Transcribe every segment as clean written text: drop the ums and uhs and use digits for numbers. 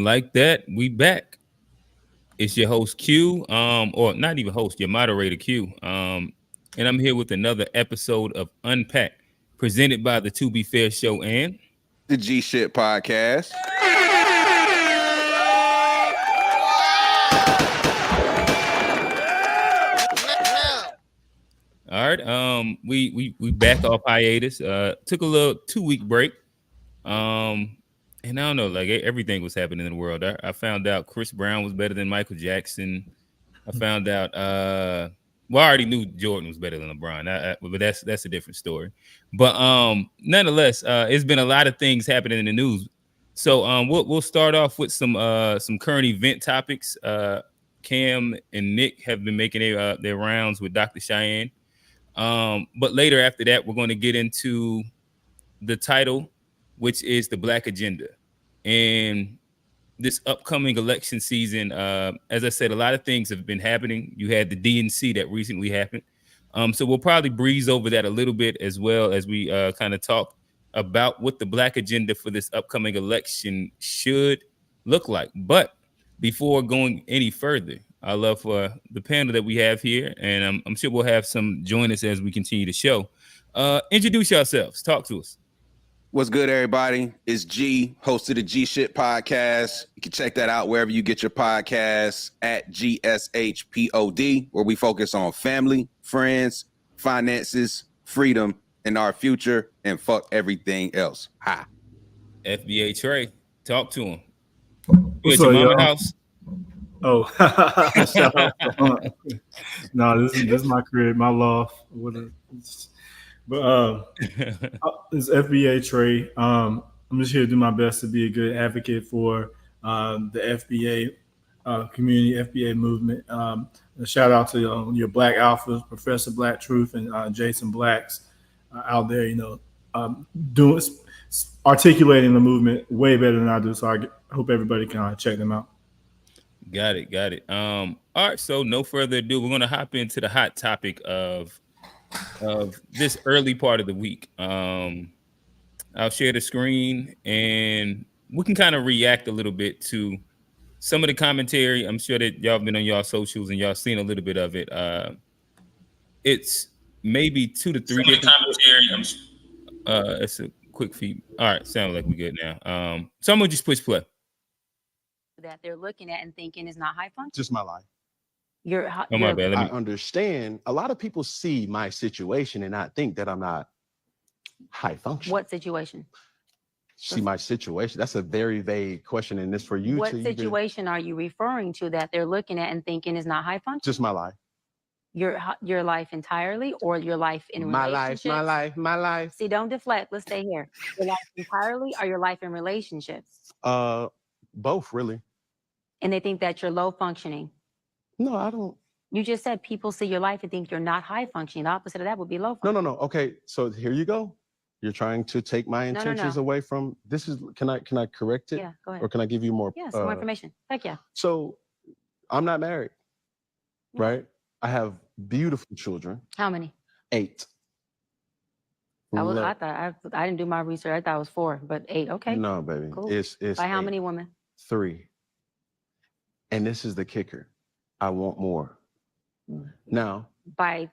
like that, we back. It's your host Q, or not even host, your moderator Q. And I'm here with another episode of Unpacked, presented by the To Be Fair Show and the G Shit Podcast. All right. We back off hiatus. Took a little 2-week break. And I don't know, like everything was happening in the world. I found out Chris Brown was better than Michael Jackson. I found out well, I already knew Jordan was better than LeBron, but that's a different story. But nonetheless, it's been a lot of things happening in the news. So we'll start off with some current event topics. Cam and Nick have been making their rounds with Dr. Cheyenne. But later after that, we're going to get into the title, which is the Black Agenda. And this upcoming election season, as I said, a lot of things have been happening. You had the DNC that recently happened. So we'll probably breeze over that a little bit as well as we kind of talk about what the Black Agenda for this upcoming election should look like. But before going any further, I love the panel that we have here, and I'm sure we'll have some join us as we continue the show. Introduce yourselves. Talk to us. What's good, everybody? It's G, host of the G Shit Podcast. You can check that out wherever you get your podcasts at GSHPOD, where we focus on family, friends, finances, freedom, and our future, and fuck everything else. Hi. FBA Trey, talk to him. What's your up, mama y'all? house? Oh, shout out. No, this is my crib, my loft. But it's FBA Trey. I'm just here to do my best to be a good advocate for the FBA community, FBA movement. A shout out to your Black Alphas, Professor Black Truth, and Jason Blacks out there. Doing articulating the movement way better than I do. So I hope everybody can check them out. Got it. All right. So no further ado, we're gonna hop into the hot topic of this early part of the week. I'll share the screen and we can kind of react a little bit to some of the commentary. I'm sure that y'all been on y'all socials and y'all seen a little bit of it. It's maybe 2 to 3 different commentary. It's a quick feed. All right, sounds like we're good now. So I'm gonna just push play. That they're looking at and thinking is not high function. Just my life. My bad. I understand. A lot of people see my situation and not think that I'm not high function. What situation? See my situation. That's a very vague question, and it's for you. What situation are you referring to that they're looking at and thinking is not high function? Just my life. Your life entirely, or your life in relationships? My life. See, don't deflect. Let's stay here. Your life entirely, or your life in relationships? Both, really. And they think that you're low functioning. No, I don't. You just said people see your life and think you're not high functioning. The opposite of that would be low functioning. No. Okay, so here you go. You're trying to take my intentions away from this. Can I correct it? Yeah, go ahead. Or can I give you more? Yeah, some more information. Heck yeah. So, I'm not married, right? I have beautiful children. How many? 8. I thought I didn't do my research. I thought it was 4, but 8. Okay. No, baby. Cool. It's by how 8. many women? 3. And this is the kicker. I want more. Now, by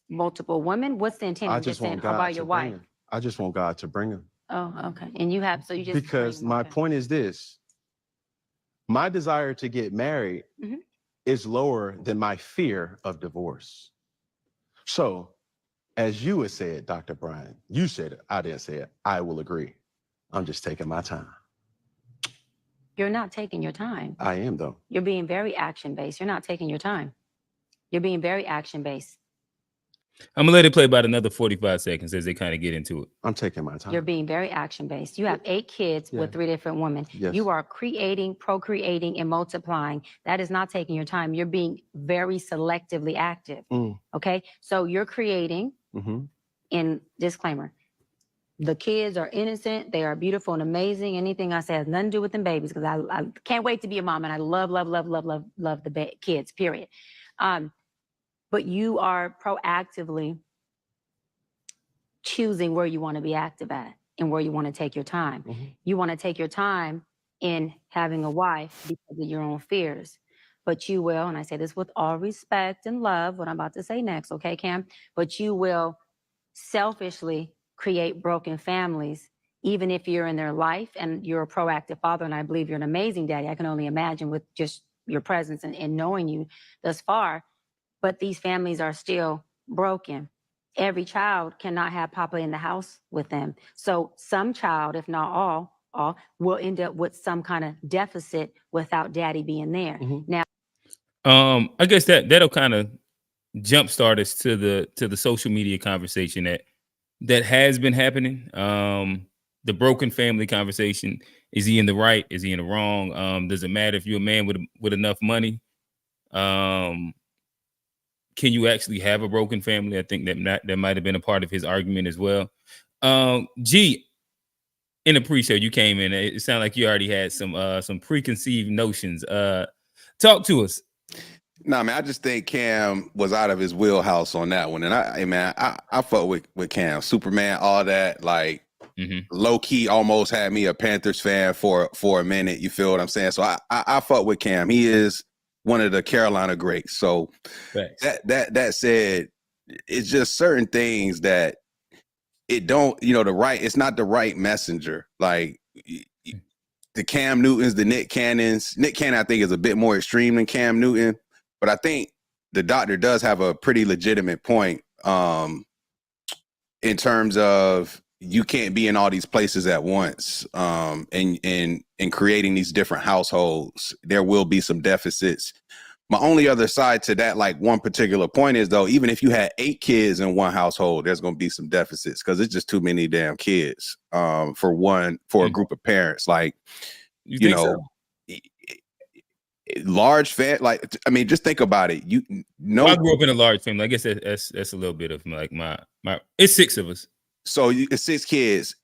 multiple women? What's the intent? I just want God about to your bring wife? him. I just want God to bring him. Oh, okay. And you have, so you just because my point is this: my desire to get married is lower than my fear of divorce. So, as you had said, Dr. Brian, you said it. I didn't say it. I will agree. I'm just taking my time. You're not taking your time. I am, though. You're being very action-based. You're not taking your time. You're being very action-based. I'm gonna let it play about another 45 seconds as they kind of get into it. I'm taking my time. You're being very action-based. You have 8 kids with 3 different women. Yes. You are creating, procreating, and multiplying. That is not taking your time. You're being very selectively active. Okay? So you're creating, in disclaimer, the kids are innocent. They are beautiful and amazing. Anything I say has nothing to do with them babies, because I can't wait to be a mom, and I love the kids, period. But you are proactively choosing where you want to be active at and where you want to take your time. You want to take your time in having a wife because of your own fears. But you will, and I say this with all respect and love, what I'm about to say next, okay, Cam? But you will selfishly create broken families, even if you're in their life and you're a proactive father. And I believe you're an amazing daddy. I can only imagine with just your presence and knowing you thus far. But these families are still broken. Every child cannot have Papa in the house with them. So some child, if not all will end up with some kind of deficit without daddy being there. Now, I guess that'll kind of jumpstart us to the social media conversation that has been happening. The broken family conversation. Is he in the right? Is he in the wrong? Does it matter if you're a man with enough money? Can you actually have a broken family? I think that might have been a part of his argument as well. G, in the pre-show, you came in. It sounded like you already had some preconceived notions. Talk to us. No, man, I just think Cam was out of his wheelhouse on that one. And I fuck with Cam. Superman, all that, like low key almost had me a Panthers fan for a minute. You feel what I'm saying? So I fuck with Cam. He is one of the Carolina greats. So that said, it's just certain things that it don't, it's not the right messenger. Like the Cam Newtons, the Nick Cannons. Nick Cannon, I think, is a bit more extreme than Cam Newton. But I think the doctor does have a pretty legitimate point in terms of you can't be in all these places at once and creating these different households. There will be some deficits. My only other side to that, like one particular point is, though, even if you had 8 kids in one household, there's going to be some deficits because it's just too many damn kids for a group of parents. Like, you know, so? Large fan, like, I mean, just think about it. Well, I grew up in a large family. I guess that's a little bit of like my. It's 6 of us. So it's 6 kids.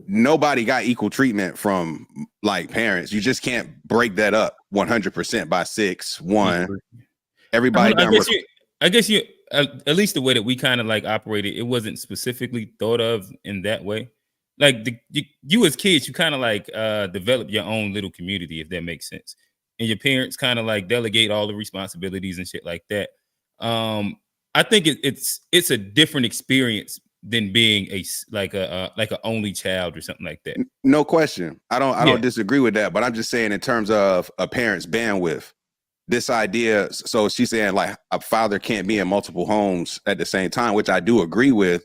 Nobody got equal treatment from like parents. You just can't break that up 100% by 6. Everybody. I guess you at least the way that we kind of like operated, it wasn't specifically thought of in that way. Like you as kids, you kind of like develop your own little community, if that makes sense. And your parents kind of like delegate all the responsibilities and shit like that. I think it's a different experience than being a only child or something like that. No question. I don't disagree with that, but I'm just saying in terms of a parent's bandwidth, this idea. So she's saying like a father can't be in multiple homes at the same time, which I do agree with.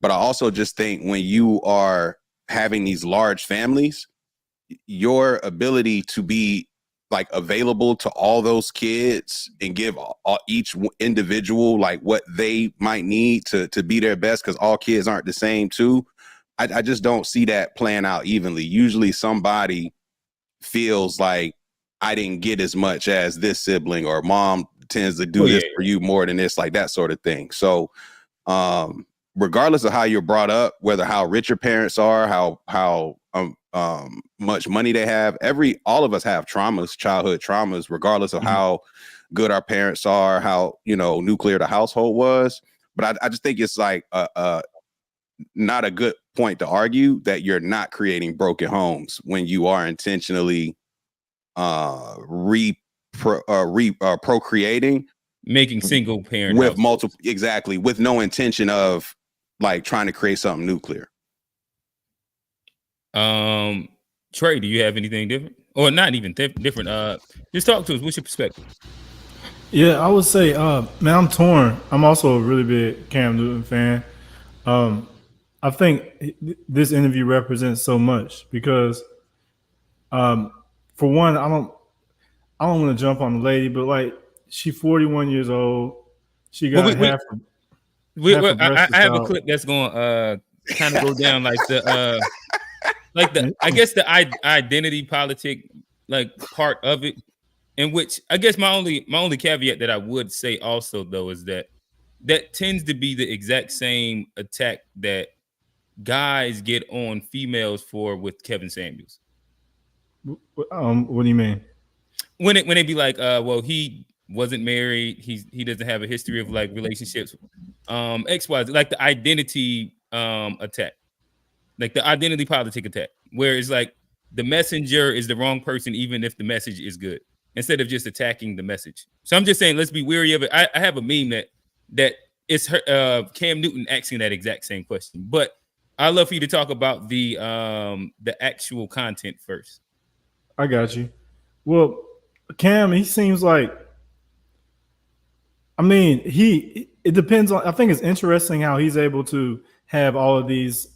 But I also just think when you are having these large families, your ability to be like available to all those kids and give each individual like what they might need to be their best, because all kids aren't the same too. I just don't see that playing out evenly. Usually somebody feels like I didn't get as much as this sibling, or mom tends to do this for you more than this, like that sort of thing. So regardless of how you're brought up, whether how rich your parents are, how much money they have, all of us have traumas, childhood traumas, regardless of how good our parents are, how nuclear the household was. But I just think it's like not a good point to argue that you're not creating broken homes when you are intentionally procreating, making single parent with multiple, exactly, with no intention of like trying to create something nuclear. Trey, do you have anything different, or not even different? Just talk to us. What's your perspective? Yeah, I would say, man, I'm torn. I'm also a really big Cam Newton fan. I think this interview represents so much because, for one, I don't want to jump on the lady, but like she's 41 years old. She got half I have a clip that's going to kind of go down like the I guess the identity politic like part of it, in which I guess my only caveat that I would say also though is that tends to be the exact same attack that guys get on females for with Kevin Samuels. What do you mean? When they be like, well, he wasn't married, he doesn't have a history of like relationships, XYZ, like the identity attack, like the identity politic attack, where it's like the messenger is the wrong person, even if the message is good, instead of just attacking the message. So I'm just saying, let's be wary of it. I have a meme that it's her, Cam Newton asking that exact same question. But I'd love for you to talk about the actual content first. I got you. Well, Cam, he seems like, I mean, it depends on, I think it's interesting how he's able to have all of these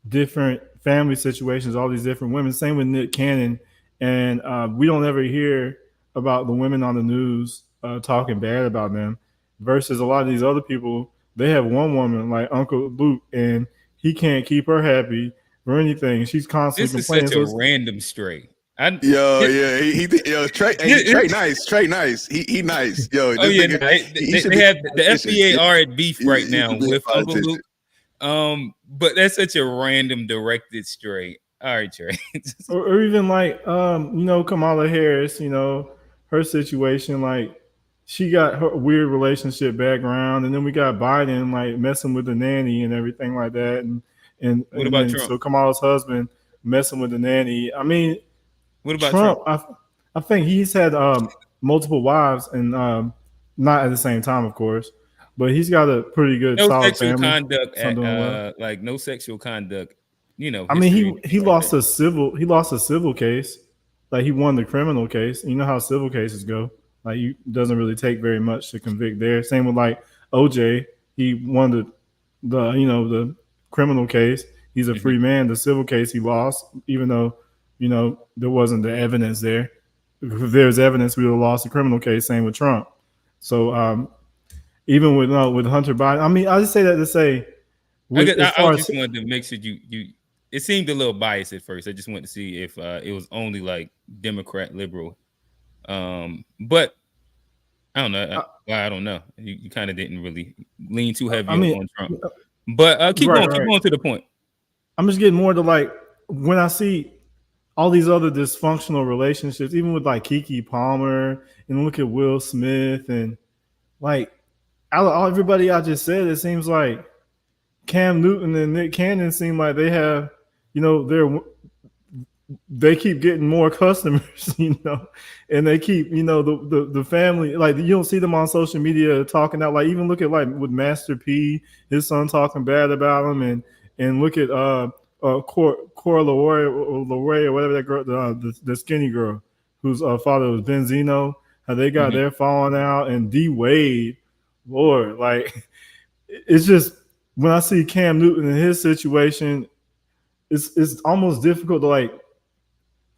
different family situations, all these different women. Same with Nick Cannon. And we don't ever hear about the women on the news talking bad about them versus a lot of these other people. They have one woman like Uncle Luke, and he can't keep her happy or anything. She's constantly This is complaining. such a random stray. Yo, Trey nice. He nice. Yo, oh yeah, they have the FBA are at beef right now with Uncle Luke. But that's such a random directed stray. All right, Trey. or even like Kamala Harris, her situation, like she got her weird relationship background, and then we got Biden like messing with the nanny and everything like that, and what about Trump? So Kamala's husband messing with the nanny. I mean, what about Trump? I think he's had multiple wives, and not at the same time, of course, but he's got a pretty good solid family. Like no sexual conduct. I mean, he lost a civil case. Like he won the criminal case. You know how civil cases go. Like it doesn't really take very much to convict there. Same with like OJ. He won the criminal case. He's a free man. The civil case he lost, even though there wasn't the evidence there. If there's evidence, we would have lost the criminal case. Same with Trump. So even with Hunter Biden, I mean, I just say that to say. I just wanted to make sure you. It seemed a little biased at first. I just wanted to see if it was only like Democrat, liberal. But I don't know. I don't know. You kind of didn't really lean too heavy on Trump. But keep going to the point. I'm just getting more to like when I see all these other dysfunctional relationships, even with like Keke Palmer, and look at Will Smith, and like everybody I just said, it seems like Cam Newton and Nick Cannon seem like they have, they keep getting more customers, and they keep, the family, like you don't see them on social media talking out. Like even look at like with Master P, his son talking bad about him, and look at Cora Lorray or whatever that girl, the skinny girl whose father was Benzino, how they got their falling out, and D Wade, Lord, like it's just. When I see Cam Newton in his situation, it's almost difficult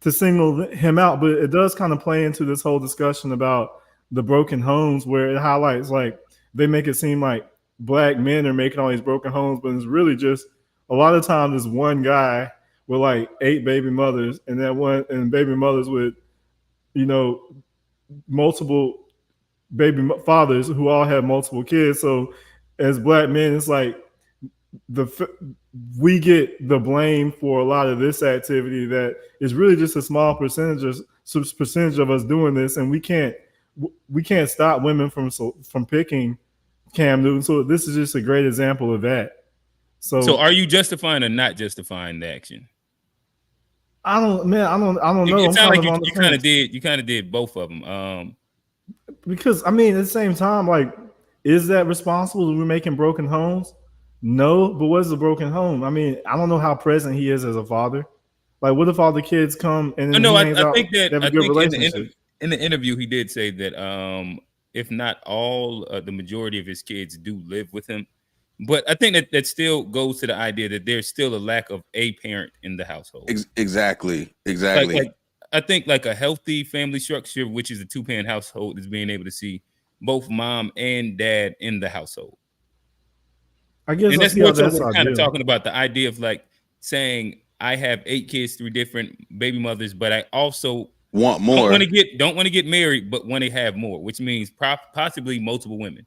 to single him out, but it does kind of play into this whole discussion about the broken homes, where it highlights like they make it seem like black men are making all these broken homes, but it's really just a lot of times this one guy with like 8 baby mothers, and baby mothers with multiple baby fathers who all have multiple kids. So as black men, it's like we get the blame for a lot of this activity that is really just a small percentage of us doing this, and we can't stop women from picking Cam Newton. So this is just a great example of that. So are you justifying or not justifying the action? I don't know. It sounds like you kind of did both of them. Because I mean, at the same time, like, is that responsible? We're making broken homes. No, but what is a broken home? I mean, I don't know how present he is as a father. Like, what if all the kids come and then I think in the interview he did say that if not all, the majority of his kids do live with him. But I think that still goes to the idea that there's still a lack of a parent in the household. Exactly. Like I think like a healthy family structure, which is a 2-parent household, is being able to see both mom and dad in the household. I guess, and that's what we're kind of talking about, the idea of like saying I have 8 kids through different baby mothers, but I also want more. Don't want to get married, but want to have more, which means possibly multiple women.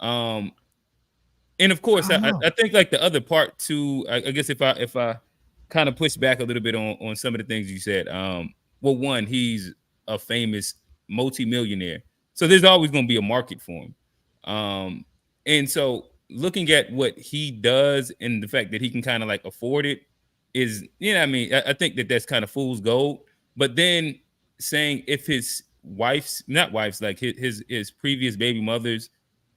And of course, I think like the other part too. I guess if I kind of push back a little bit on some of the things you said. Well, one, he's a famous multimillionaire, so there's always going to be a market for him. And so looking at what he does and the fact that he can kind of like afford it, is, you know what I mean? I think that's kind of fool's gold. But then saying if his like his previous baby mothers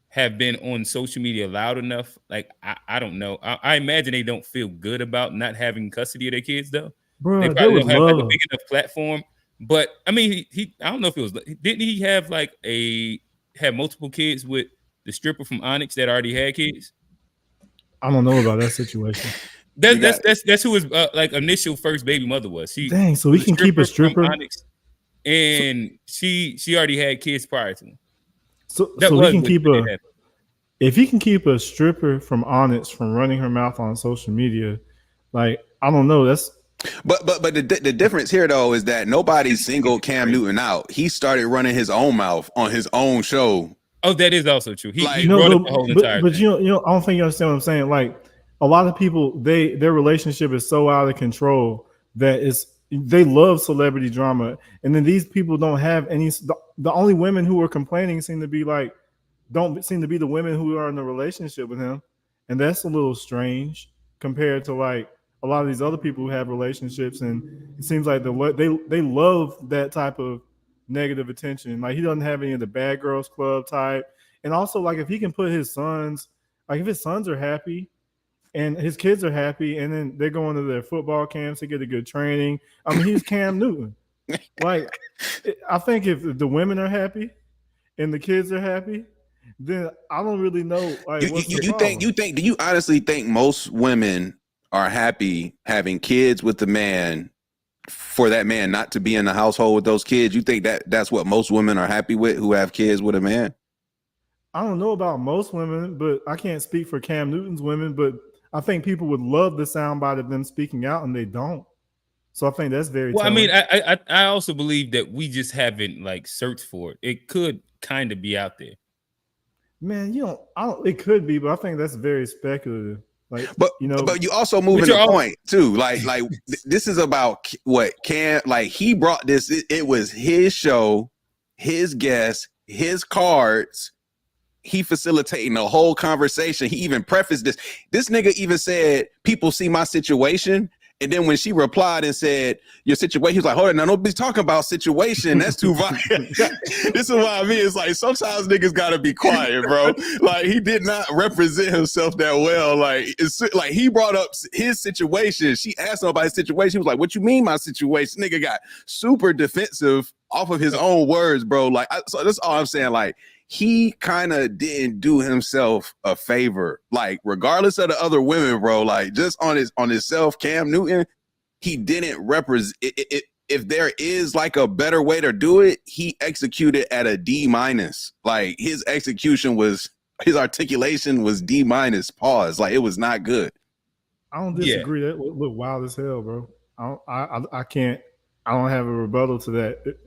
have been on social media loud enough, like I don't know. I imagine they don't feel good about not having custody of their kids though. They Bro, they probably would don't have like a love. big enough platform. But I mean, he I don't know if it was, didn't he have like have multiple kids with the stripper from Onyx that already had kids? I don't know about that situation. That's who his like initial first baby mother was. She Dang, so we was can keep a stripper. from Onyx, and she already had kids prior to him. So we can keep a. If he can keep a stripper from Onyx from running her mouth on social media, like I don't know. That's but the difference here though is that nobody singled Cam Newton out. He started running his own mouth on his own show. Oh, that is also true. He you brought know, up the whole entire but thing. you know, I don't think you understand what I'm saying. Like a lot of people, their relationship is so out of control that they love celebrity drama, and then these people don't have any. The only women who are complaining don't seem to be the women who are in a relationship with him, and that's a little strange compared to like a lot of these other people who have relationships, and it seems like they love that type of negative attention. Like he doesn't have any of the bad girls club type, and also like if he can put his sons, like if his sons are happy and his kids are happy, and then they're going to their football camps to get a good training. I mean, he's Cam Newton. Like I think if the women are happy and the kids are happy, then I don't really know. Like, do you honestly think most women are happy having kids with the man for that man not to be in the household with those kids? You think that's what most women are happy with who have kids with a man? I don't know about most women, but I can't speak for Cam Newton's women, but I think people would love the soundbite of them speaking out, and they don't. So I think that's very telling. I mean, I also believe that we just haven't like searched for it. It could kind of be out there. Man, it could be, but I think that's very speculative. Like, but you also move in the point too. Like this is about what Cam, like he brought this. It was his show, his guests, his cards. He facilitating the whole conversation. He even prefaced this. This nigga even said, "People see my situation." And then when she replied and said, "Your situation," he was like, "Hold on, now don't be talking about situation. That's too violent." This is what I mean. It's like sometimes niggas gotta be quiet, bro. Like he did not represent himself that well. Like it's like he brought up his situation. She asked him about his situation. He was like, "What you mean my situation?" Nigga got super defensive off of his own words, bro. Like so that's all I'm saying. Like he kind of didn't do himself a favor, like regardless of the other women, bro, like just on his self, Cam Newton, he didn't represent it. If there is like a better way to do it, he executed at a D-. Like his articulation was D-. Pause. Like it was not good. I don't disagree. That look wild as hell, bro. I can't. I don't have a rebuttal to that. It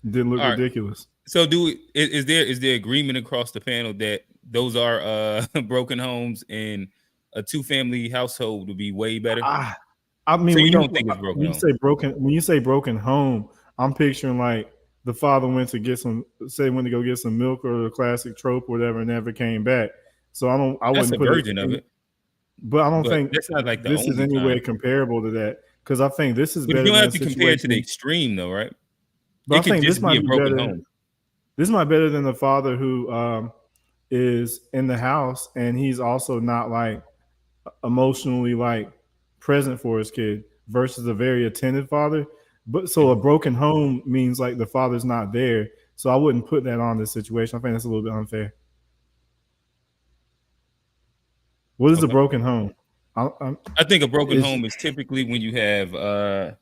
didn't look ridiculous. So is there agreement across the panel that those are broken homes and a 2-family household would be way better? I mean, so you don't think it's broken? When you say broken home, I'm picturing like the father went to go get some milk or the classic trope or whatever, and never came back. So I wouldn't put version of it. But I don't think that's not like this is any way comparable to that, because I think this is better. You don't have to compare it to the extreme, though, right? But I think this might be broken home. This might be better than the father who is in the house and he's also not like emotionally like present for his kid versus a very attentive father. But so a broken home means like the father's not there. So I wouldn't put that on this situation. I think that's a little bit unfair. What is a broken home? I think a broken home is typically when you have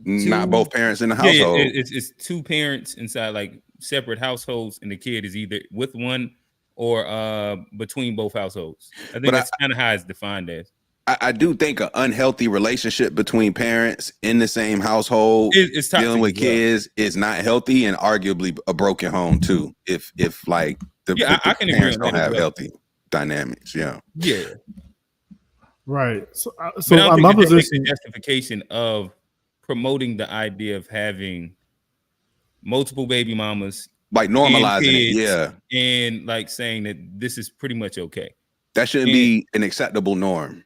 not both parents in the household. It's 2 parents inside like separate households, and the kid is either with one or between both households. I think that's kind of how it's defined as. I do think an unhealthy relationship between parents in the same household dealing with kids is not healthy, and arguably a broken home too. If like the parents don't have healthy dynamics, yeah. Right. So my position, the justification of promoting the idea of having multiple baby mamas, like normalizing it, and like saying that this is pretty much okay. That shouldn't be an acceptable norm.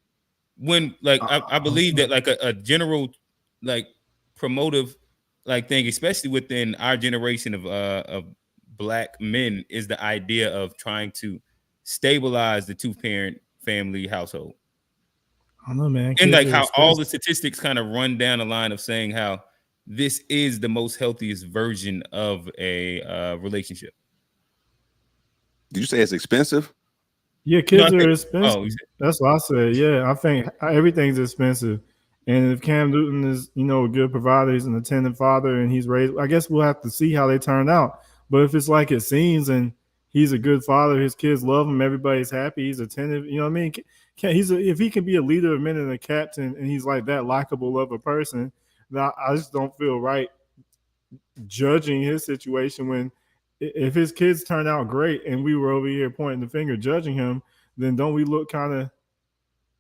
when like I believe that like a general like promotive like thing, especially within our generation of black men, is the idea of trying to stabilize the two-parent family household. I don't know, man. And Kids like are how all expensive. the statistics kind of run down the line of saying how this is the most healthiest version of a relationship. Did you say it's expensive? Yeah, No, kids I are think, expensive. you said- That's what I said. Yeah, I think everything's expensive. And if Cam Newton is, a good provider, he's an attentive father, and he's raised, I guess we'll have to see how they turn out. But if it's like it seems, and he's a good father, his kids love him, everybody's happy, he's attentive. You know what I mean? If he can be a leader of men and a captain, and he's like that likable of a person, then I just don't feel right judging his situation when if his kids turn out great and we were over here pointing the finger judging him, then don't we look kind of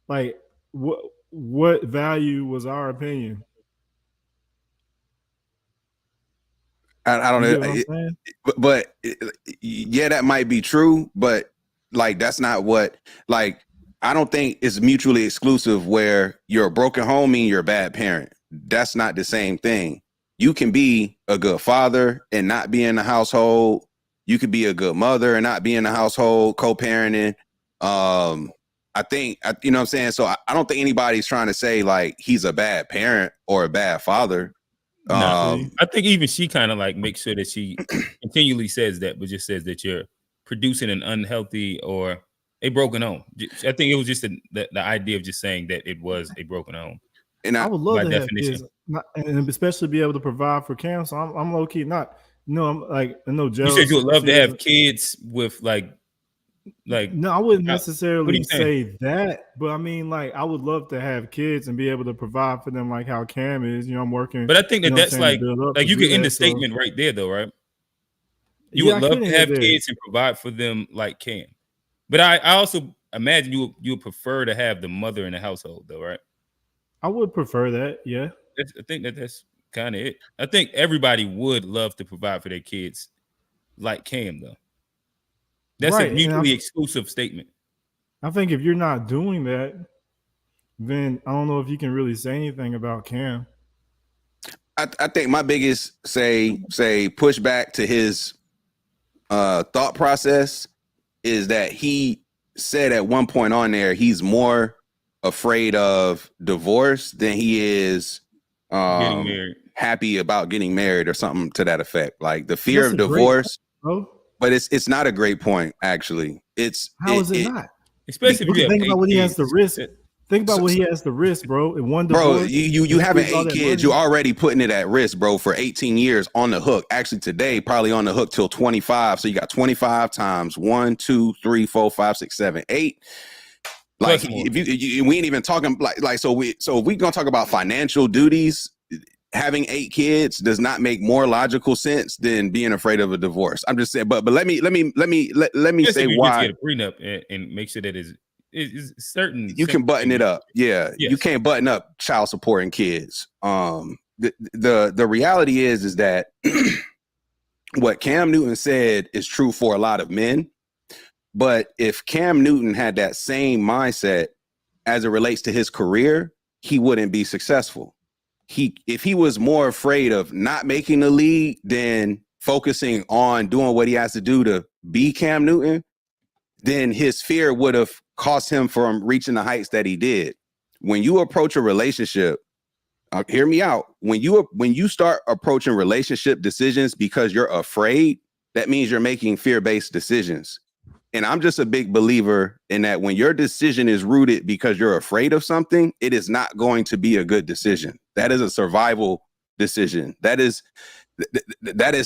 like what value was our opinion? I don't You know. get what I'm saying? But yeah, that might be true, but like that's not what like I don't think it's mutually exclusive where you're a broken home mean you're a bad parent. That's not the same thing. You can be a good father and not be in the household. You could be a good mother and not be in the household, co-parenting. I think you know what I'm saying? So I don't think anybody's trying to say like he's a bad parent or a bad father. No, I think even she kind of like makes sure that she continually says that, but just says that you're producing an unhealthy or a broken home. I think it was just the idea of just saying that it was a broken home. And I would love to definition. have kids, and especially be able to provide for Cam. So I'm low key not. I'm like jealous. You said you would love to have kids with like. No, I wouldn't what necessarily are you saying? say that, but I mean, like, I would love to have kids and be able to provide for them, like how Cam is. I'm working. But I think that's like you could end the so, statement right there, though, right? You yeah, would love to have kids and provide for them like Cam. But I also imagine you would prefer to have the mother in the household, though, right? I would prefer that, yeah. I think that's kind of it. I think everybody would love to provide for their kids like Cam, though. That's right. a mutually exclusive statement. I think if you're not doing that, then I don't know if you can really say anything about Cam. I think my biggest say pushback to his thought process is that he said at one point on there he's more afraid of divorce than he is getting married. Happy about getting married or something to that effect. Like the fear of divorce. But it's not a great point, actually. How is it not? Especially if you think about what he has to risk. Think about what he has to risk, bro. In one divorce, bro, you having 8 kids, you're already putting it at risk, bro, for 18 years on the hook. Actually, today, probably on the hook till 25. So you got 25 times 1, 2, 3, 4, 5, 6, 7, 8. Like if we ain't even talking like so if we gonna talk about financial duties, having 8 kids does not make more logical sense than being afraid of a divorce. I'm just saying, but let me say why. Get a prenup and make sure that is certain. You can button it up. Yeah, yes. You can't button up child support and kids. The reality is that what Cam Newton said is true for a lot of men. But if Cam Newton had that same mindset as it relates to his career, he wouldn't be successful. If he was more afraid of not making the league than focusing on doing what he has to do to be Cam Newton, then his fear would have cost him from reaching the heights that he did. When you approach a relationship, hear me out. When you start approaching relationship decisions because you're afraid, that means you're making fear-based decisions. And I'm just a big believer in that when your decision is rooted because you're afraid of something, it is not going to be a good decision. That is a survival decision. That is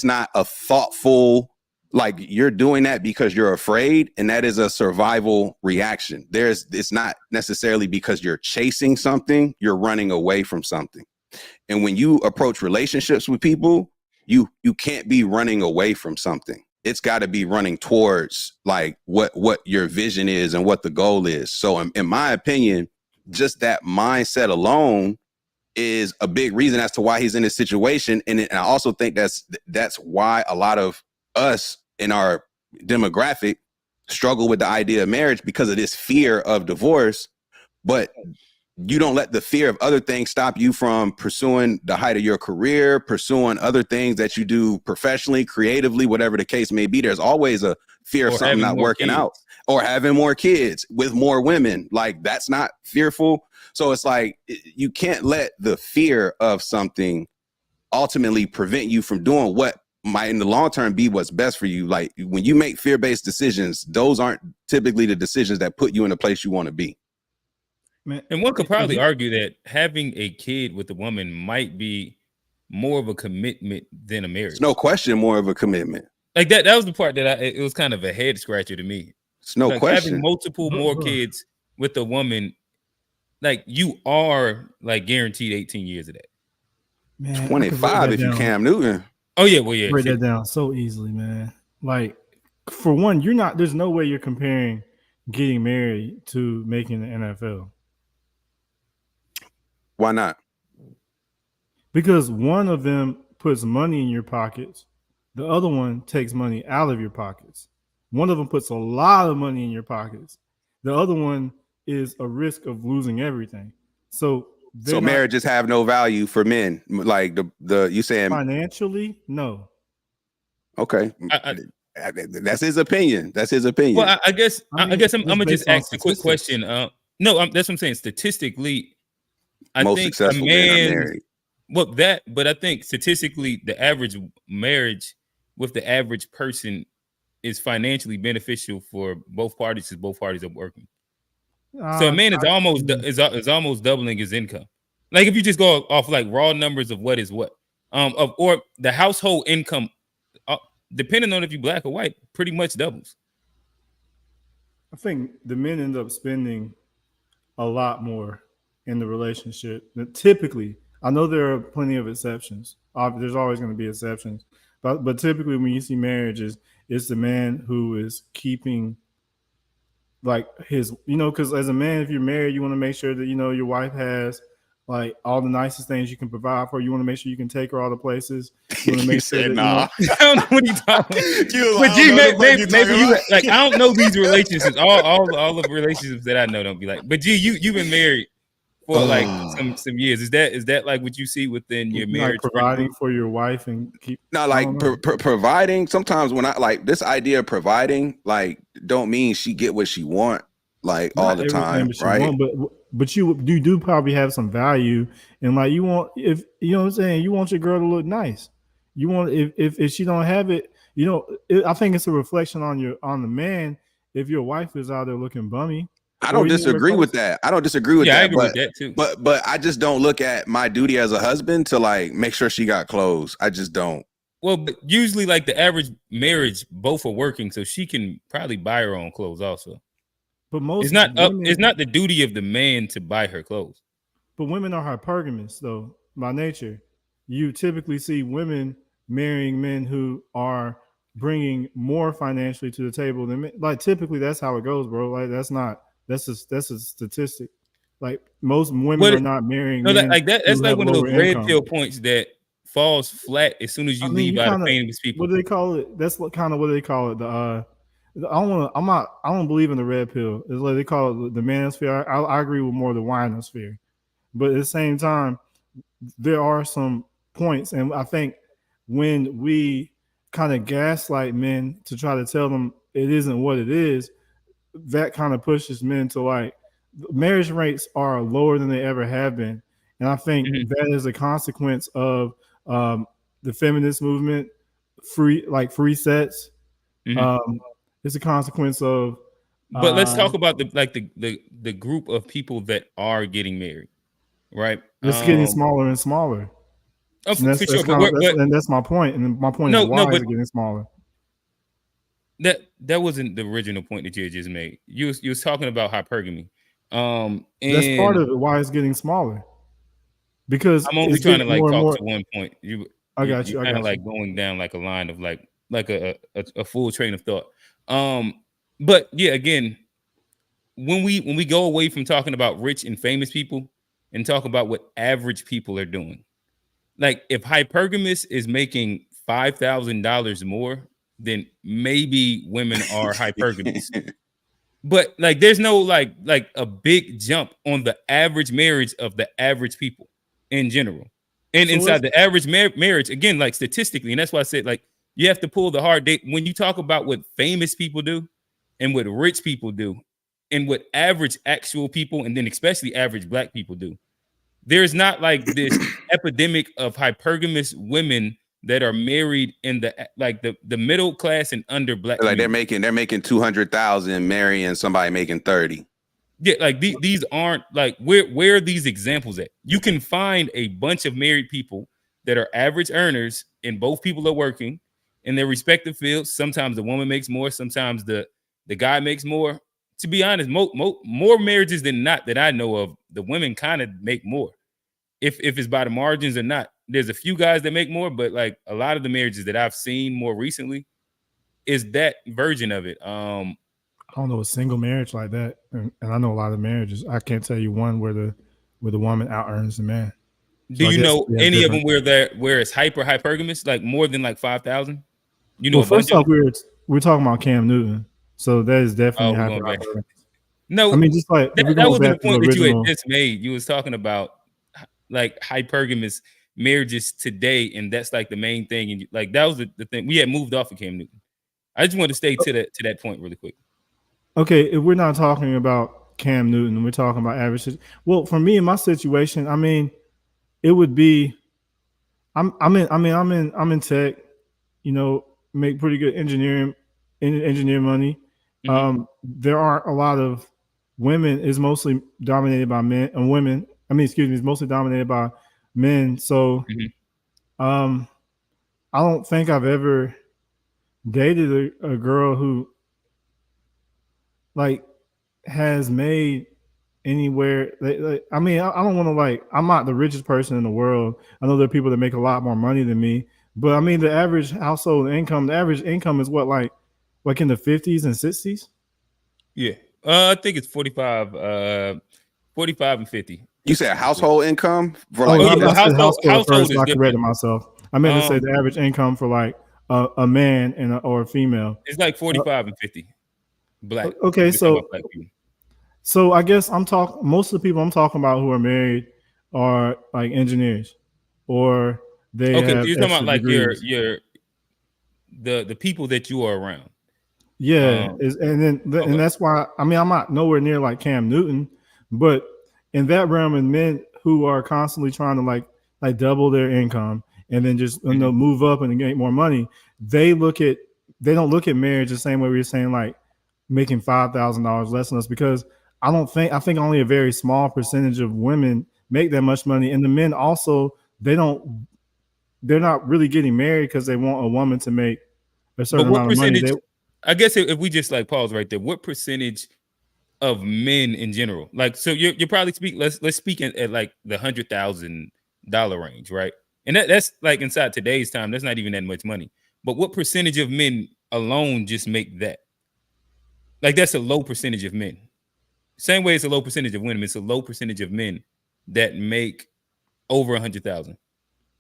not a thoughtful, like you're doing that because you're afraid, and that is a survival reaction. It's not necessarily because you're chasing something, you're running away from something. And when you approach relationships with people, you can't be running away from something. It's got to be running towards like what your vision is and what the goal is. So in my opinion, just that mindset alone is a big reason as to why he's in this situation. And I also think that's why a lot of us in our demographic struggle with the idea of marriage, because of this fear of divorce. But you don't let the fear of other things stop you from pursuing the height of your career, pursuing other things that you do professionally, creatively, whatever the case may be. There's always a fear of something not working out, or having more kids with more women. Like, that's not fearful. So it's like, you can't let the fear of something ultimately prevent you from doing what might in the long term be what's best for you. Like, when you make fear-based decisions, those aren't typically the decisions that put you in the place you want to be. Man, and one could probably argue that having a kid with a woman might be more of a commitment than a marriage. It's no question more of a commitment. Like that was the part that it was kind of a head scratcher to me. It's no like question. Having multiple more kids with a woman, like, you are like guaranteed 18 years of that. Man, 25 if you Cam Newton. Oh yeah, well yeah. Break that down so easily, man. Like, for one, there's no way you're comparing getting married to making the NFL. Why not? Because one of them puts money in your pockets, the other one takes money out of your pockets. One of them puts a lot of money in your pockets. The other one is a risk of losing everything. So marriages have no value for men. Like the you saying financially, no. Okay, that's his opinion. That's his opinion. Well, I guess I'm gonna just ask a quick question. No, that's what I'm saying. Statistically, I most think successful men are married. Well, but I think statistically, the average marriage with the average person is financially beneficial for both parties, because both parties are working. So a man is almost doubling his income. Like, if you just go off like raw numbers of what is what, or the household income, depending on if you're black or white, pretty much doubles. I think the men end up spending a lot more in the relationship. Typically, I know there are plenty of exceptions. There's always going to be exceptions, but typically when you see marriages, it's the man who is keeping like his, because as a man, if you're married, you want to make sure that your wife has like all the nicest things you can provide for her. You want to make sure you can take her all the places. You want to make sure that nah. I don't know what you're talking about. But G, maybe you like, I don't know these relationships. All the relationships that I know don't be like. But G, you've been married for like some years. Is that like what you see within your marriage? Like providing for your wife and keep providing. Sometimes when I like this idea of providing, like, don't mean she get what she want like all the time, right? But you do probably have some value, and like you want, if you know what I'm saying, you want your girl to look nice. You want if she don't have it, I think it's a reflection on the man. If your wife is out there looking bummy. I don't disagree with that. I agree with that too. But I just don't look at my duty as a husband to like make sure she got clothes. I just don't. Well, but usually like the average marriage, both are working, so she can probably buy her own clothes also. But it's not the duty of the man to buy her clothes. But women are hypergamous though, by nature. You typically see women marrying men who are bringing more financially to the table than men. Like, typically that's how it goes, bro. Like, that's a statistic. Like, most women are not marrying men. That's like one of those red pill points that falls flat as soon as you leave out of famous people. What do they call it? That's kind of what they call it. I don't believe in the red pill. It's like they call it the manosphere. I agree with more the winosphere. But at the same time, there are some points, and I think when we kind of gaslight men to try to tell them it isn't what it is, that kind of pushes men to like, marriage rates are lower than they ever have been. And I think that is a consequence of the feminist movement, free sets. It's a consequence of. But let's talk about the group of people that are getting married, right? It's getting smaller and smaller. Oh, for sure. And that's my point. And my point is why is it getting smaller? That wasn't the original point that you had just made. You was talking about hypergamy. And that's part of it. Why it's getting smaller? Because I'm only trying to like talk to one point. I got you. Kind of like going down like a line of like a full train of thought. But yeah, again, when we go away from talking about rich and famous people and talk about what average people are doing, like if hypergamous is making $5,000 more, then maybe women are hypergamous. But like, there's no like a big jump on the average marriage of the average people in general. And So inside the average marriage, again, like statistically, and that's why I said, like, you have to pull the hard data when you talk about what famous people do and what rich people do and what average actual people, and then especially average black people do. There's not like this epidemic of hypergamous women that are married in the middle class and under black. Like community. they're making 200,000 marrying somebody making 30. Yeah, like these aren't like where are these examples at? You can find a bunch of married people that are average earners, and both people are working in their respective fields. Sometimes the woman makes more, sometimes the guy makes more. To be honest, more marriages than not that I know of, the women kind of make more. If it's by the margins or not. There's a few guys that make more, but like a lot of the marriages that I've seen more recently is that version of it. I don't know a single marriage like that, and I know a lot of marriages. I can't tell you one where the woman out earns the man. Do you know any of them where it's hypergamous, like more than like 5,000? You know, well, first off, we're talking about Cam Newton, so that is definitely hypergamous. No, I mean, just like that wasn't the point that you had just made. You was talking about like hypergamous marriages today, and that's like the main thing. And like that was the thing. We had moved off of Cam Newton. I just want to stay to that point really quick. Okay, if we're not talking about Cam Newton, we're talking about average. Well, for me in my situation, I mean, it would be I'm in tech, you know, make pretty good engineer money. Mm-hmm. There aren't a lot of women. It's mostly dominated by men and women. I mean, excuse me, it's mostly dominated by men. So I don't think I've ever dated a girl who like has made anywhere. I mean, I don't want to like, I'm not the richest person in the world. I know there are people that make a lot more money than me, but I mean, the average household income, the average income is what, like in the 50s and 60s? Yeah. I think it's 45 and 50. You said household income for like household first, is I corrected myself. I meant to say the average income for like a man and or a female. It's like 45 and 50. Black. Okay, so I guess most of the people I'm talking about who are married are like engineers, or they have so you're talking about like degrees. the people that you are around. Yeah, and that's why, I mean, I'm not nowhere near like Cam Newton, but in that realm, and men who are constantly trying to like double their income and then just move up and get more money, they don't look at marriage the same way we're saying like making $5,000 less than us, because I think only a very small percentage of women make that much money, and the men also they're not really getting married because they want a woman to make a certain amount of money. I guess if we just like pause right there, what percentage of men in general, like, so you're probably let's speak at like the $100,000 range, right? And that's like inside today's time, that's not even that much money. But what percentage of men alone just make that? Like, that's a low percentage of men. Same way it's a low percentage of women. It's a low percentage of men that make over 100,000.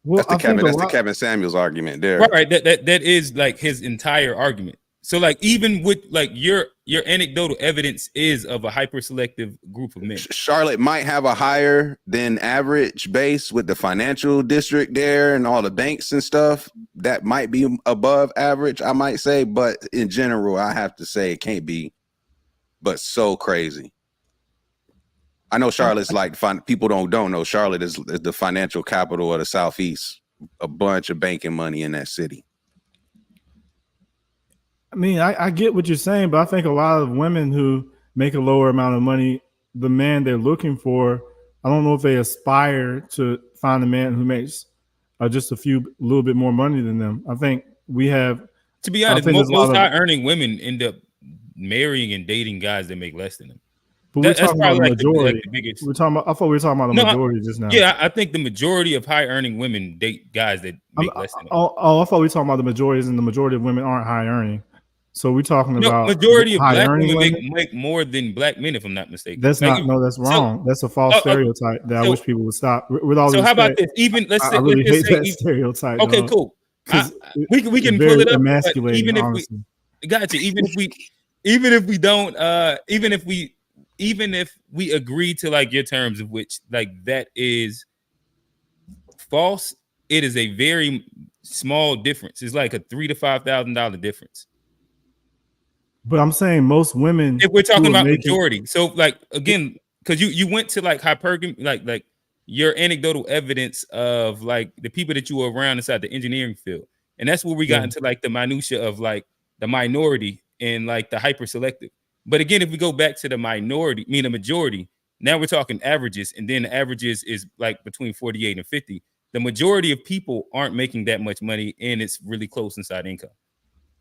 Well, that's the Kevin Samuels argument there. Right. That is like his entire argument. So like, even with like your anecdotal evidence is of a hyper selective group of men. Charlotte might have a higher than average base with the financial district there and all the banks and stuff. That might be above average, I might say, but in general, I have to say it can't be, but so crazy. I know Charlotte's like, people don't know Charlotte is the financial capital of the Southeast. A bunch of banking money in that city. I mean, I get what you're saying, but I think a lot of women who make a lower amount of money, the man they're looking for, I don't know if they aspire to find a man who makes just a little bit more money than them. I think we have, to be honest, most high earning women end up marrying and dating guys that make less than them. But we're talking about the majority. I thought we were talking about the majority just now. Yeah, I think the majority of high earning women date guys that make less than them. I thought we were talking about the majorities, and the majority of women aren't high earning. So we're talking about majority of black women make more than black men, if I'm not mistaken. That's wrong. That's a false stereotype that I wish people would stop. With all so how about this? Even let's say, I really hate that stereotype. Okay, cool. We can pull it up. Emasculating, even if honestly. we gotcha. Even even if we don't, even if we agree to like your terms of which like that is false, it is a very small difference. It's like a $3,000 to $5,000 difference. But I'm saying most women, if we're talking who are about making, majority, so like again, because you went to like hypergamy, like your anecdotal evidence of like the people that you were around inside the engineering field, and that's where we got into like the minutia of like the minority and like the hyper selective. But again, if we go back to the minority, mean the majority, now we're talking averages, and then the averages is like between 48 and 50. The majority of people aren't making that much money, and it's really close inside income.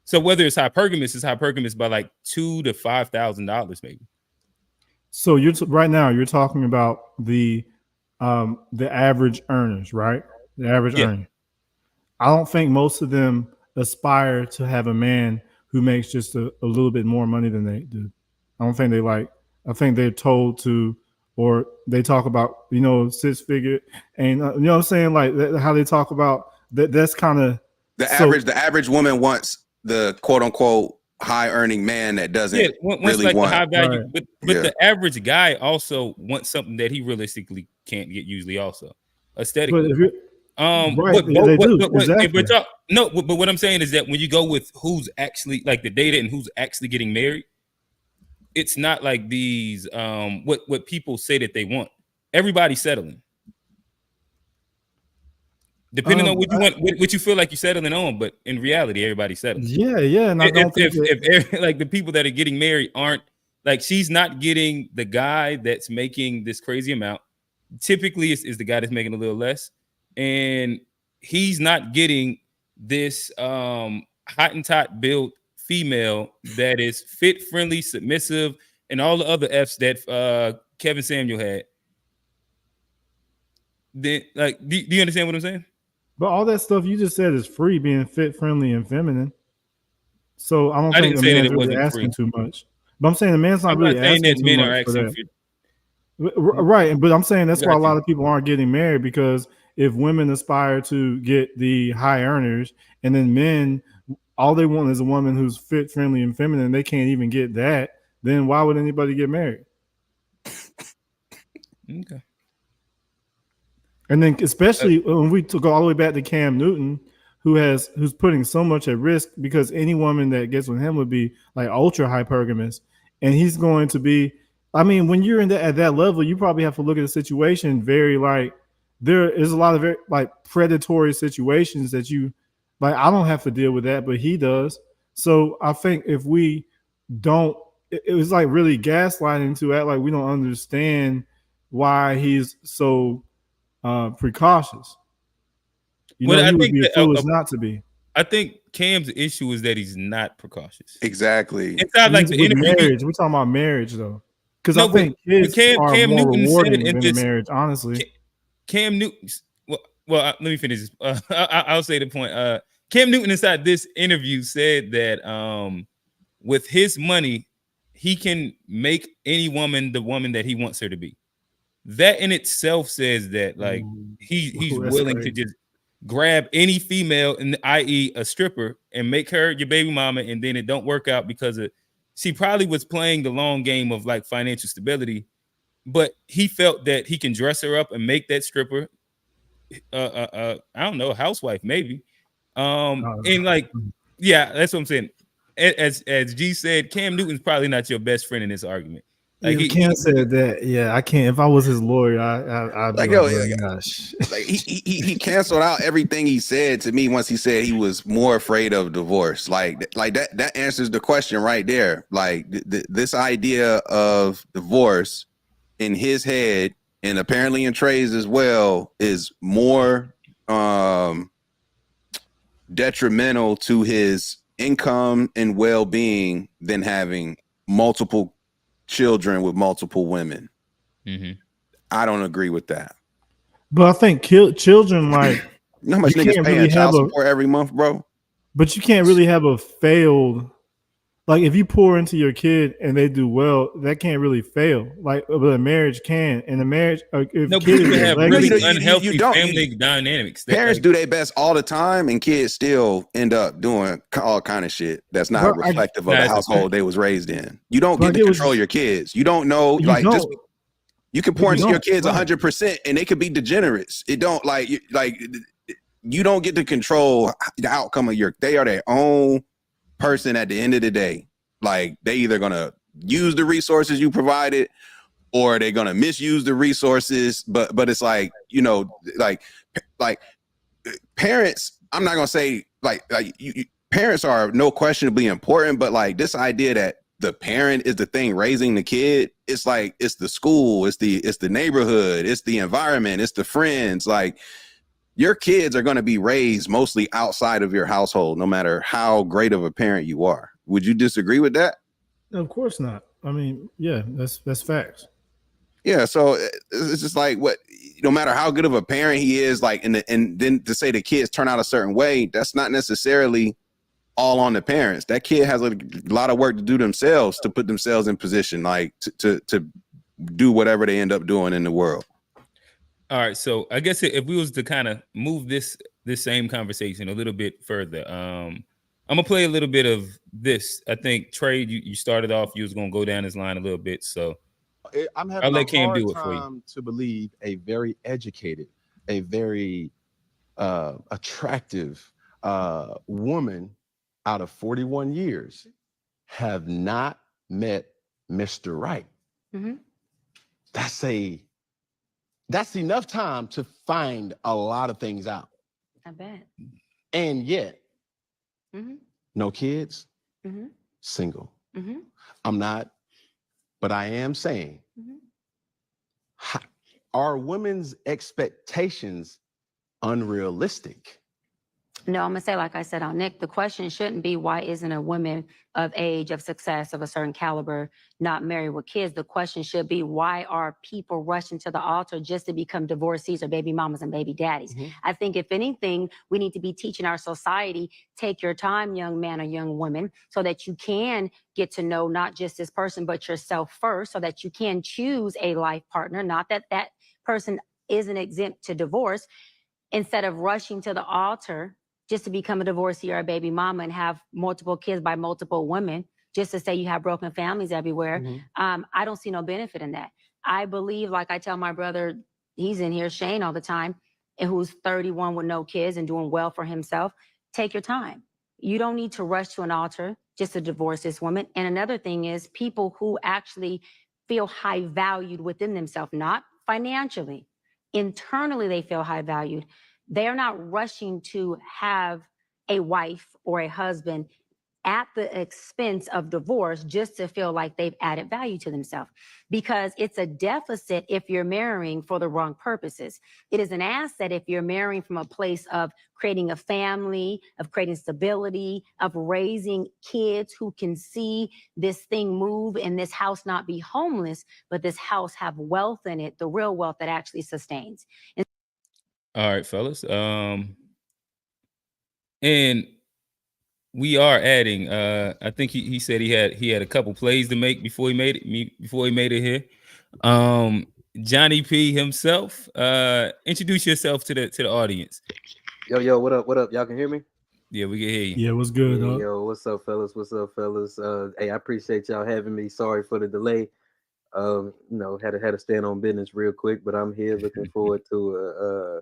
So whether it's hypergamous by like $2,000 to $5,000 maybe. So you're right now you're talking about the average earners, right? The average earner. I don't think most of them aspire to have a man who makes just a little bit more money than they do. I don't think they like. I think they're told to, or they talk about, you know, six figure, and you know what I'm saying, like how they talk about that. That's kind of the average woman wants the quote unquote high earning man that doesn't really like want the high value, right. but the average guy also wants something that he realistically can't get usually also aesthetically. But if right, but what I'm saying is that when you go with who's actually like the data and who's actually getting married, it's not like these what people say that they want. Everybody's settling. Depending on what you want, what you feel like you're settling on, but in reality, everybody's settling. Yeah, and I don't think if like the people that are getting married aren't like, she's not getting the guy that's making this crazy amount. Typically, is the guy that's making a little less, and he's not getting this Hottentot built female that is fit, friendly, submissive, and all the other F's that Kevin Samuel had. Then, like, do you understand what I'm saying? But all that stuff you just said is free, being fit, friendly, and feminine. So I don't think the man's really asking too much. But I'm saying the man's not really asking too much for that. Right, but I'm saying that's why a lot of people aren't getting married, because if women aspire to get the high earners, and then men, all they want is a woman who's fit, friendly, and feminine, they can't even get that, then why would anybody get married? Okay. And then especially when we go all the way back to Cam Newton, who's putting so much at risk, because any woman that gets with him would be like ultra hypergamous, and he's going to be. I mean, when you're at that level, you probably have to look at the situation very like there is a lot of very like predatory situations that you like. I don't have to deal with that, but he does. So I think if we don't, it was like really gaslighting to act like we don't understand why he's so precautious. You know, he would be foolish not to be. I think Cam's issue is that he's not precautious. Exactly. It's not like the interview. Marriage. We're talking about marriage, though, because I think kids are Cam more Newton rewarding said than marriage. Honestly, Cam Newton. Well, let me finish this. I'll say the point. Cam Newton inside this interview said that with his money, he can make any woman the woman that he wants her to be. That in itself says that like he's willing to just grab any female, i.e. a stripper, and make her your baby mama, and then it don't work out because she probably was playing the long game of like financial stability, but he felt that he can dress her up and make that stripper I don't know, housewife maybe. And like, yeah, that's what I'm saying. As G said, Cam Newton's probably not your best friend in this argument. Like he can't say that. Yeah, I can't. If I was his lawyer, I'd like, be yo, like, gosh. Like he canceled out everything he said to me once he said he was more afraid of divorce. Like that answers the question right there. Like this idea of divorce in his head, and apparently in Trey's as well, is more detrimental to his income and well-being than having multiple children with multiple women. Mm-hmm. I don't agree with that. But I think children, like, you know how much niggas paying child support every month, bro? But you can't really have a failed like if you pour into your kid and they do well, that can't really fail. Like, but a marriage can, and a marriage, if No, kid people is a have legacy, really unhealthy you don't. family dynamics. That, Parents like, do their best all the time, and kids still end up doing all kind of shit that's not reflective of the household they was raised in. You don't get to control your kids. You don't know, like, just you can pour into your kids 100%, and they could be degenerates. It don't you don't get to control the outcome of they are their own person at the end of the day. Like, they either gonna use the resources you provided, or they're gonna misuse the resources. But it's like, you know, like parents. I'm not gonna say parents are no questionably important, but like this idea that the parent is the thing raising the kid, it's like it's the school, it's the neighborhood, it's the environment, it's the friends. Like, your kids are going to be raised mostly outside of your household, no matter how great of a parent you are. Would you disagree with that? Of course not. I mean, yeah, that's facts. Yeah, so it's just like, what, no matter how good of a parent he is, like, and then to say the kids turn out a certain way, that's not necessarily all on the parents. That kid has a lot of work to do themselves to put themselves in position, like to do whatever they end up doing in the world. All right, so I guess if we was to kind of move this same conversation a little bit further, I'm gonna play a little bit of this. I think Trey, you started off, you was gonna go down this line a little bit, so I'm having I'll let Cam do it time for you. to believe a very educated, a very attractive woman out of 41 years have not met Mr. Right. Mm-hmm. That's enough time to find a lot of things out. I bet. And yet, no kids, Mm-hmm. single. Mm-hmm. I'm not, but I am saying, are women's expectations unrealistic? No, I'm gonna say, like I said on Nick, the question shouldn't be why isn't a woman of age, of success, of a certain caliber not married with kids. The question should be, why are people rushing to the altar just to become divorcees or baby mamas and baby daddies? I think if anything, we need to be teaching our society, take your time, young man or young woman, so that you can get to know not just this person, but yourself first, so that you can choose a life partner, not that that person isn't exempt to divorce, instead of rushing to the altar just to become a divorcee or a baby mama and have multiple kids by multiple women, just to say you have broken families everywhere. I don't see no benefit in that. I believe, like I tell my brother, he's in here, Shane, all the time, and who's 31 with no kids and doing well for himself, take your time. You don't need to rush to an altar just to divorce this woman. And another thing is, people who actually feel high valued within themselves, not financially, internally they feel high valued. They're not rushing to have a wife or a husband at the expense of divorce just to feel like they've added value to themselves, because it's a deficit if you're marrying for the wrong purposes. It is an asset if you're marrying from a place of creating a family, of creating stability, of raising kids who can see this thing move and this house not be homeless, but this house have wealth in it, the real wealth that actually sustains. All right, fellas. And we are adding. I think he said he had a couple plays to make before he made it here. Johnny P himself. Introduce yourself to the audience. Yo, what up? Y'all can hear me? Yeah, we can hear you. Yeah, what's good? Yeah, yo, what's up, fellas? Hey, I appreciate y'all having me. Sorry for the delay. Had to stand on business real quick, but I'm here looking forward to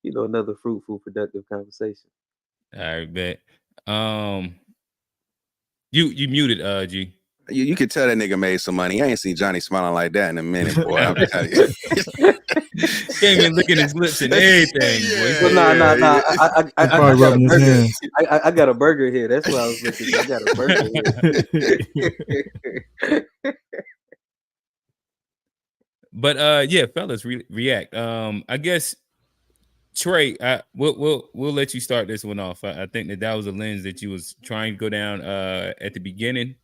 another fruitful, productive conversation. All right, bet. You muted, G. You could tell that nigga made some money. I ain't seen Johnny smiling like that in a minute, boy. I'm telling you. Came in licking his lips and everything, boy. Well, nah. I got a burger here. That's what I was looking at. I got a burger here. But yeah, fellas, react. I guess Trey, we'll let you start this one off. I think that was a lens that you was trying to go down at the beginning.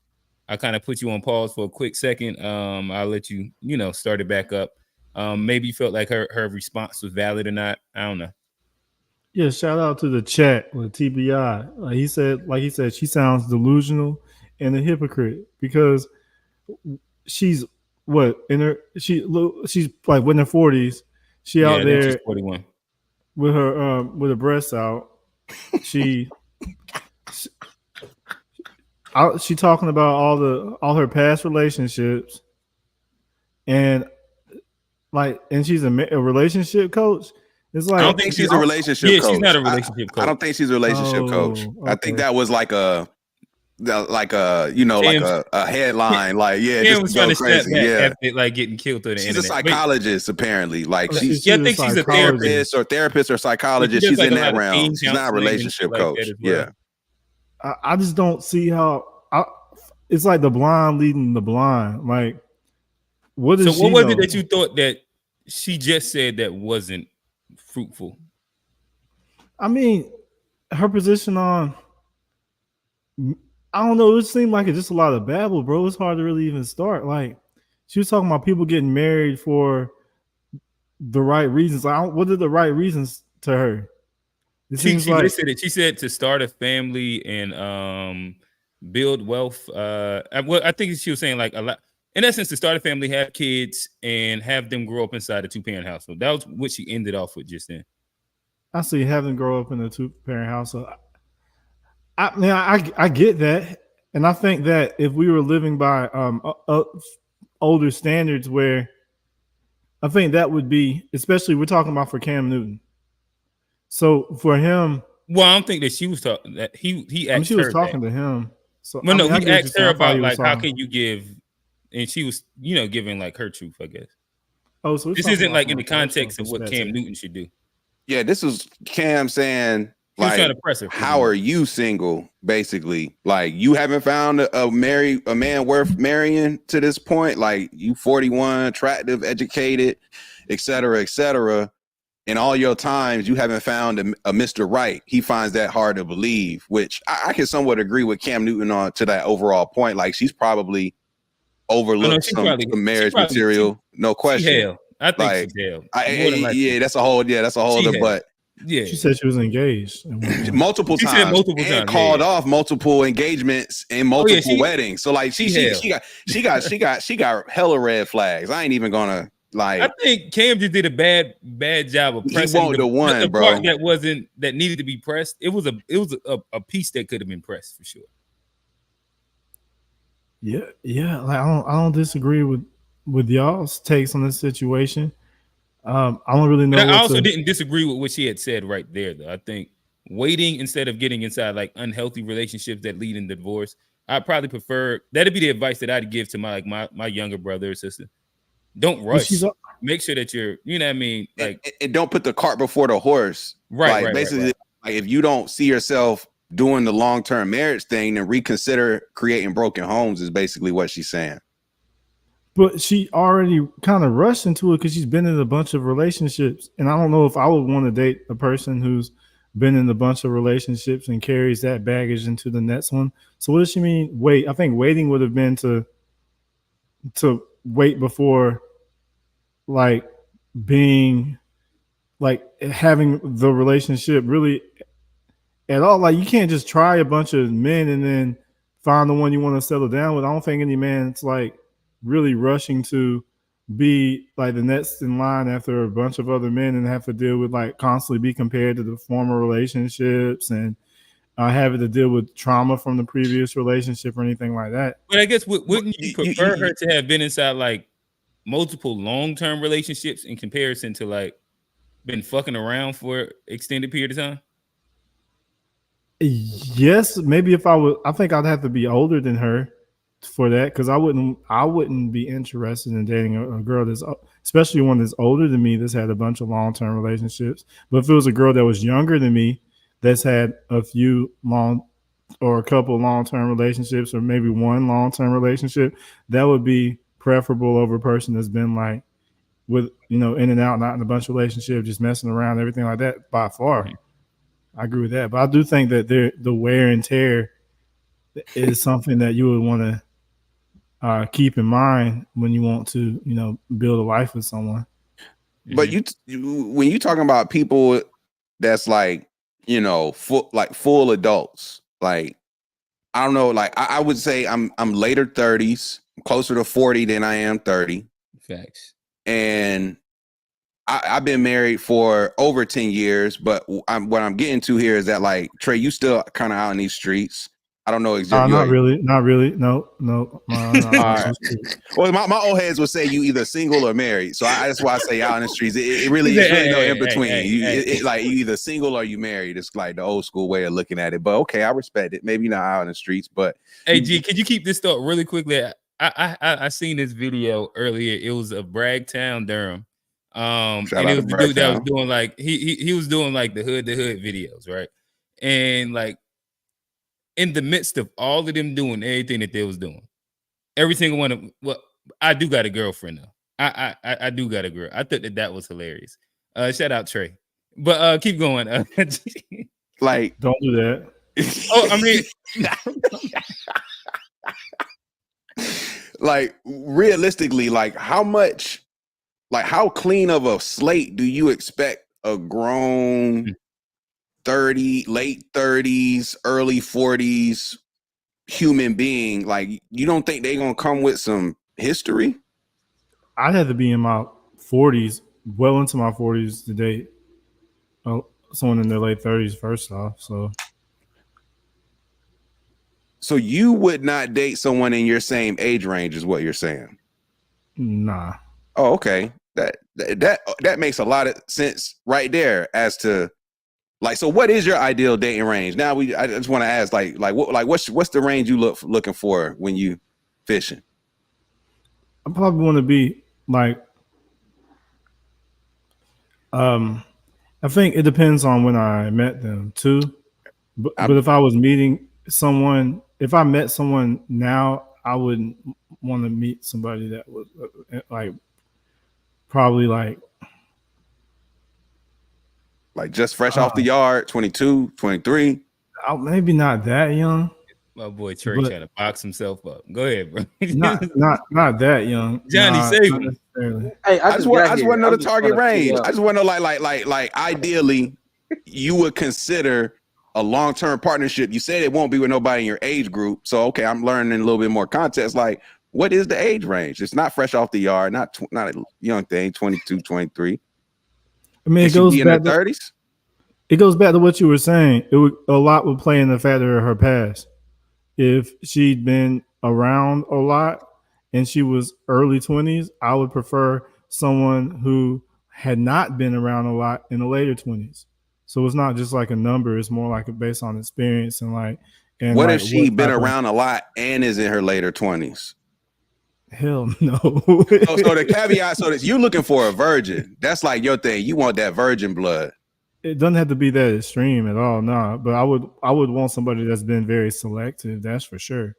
I kind of put you on pause for a quick second. I'll let you, start it back up. Maybe you felt like her response was valid or not. I don't know. Yeah, shout out to the chat with TBI. Like he said, she sounds delusional and a hypocrite because she's what in her she's like in her 40s. She out there she's 41 with her breasts out. She talking about all her past relationships, and she's a relationship coach. It's like I don't think she's a relationship coach. She's not a relationship coach. I don't think she's a relationship coach. Okay. I think that was like a headline. Like, yeah, Cam was trying to step back after like getting killed through the she's internet. a psychologist, apparently. Like I think she's a therapist or psychologist. She's in that realm. She's not a relationship coach. Like yeah. I just don't see how it's like the blind leading the blind. Like, what is so what was it that you thought that she just said that wasn't fruitful? I mean, her position on, I don't know, it seemed like it's just a lot of babble, bro. It's hard to really even start. Like, she was talking about people getting married for the right reasons. What are the right reasons to her? She listed it. She said to start a family and build wealth. I think she was saying like a lot. In essence, to start a family, have kids, and have them grow up inside a 2-parent household. That was what she ended off with just then. I see, have them grow up in a 2-parent household. I get that, and I think that if we were living by older standards, where I think that would be, especially we're talking about for Cam Newton. So for him, well, I don't think that she was talking that he asked. She was talking to him. So well, no, he asked her about like how can you give, and she was giving like her truth, I guess. Oh, so this isn't like in the context of what Cam Newton should do. Yeah, this was Cam saying like, how are you single? Basically, like you haven't found a man worth marrying to this point. Like you 41, attractive, educated, etc., etc. In all your times, you haven't found a Mr. Right. He finds that hard to believe, which I can somewhat agree with Cam Newton on to that overall point. Like she's probably overlooked some marriage material, no question. I think she's hell. Yeah, that's a whole other. But yeah, she said she was engaged multiple times. She said multiple times. Called off multiple engagements and multiple weddings. So like she got hella red flags. I ain't even gonna. Like, I think Cam just did a bad job of pressing the part that needed to be pressed. It was a piece that could have been pressed for sure. Yeah. Like I don't disagree with y'all's takes on this situation. I don't really know. But I also didn't disagree with what she had said right there, though. I think waiting instead of getting inside like unhealthy relationships that lead into divorce. I'd probably prefer that'd be the advice that I'd give to my younger brother or sister. Don't rush. Make sure that you're, you know what I mean? Like, and don't put the cart before the horse. Right. Like, basically, like if you don't see yourself doing the long-term marriage thing, then reconsider creating broken homes is basically what she's saying. But she already kind of rushed into it because she's been in a bunch of relationships. And I don't know if I would want to date a person who's been in a bunch of relationships and carries that baggage into the next one. So what does she mean? Wait, I think waiting would have been to wait before like being like having the relationship really at all. Like you can't just try a bunch of men and then find the one you want to settle down with. I don't think any man's like really rushing to be like the next in line after a bunch of other men and have to deal with like constantly be compared to the former relationships and having to deal with trauma from the previous relationship or anything like that. But I guess wouldn't you prefer her to have been inside like multiple long-term relationships in comparison to like been fucking around for an extended period of time? Yes, maybe if I think I'd have to be older than her for that because I wouldn't be interested in dating a girl that's, especially one that's older than me that's had a bunch of long-term relationships. But if it was a girl that was younger than me that's had a few a couple long-term relationships or maybe one long-term relationship, that would be preferable over a person that's been like with, in and out, not in a bunch of relationships, just messing around, everything like that by far. Mm-hmm. I agree with that. But I do think that the wear and tear is something that you would want to keep in mind when you want to, build a life with someone. But when you're talking about people that's like, full adults, like I don't know. Like I would say I'm later 30s, closer to 40 than I am 30. Facts. And I've been married for over 10 years, but what I'm getting to here is that, like, Trey, you still kind of out in these streets. I don't know exactly. Not really. No. All right. Well, my old heads would say you either single or married. So that's why I say out in the streets. It's really no in between. Like you either single or you married. It's like the old school way of looking at it. But okay, I respect it. Maybe not out in the streets, but hey, G, could you keep this thought really quickly? I seen this video earlier. It was of Bragtown, Durham. And it was the dude that was doing like he was doing like the hood videos, right? And like in the midst of all of them doing everything that they was doing, every single one of them, well, I do got a girlfriend though. I do got a girl. I thought that was hilarious. Shout out Trey. But keep going. Like, don't do that. Oh, I mean, like realistically, like how much, like how clean of a slate do you expect a grown 30, late 30s, early 40s human being? Like, you don't think they're gonna come with some history? I'd have to be in my 40s, well into my 40s to date someone in their late 30s first off. So you would not date someone in your same age range, is what you're saying? Nah. Oh, okay. That makes a lot of sense right there as to, like, so what is your ideal dating range? Now I just want to ask, what's the range you looking for when you fishing? I probably want to be like, I think it depends on when I met them too. But if I was meeting someone, if I met someone now, I wouldn't want to meet somebody that was like probably like just fresh off the yard, 22, 23. Maybe not that young. My boy Trey trying to box himself up. Go ahead, bro. not that young. Johnny, save him. Hey, I just want to know the target range. I just want to know, like ideally, you would consider a long-term partnership. You said it won't be with nobody in your age group. So, okay, I'm learning a little bit more context. Like, what is the age range? It's not fresh off the yard, not a young thing, 22, 23. I mean, it goes back to 30s. It goes back to what you were saying. A lot would play in the factor of her past. If she'd been around a lot and she was early 20s, I would prefer someone who had not been around a lot in the later 20s. So it's not just like a number; it's more like based on experience and like. And what if she been around a lot and is in her later 20s? Hell no. So the caveat, so that you're looking for a virgin. That's like your thing. You want that virgin blood. It doesn't have to be that extreme at all, no. But I would want somebody that's been very selective. That's for sure.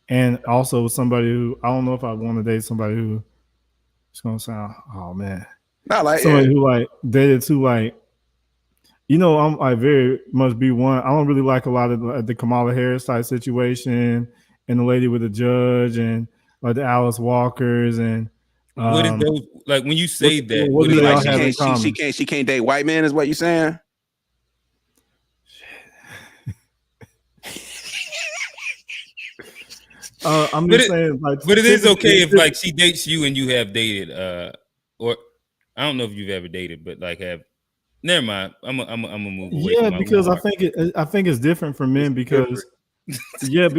And also somebody who, I don't know if I want to date somebody who, it's gonna sound, oh man, not like somebody who like dated too, like, you know, I'm like very much B1. I don't really like a lot of the Kamala Harris type situation and the lady with the judge and like the Alice Walkers and. What is those, like when you say that? What do like she can't date white men? Is what you saying? I'm just saying, like, but it is okay if like she dates you and you have dated, or I don't know if you've ever dated, but like have. Never mind. I'm gonna move away. Yeah, because I think it's different for men because yeah.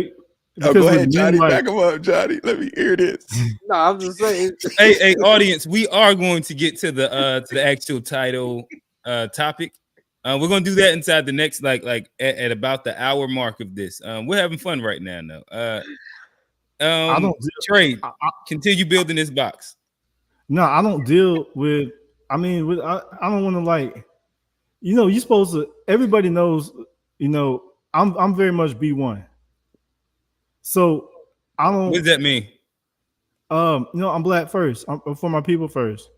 Because go ahead, Johnny. Like, back him up, Johnny. Let me hear this. No, I'm just saying. hey, audience, we are going to get to the actual title topic. We're gonna do that inside the next like at about the hour mark of this. We're having fun right now, though. Trey, continue building this box. No, I don't deal with. I mean, I don't want to like. You know, you're supposed to. Everybody knows. You know, I'm very much B1. So I don't. What does that mean? You know, I'm black first. I'm for my people first.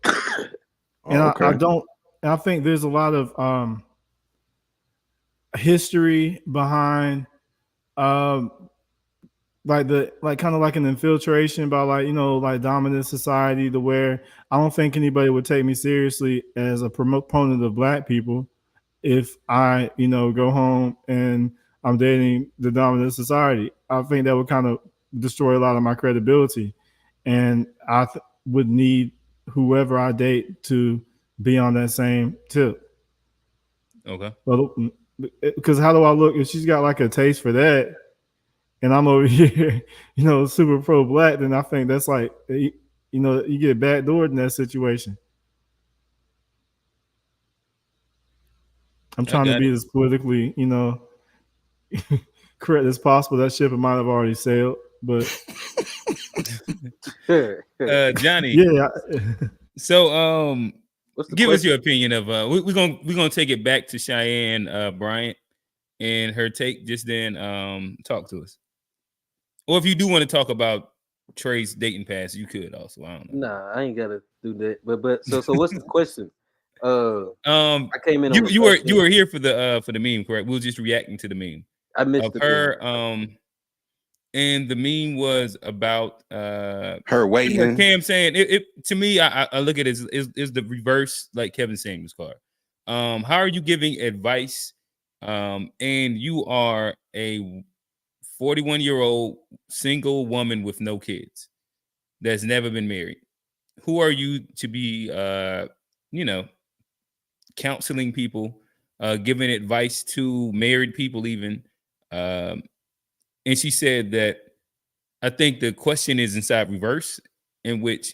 And okay. I don't. I think there's a lot of history behind, kind of like an infiltration by like, you know, like dominant society to where I don't think anybody would take me seriously as a proponent of black people if I, go home and I'm dating the dominant society. I think that would kind of destroy a lot of my credibility. And would need whoever I date to be on that same tip. Okay. Well, because how do I look if she's got like a taste for that, and I'm over here, super pro black? Then I think that's like, you get backdoored in that situation. I'm trying to be as politically, correct as possible. That ship might have already sailed, but Johnny. Yeah. So give us your opinion of we're gonna take it back to Cheyenne Bryant and her take. Just then talk to us. Or if you do want to talk about Trey's dating past, you could also. I don't know. Nah, I ain't gotta do that. But so what's the question? I came in. You were here for the meme, correct? We were just reacting to the meme. I missed of her. And the meme was about her waiting. Cam saying it to me. I look at it is the reverse, like Kevin saying was called. How are you giving advice? And you are a 41-year-old single woman with no kids that's never been married. Who are you to be, counseling people, giving advice to married people even? And she said that I think the question is inside reverse, in which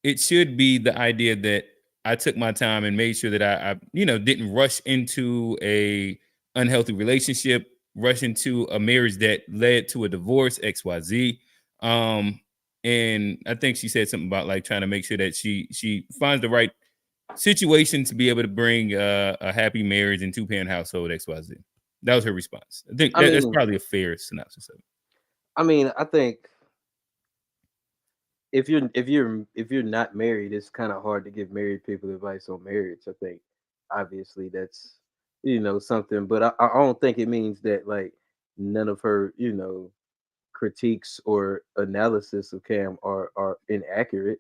it should be the idea that I took my time and made sure that I didn't rush into a unhealthy relationship, rush into a marriage that led to a divorce, XYZ. And I think she said something about like trying to make sure that she finds the right situation to be able to bring a happy marriage and 2-parent household, XYZ. That was her response. I think that's probably a fair synopsis of it. I mean, I think if you're not married, it's kind of hard to give married people advice on marriage. I think obviously that's something, but I don't think it means that like none of her critiques or analysis of Cam are inaccurate.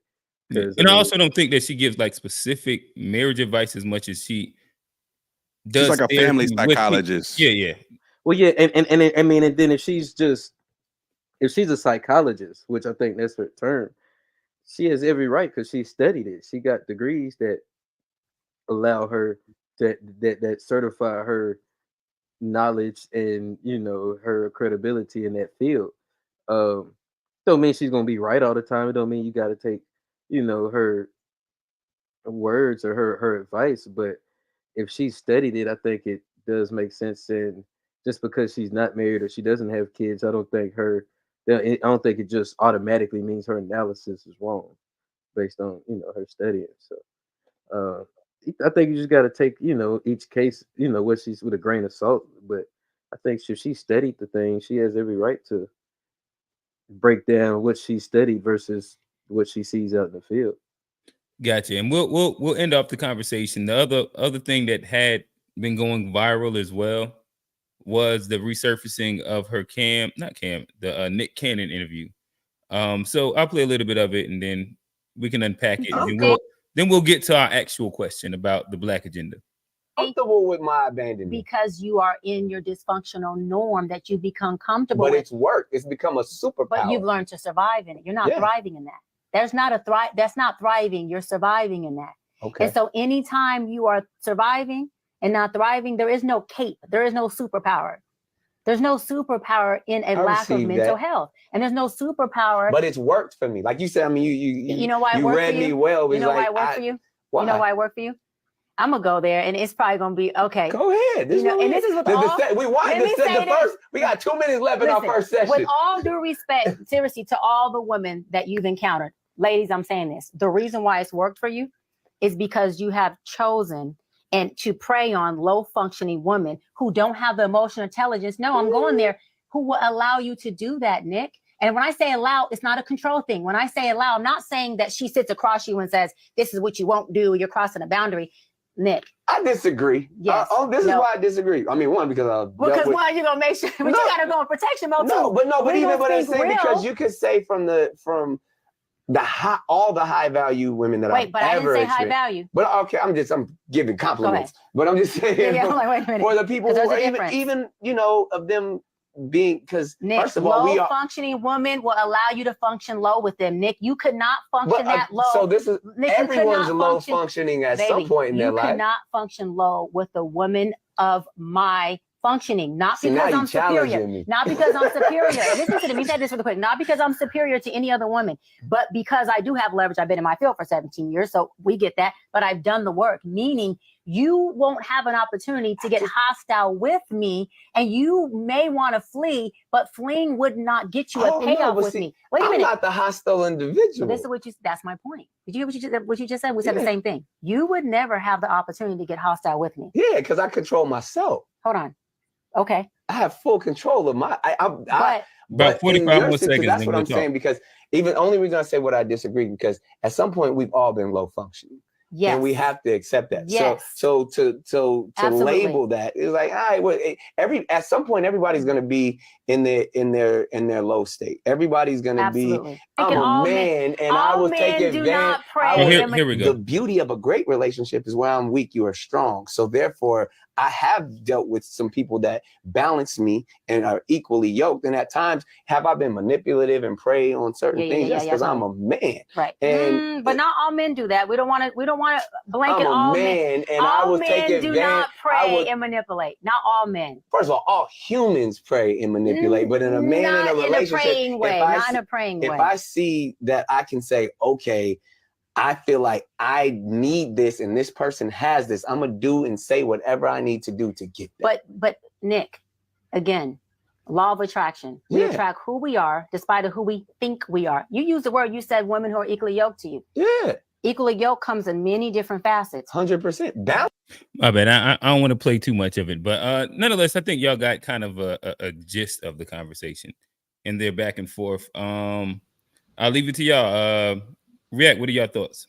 And I also don't think that she gives like specific marriage advice as much as she does. She's like a family psychologist. Yeah. Well, yeah, and I mean, and then if she's a psychologist, which I think that's her term, she has every right because she studied it. She got degrees that allow her that certify her knowledge and her credibility in that field. Don't mean she's gonna be right all the time. It don't mean you got to take her words or her advice. But if she studied it, I think it does make sense. And just because she's not married or she doesn't have kids, I don't think it just automatically means her analysis is wrong based on her studying. So I think you just got to take each case what she's with a grain of salt. But I think if she studied the thing, she has every right to break down what she studied versus what she sees out in the field. Gotcha. And we'll end off the conversation. The other thing that had been going viral as well was the resurfacing of her the Nick Cannon interview. So I'll play a little bit of it and then we can unpack it. Okay. And then we'll get to our actual question about the Black agenda. Comfortable with my abandonment because you are in your dysfunctional norm that you become comfortable but with. it's work. It's become a superpower. But you've learned to survive in it. You're not thriving in that. That's not thriving. You're surviving in that. Okay. And so anytime you are surviving and not thriving, there is no cape. There is no superpower. There's no superpower in a lack of mental health. And there's no superpower. But it's worked for me. Like you said, I mean, you know why it worked for you? Me well. You know why it worked for you? Why? You know why it worked for you? I'm gonna go there, and it's probably gonna be okay. Go ahead. This is what we wanted to set the first. We got 2 minutes left in our first session. With all due respect, seriously, to all the women that you've encountered, ladies, I'm saying this: the reason why it's worked for you is because you have chosen and to prey on low-functioning women who don't have the emotional intelligence. No, I'm going there. Who will allow you to do that, Nick? And when I say allow, it's not a control thing. When I say allow, I'm not saying that she sits across you and says, "This is what you won't do. You're crossing a boundary." Nick, I disagree. Yes. This is why I disegree. I mean, one, because why you gonna make sure, but you gotta go in protection mode too. But even what I'm saying, because you could say from all the high value women that I've but I didn't say high value. But okay, I'm giving compliments. But I'm just saying, I'm like, wait a minute. for the people who are even of them being, because first of all, low functioning woman will allow you to function low with them. Nick, you could not function that low. So this is Nick, everyone's low functioning at some point in their life. You cannot function low with a woman of my functioning, not because I'm superior. Not because I'm superior. Listen to me. Say this really quick. Not because I'm superior to any other woman, but because I do have leverage. I've been in my field for 17 years, so we get that. But I've done the work, meaning you won't have an opportunity to get hostile with me, and you may want to flee, but fleeing would not get you a payoff with me. Wait a minute. I'm not the hostile individual. So this is that's my point. Did you hear what you just said? We said the same thing. You would never have the opportunity to get hostile with me. Yeah, because I control myself. Hold on. Okay. I have full control of my. About 45 more seconds. That's what I'm saying. Because only reason I say what I disagree, because at some point we've all been low functioning. Yes. And we have to accept that. Yes. So to label that is like, all right, at some point everybody's going to be in their low state. Everybody's going to be. I'm a man, and I will take advantage. Here we go. The beauty of a great relationship is where I'm weak, you are strong. So therefore, I have dealt with some people that balance me and are equally yoked. And at times, have I been manipulative and prey on certain things? Yes, because I'm a man. Right. And but not all men do that. We don't want to blanket all men. And all I will men take do advantage. not prey and manipulate. Not all men. First of all humans prey and manipulate, but in a man in a relationship, not in a praying way. If I see that I can say, okay, I feel like I need this and this person has this, I'm going to do and say whatever I need to do to get that. But Nick, again, law of attraction. We attract who we are despite of who we think we are. You use the word, you said women who are equally yoked to you. Yeah. Equally yoked comes in many different facets. 100%. My bad. I don't want to play too much of it, but nonetheless, I think y'all got kind of a gist of the conversation and they're back and forth. I'll leave it to y'all. React, what are your thoughts?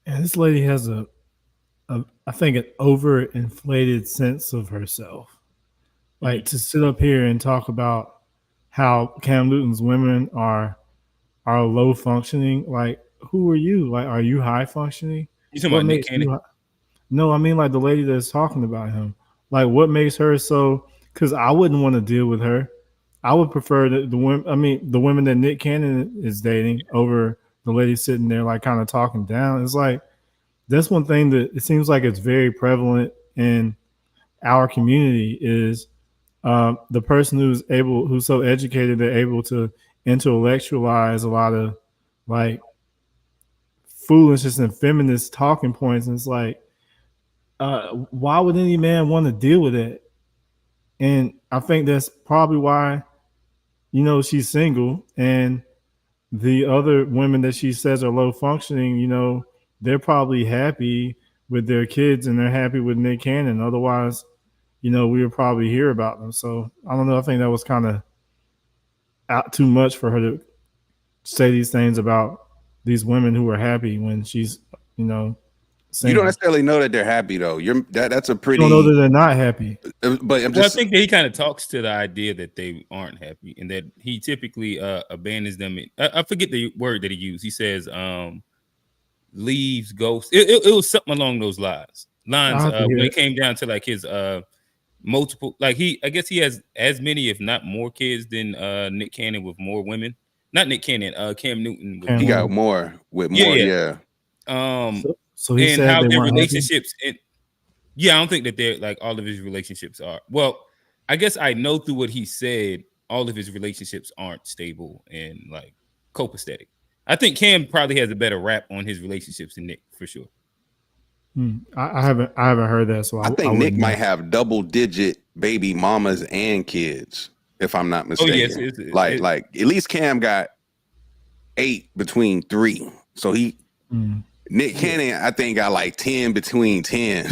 And this lady has I think an overinflated sense of herself. Like to sit up here and talk about how Cam Newton's women are low functioning. Like, who are you? Like, are you high functioning? You talking about Nick Cannon? No, I mean like the lady that's talking about him. Like, what makes her so? Because I wouldn't want to deal with her. I would prefer the women that Nick Cannon is dating over the lady sitting there like kind of talking down. It's like that's one thing that it seems like it's very prevalent in our community is the person who's so educated, they're able to intellectualize a lot of like foolishness and feminist talking points. And it's like, why would any man want to deal with it? And I think that's probably why, she's single, and the other women that she says are low functioning, they're probably happy with their kids and they're happy with Nick Cannon. Otherwise, we would probably hear about them. So I don't know. I think that was kind of out too much for her to say these things about these women who are happy when she's, single. You don't necessarily know that they're happy though. That's a pretty. You don't know that they're not happy. But I think that he kind of talks to the idea that they aren't happy and that he typically abandons them. I forget the word that he used. He says leaves, ghosts. It was something along those lines. When it came down to like his multiple, like I guess he has as many, if not more kids than Nick Cannon with more women. Not Nick Cannon, Cam Newton. He got more with more, yeah. So he said how their relationships, I don't think that they're like all of his relationships are. Well, I guess I know through what he said, all of his relationships aren't stable and like copacetic. I think Cam probably has a better rap on his relationships than Nick for sure. I haven't heard that. So I think Nick might have double-digit baby mamas and kids, if I'm not mistaken. Oh, yes, like at least Cam got 8 between 3. So Nick Cannon, I think, got like 10 between 10,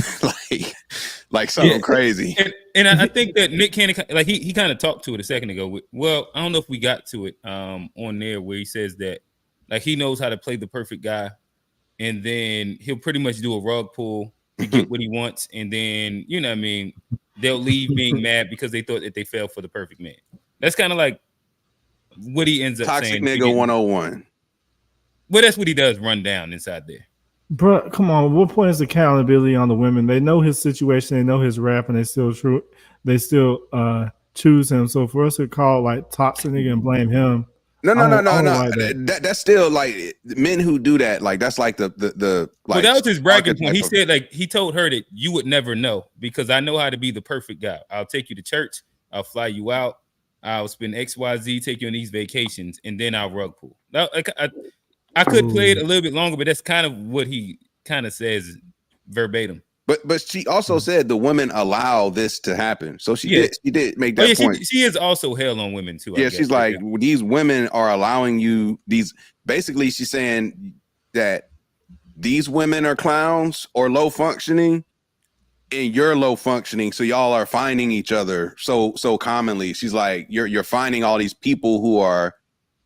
like something crazy. And I think that Nick Cannon, like he kind of talked to it a second ago. Well, I don't know if we got to it on there where he says that like he knows how to play the perfect guy, and then he'll pretty much do a rug pull to get what he wants, and then they'll leave being mad because they thought that they fell for the perfect man. That's kind of like what he ends up Toxic saying. nigga 101. Well, that's what he does run down inside there. Bro, come on. What point is accountability on the women? They know his situation, they know his rap, and they still choose him. So for us to call like toxic nigga and blame him, No. Like that. That's still like men who do that. Like that's like the like. Well, that was his bragging point. He of, said like he told her that you would never know because I know how to be the perfect guy. I'll take you to church. I'll fly you out. I'll spend XYZ, take you on these vacations, and then I'll rug pull. Now, I could play it a little bit longer, but that's kind of what he kind of says verbatim. But she also said the women allow this to happen. So she did make that point. She is also hell on women too. Yeah, she's like these women are allowing you these. Basically, she's saying that these women are clowns or low functioning, and you're low functioning. So y'all are finding each other so commonly. She's like you're finding all these people who are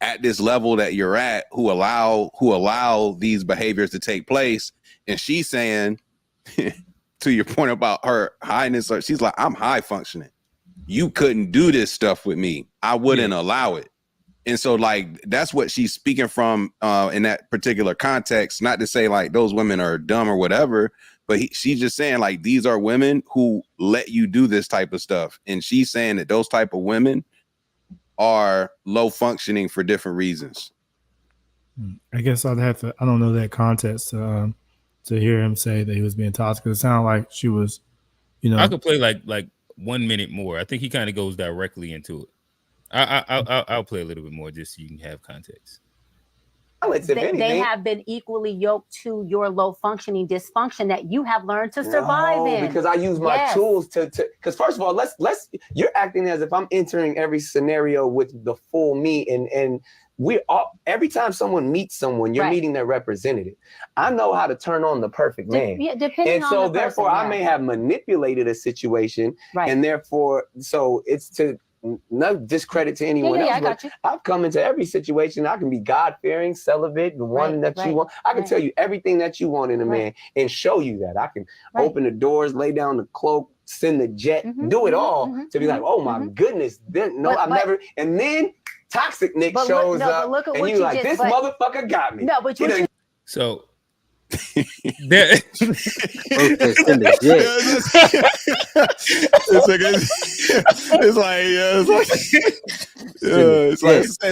at this level that you're at who allow these behaviors to take place. And she's saying, to your point about her highness, she's like, I'm high functioning. You couldn't do this stuff with me. I wouldn't allow it. And so like, that's what she's speaking from in that particular context, not to say like those women are dumb or whatever, but she's just saying like, these are women who let you do this type of stuff. And she's saying that those type of women are low functioning for different reasons. I guess I'd have to, I don't know that context to hear him say that he was being toxic. It sounded like she was, I could play like 1 minute more. I think he kind of goes directly into it. I'll play a little bit more just so you can have context. They have been equally yoked to your low functioning dysfunction that you have learned to survive in. Because I use my tools to because first of all, let's you're acting as if I'm entering every scenario with the full me, and we all every time someone meets someone, you're meeting their representative. I know how to turn on the perfect man. Depending and on so the therefore person, I may have manipulated a situation, and therefore so it's to no discredit to anyone else. I got you. I've come into every situation. I can be God-fearing, celibate, the one that you want. I can tell you everything that you want in a man and show you that. I can open the doors, lay down the cloak, send the jet, do it all to be like, oh my goodness. I've never. And then Toxic Nick shows up, and you're like, this motherfucker got me. No, but you so. It's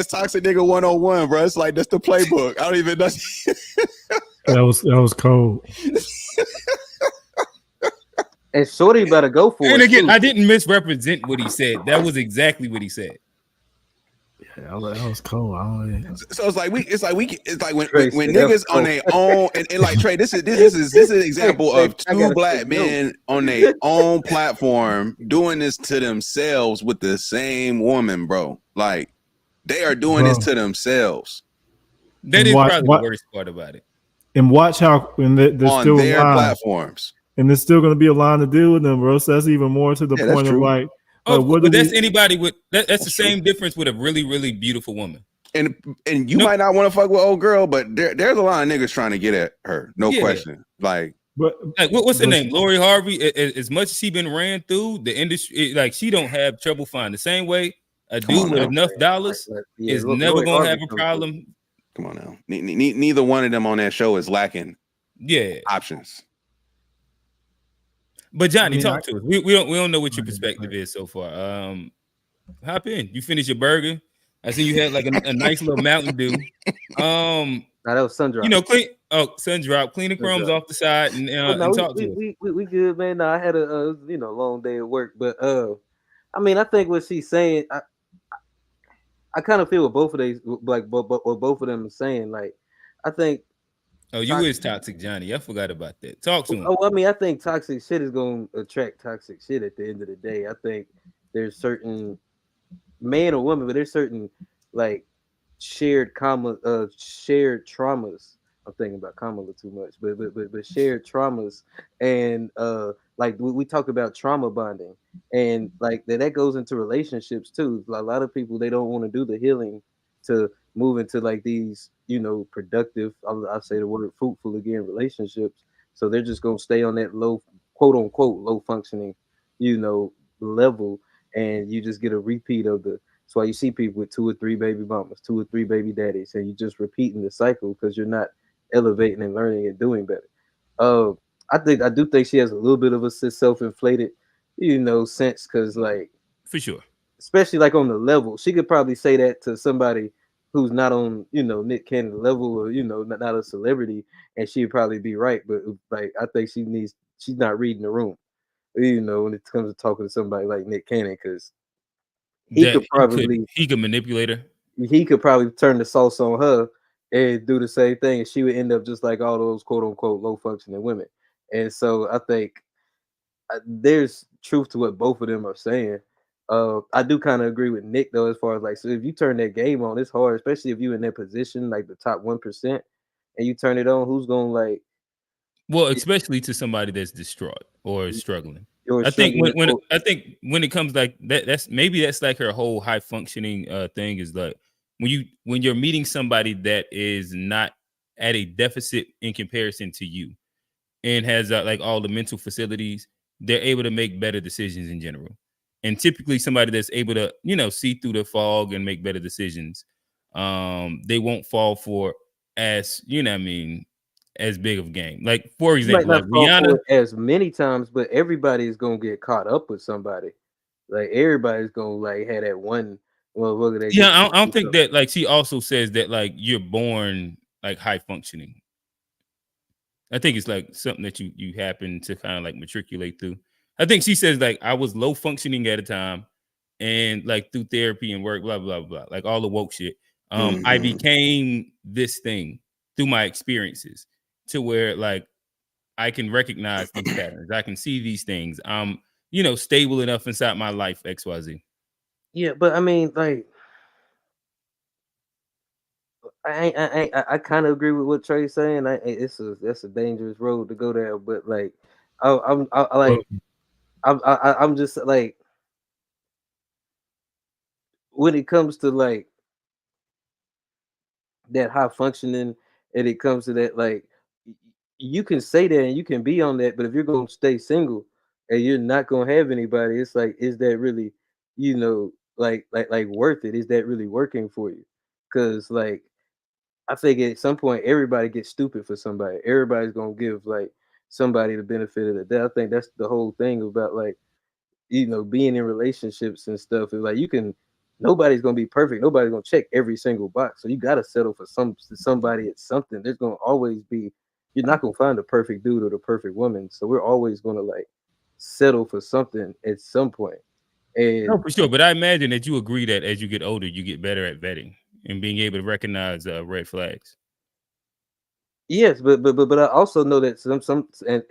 Toxic Nigga 101, bro. It's like that's the playbook. I don't even know. That was cold. And Shorty better go for it. And again, I didn't misrepresent what he said. That was exactly what he said. Yeah, that was cold. So it's like when niggas on their own and like Trey, this is an example of two black men on their own platform doing this to themselves with the same woman, bro. Like they are doing this to themselves. That is probably the worst part about it. And watch how when they're on still their alive, platforms, and there's still going to be a line to deal with them, bro. So that's even more to the point of like. But that's anybody with that's the same difference with a really, really beautiful woman. And you might not want to fuck with old girl, but there's a lot of niggas trying to get at her, no question. Like what's her name? Lori Harvey. As much as she been ran through the industry, like she don't have trouble finding. The same way a dude with enough dollars is never gonna have a problem. Come on now. Neither one of them on that show is lacking options. But Johnny, talk to us. We don't know what your perspective is so far. Hop in. You finished your burger. I see you had like a nice little Mountain Dew. That was sun drop. Sun drop. Clean the crumbs off the side and talk to us. We good, man. No, I had a long day at work, but I mean, I think what she's saying, I kind of feel what both of these, like, what both of them are saying. Like, I think. Oh, you is toxic, Johnny. I forgot about that. Talk to him. Oh, I mean, I think toxic shit is going to attract toxic shit at the end of the day. I think there's certain man or woman, but there's certain like shared traumas. I'm thinking about Kamala too much, but shared traumas and like we talk about trauma bonding and like that goes into relationships too. A lot of people, they don't want to do the healing to move into like these, productive, I'll say the word fruitful again, relationships. So they're just going to stay on that low, quote unquote, low functioning, level. And you just get a repeat of the That's why you see people with 2 or 3 baby mamas, 2 or 3 baby daddies, and you're just repeating the cycle because you're not elevating and learning and doing better. I do think she has a little bit of a self-inflated, sense, because like For sure. especially like on the level, she could probably say that to somebody who's not on, Nick Cannon level, or not a celebrity, and she'd probably be right. But like I think she's not reading the room, when it comes to talking to somebody like Nick Cannon, because he That could probably he could manipulate her. turn the sauce on her and do the same thing, and she would end up just like all those quote unquote low functioning women. And so I think there's truth to what both of them are saying. I do kind of agree with Nick though, as far as like, so if you turn that game on, it's hard, especially if you're in that position, like the top 1%, and you turn it on, who's gonna like? Well, especially to somebody that's distraught or struggling. Or I think struggling, when it comes like that, that's like her whole high functioning thing is like when you're meeting somebody that is not at a deficit in comparison to you and has like all the mental facilities, they're able to make better decisions in general. And typically somebody that's able to, see through the fog and make better decisions, they won't fall for as, as big of a game. Like, for you might example, like not fall Rihanna. for it as many times, but everybody is gonna get caught up with somebody. Like everybody's gonna like have that one. Well, look at that. Yeah, I don't think that, like, she also says that like you're born like high functioning. I think it's like something that you happen to kind of like matriculate through. I think she says like I was low functioning at a time, and like through therapy and work, blah blah blah, like all the woke shit. I became this thing through my experiences to where like I can recognize these patterns. I can see these things. I'm, stable enough inside my life, XYZ. Yeah, but I mean, like, I kind of agree with what Trey's saying. That's a dangerous road to go down. But like, I'm just like, when it comes to like that high functioning, and it comes to that, like, you can say that and you can be on that, but if you're gonna stay single and you're not gonna have anybody, it's like, is that really, like worth it? Is that really working for you? Because like, I think at some point everybody gets stupid for somebody. Everybody's gonna give like somebody the benefit of the doubt. I think that's the whole thing about like, being in relationships and stuff. Is like, nobody's gonna be perfect. Nobody's gonna check every single box. So you gotta settle for somebody at something. There's gonna always be, you're not gonna find the perfect dude or the perfect woman. So we're always gonna like settle for something at some point. And No, for sure. But I imagine that you agree that as you get older, you get better at vetting and being able to recognize red flags. yes, but I also know that and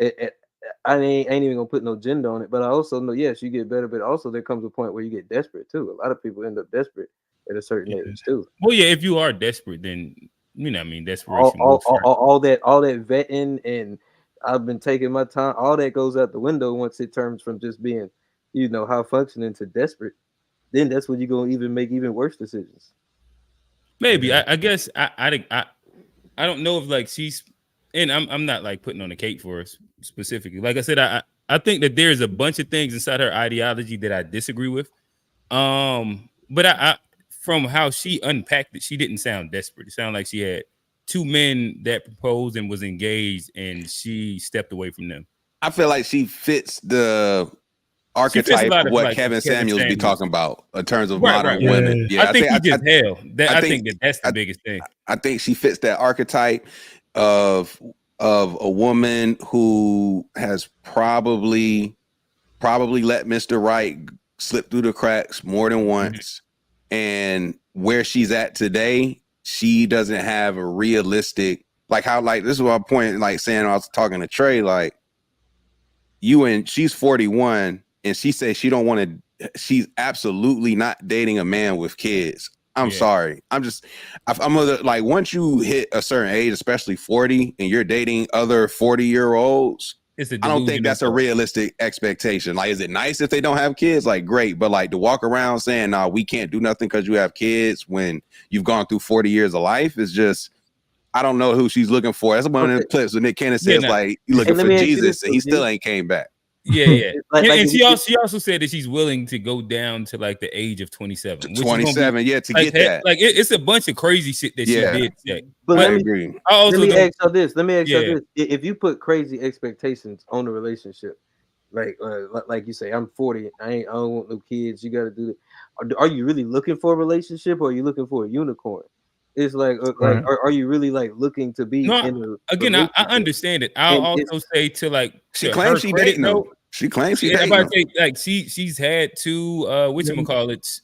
I ain't even gonna put no gender on it, but I also know, yes, you get better, but also there comes a point where you get desperate too. A lot of people end up desperate at a certain age too. Well, yeah, if you are desperate, then desperation all that vetting, and I've been taking my time, all that goes out the window once it turns from just being, high functioning to desperate. Then that's when you're gonna even make even worse decisions. Maybe I guess I don't know if like she's, and I'm not like putting on a cake for us specifically. Like I said, I think that there's a bunch of things inside her ideology that I disagree with. But I from how she unpacked it, she didn't sound desperate. It sounded like she had two men that proposed and was engaged, and she stepped away from them. I feel like she fits the archetype of what like Kevin Samuels be talking about in terms of Right, modern right. women. Yeah, I think he just hell. I think that's the biggest thing. I think she fits that archetype of a woman who has probably let Mr. Right slip through the cracks more than once. And where she's at today, she doesn't have a realistic, like how, like, this is what I'm pointing, like saying, I was talking to Trey, like, she's 41 and she says she don't want to, she's absolutely not dating a man with kids. I'm sorry. I'm like, once you hit a certain age, especially 40, and you're dating other 40-year-olds, I don't think that's a realistic expectation. Like, is it nice if they don't have kids? Like, great. But like, to walk around saying, nah, we can't do nothing because you have kids when you've gone through 40 years of life is just, I don't know who she's looking for. That's one of the clips when Nick Cannon says, like, you looking for Jesus, and he still ain't came back. Yeah. And she if- also said that she's willing to go down to like the age of 27. Which 27, is yeah, to like, get that. Like it's a bunch of crazy shit that she did check. But I agree. let me ask y'all this. Yeah. If you put crazy expectations on a relationship, like you say, I'm 40, I don't want no kids. You got to do that. Are you really looking for a relationship, or are you looking for a unicorn? It's like Right. are you really like looking to be No, in a again, I relationship? understand it. I'll also say to like she to claims her she credit, dating him. though, She claims she I'm dating about him. to say, like she's had two whatchamacallits.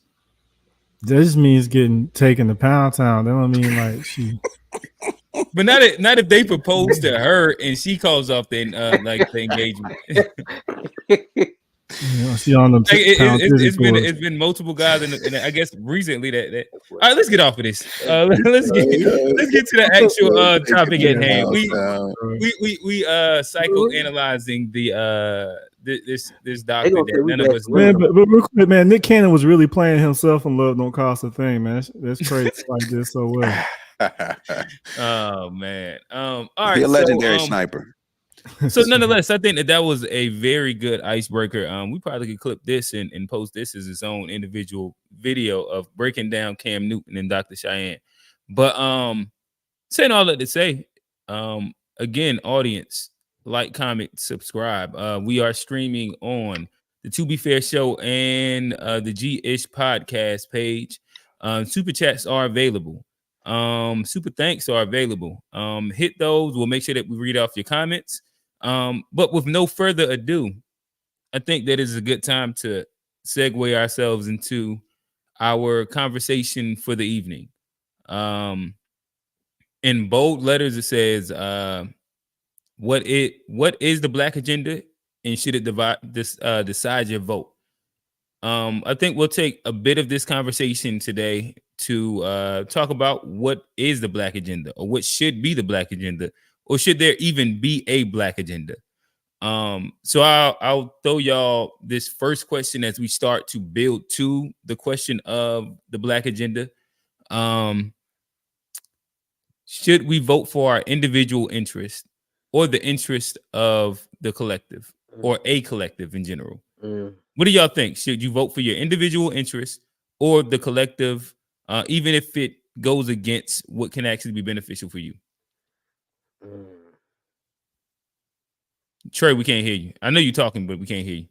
That just means getting taken to Pound Town. That don't mean like she. But not if they propose to her and she calls off the like the engagement. You know, she on them it's been multiple guys, and I guess recently that. All right, let's get off of this. Let's get to the actual topic at hand. We psychoanalyzing the this doctor that none of us know. Man, but real quick, man, Nick Cannon was really playing himself in Love Don't Cost a Thing, man. That's crazy. Like this so well. Oh man. All right. He a legendary sniper. So nonetheless, I think that was a very good icebreaker. We probably could clip this and post this as its own individual video of breaking down Cam Newton and Dr. Cheyenne. But saying all that to say, again, audience, like, comment, subscribe. We are streaming on the To Be Fair Show and the G-ish podcast page. Super chats are available. Super thanks are available. Hit those. We'll make sure that we read off your comments. But with no further ado, I think that is a good time to segue ourselves into our conversation for the evening. In bold letters, it says, what is the Black agenda, and should it decide your vote? I think we'll take a bit of this conversation today to talk about what is the Black agenda, or what should be the Black agenda, or should there even be a Black agenda? So I'll throw y'all this first question as we start to build to the question of the Black agenda. Should we vote for our individual interest, or the interest of the collective, or a collective in general? What do y'all think? Should you vote for your individual interest or the collective, even if it goes against what can actually be beneficial for you? Trey, we can't hear you. I know you're talking, but we can't hear you.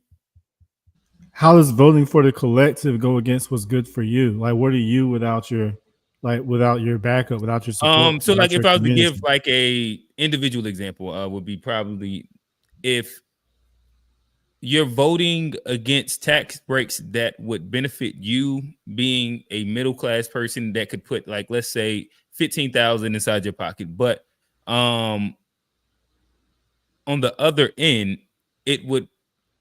How does voting for the collective go against what's good for you? Like, what are you without your backup, without your support? So like, if I was to give like a individual example, would be probably if you're voting against tax breaks that would benefit you, being a middle class person that could put, like, let's say $15,000 inside your pocket, but on the other end, it would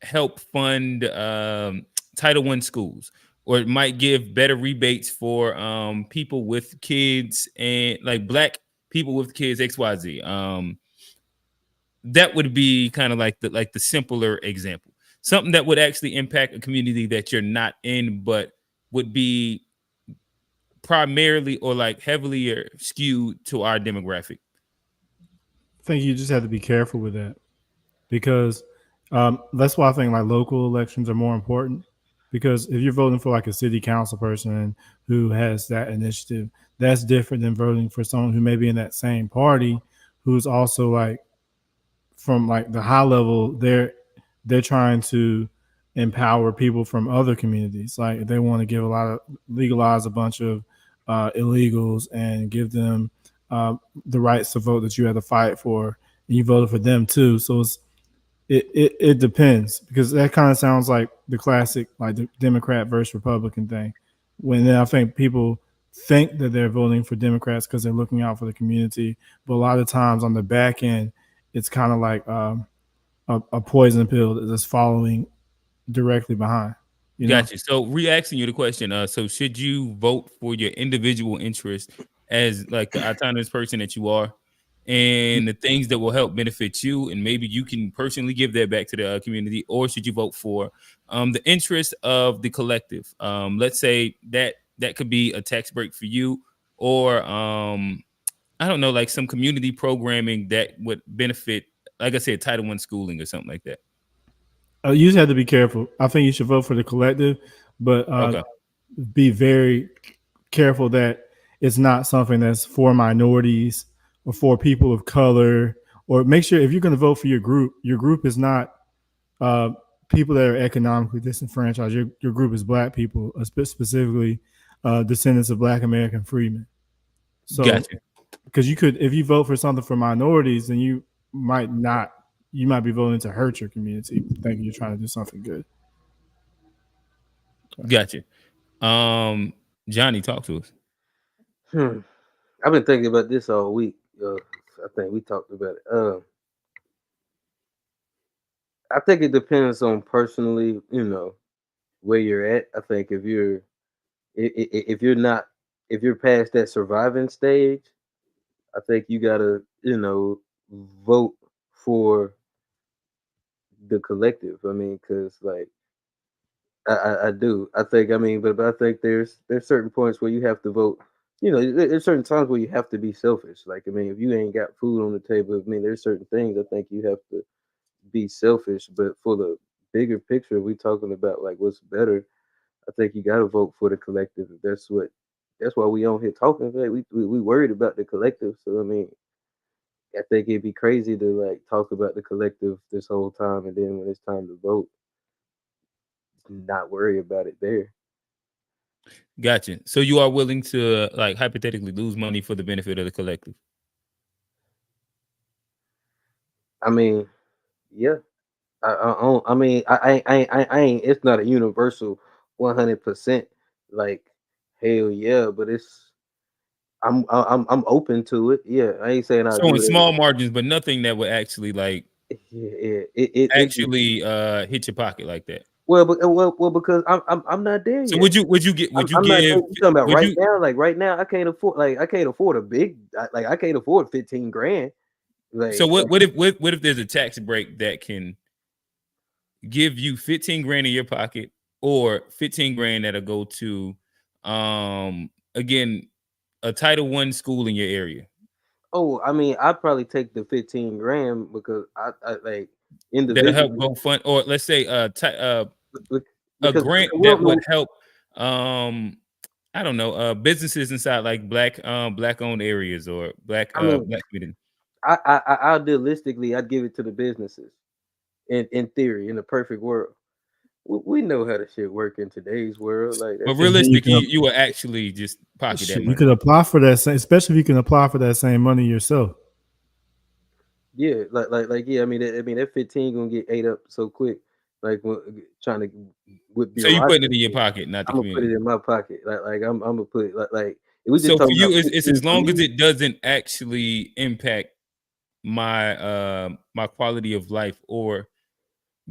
help fund Title I schools, or it might give better rebates for people with kids, and like Black people with kids, XYZ. That would be kind of like the simpler example, something that would actually impact a community that you're not in, but would be primarily or like heavily skewed to our demographic. I think you just have to be careful with that, because that's why I think like local elections are more important. Because if you're voting for like a city council person who has that initiative, that's different than voting for someone who may be in that same party who's also like, from like the high level, they're trying to empower people from other communities. Like they want to legalize a bunch of illegals and give them the rights to vote that you had to fight for, and you voted for them too. So it depends, because that kind of sounds like the classic like the Democrat versus Republican thing. When I think people think that they're voting for Democrats because they're looking out for the community, but a lot of times on the back end, it's kind of like a poison pill that's following directly behind. Gotcha. So re-asking you the question, so should you vote for your individual interest as like the autonomous person that you are, and the things that will help benefit you, and maybe you can personally give that back to the community, or should you vote for the interest of the collective? Let's say that could be a tax break for you, or I don't know, like some community programming that would benefit, like I said, Title I schooling or something like that. You just have to be careful. I think you should vote for the collective, but be very careful that it's not something that's for minorities or for people of color. Or make sure if you're going to vote for your group is not people that are economically disenfranchised. Your group is Black people, specifically descendants of Black American freedmen. So, gotcha. Because you could, if you vote for something for minorities, then you might be voting to hurt your community, thinking you're trying to do something good. Gotcha. Johnny, talk to us. I've been thinking about this all week. I think we talked about it. I think it depends on personally, where you're at. I think if you're past that surviving stage, I think you gotta, vote for the collective. I mean, because like I do. I think. I mean, but I think there's certain points where you have to vote. There's certain times where you have to be selfish. Like, I mean, if you ain't got food on the table, I mean, there's certain things I think you have to be selfish. But for the bigger picture, we talking about like what's better. I think you got to vote for the collective. That's why we on here talking. Like, we worried about the collective. So I mean, I think it'd be crazy to like talk about the collective this whole time, and then when it's time to vote, not worry about it there. Gotcha. So you are willing to like hypothetically lose money for the benefit of the collective? I mean, yeah. I mean, I ain't. It's not a universal 100%. Like, hell yeah, but I'm open to it. Yeah, I ain't saying I'll So do in it. small margins, but nothing that would actually like Yeah, actually hit your pocket like that. Well, because I'm not there So yet. would you I'm not there. give You talking about would right you now? Like right now, I can't afford a big. I can't afford 15 grand. Like, so what if there's a tax break that can give you 15 grand in your pocket, or 15 grand that'll go to again a Title I school in your area? oh, I mean, I'd probably take the 15 grand because I like That'll help individually go fund, or let's say a because grant that would help I don't know, businesses inside like black owned areas or black I mean, black community. idealistically, I'd give it to the businesses. In theory, in the perfect world, we know how the shit work in today's world. Like But that's realistic, you will actually just pocket that You money. could apply for that, especially if you can apply for that same money yourself. yeah, like yeah. I mean, that 15 gonna get ate up so quick. Like trying to with So you putting it in bureaucracy. your pocket, not the I'm gonna put it community. in my pocket. Like I'm gonna put it like if we just So for talking you, about it's 15 as for long as me. it doesn't actually impact my my quality of life or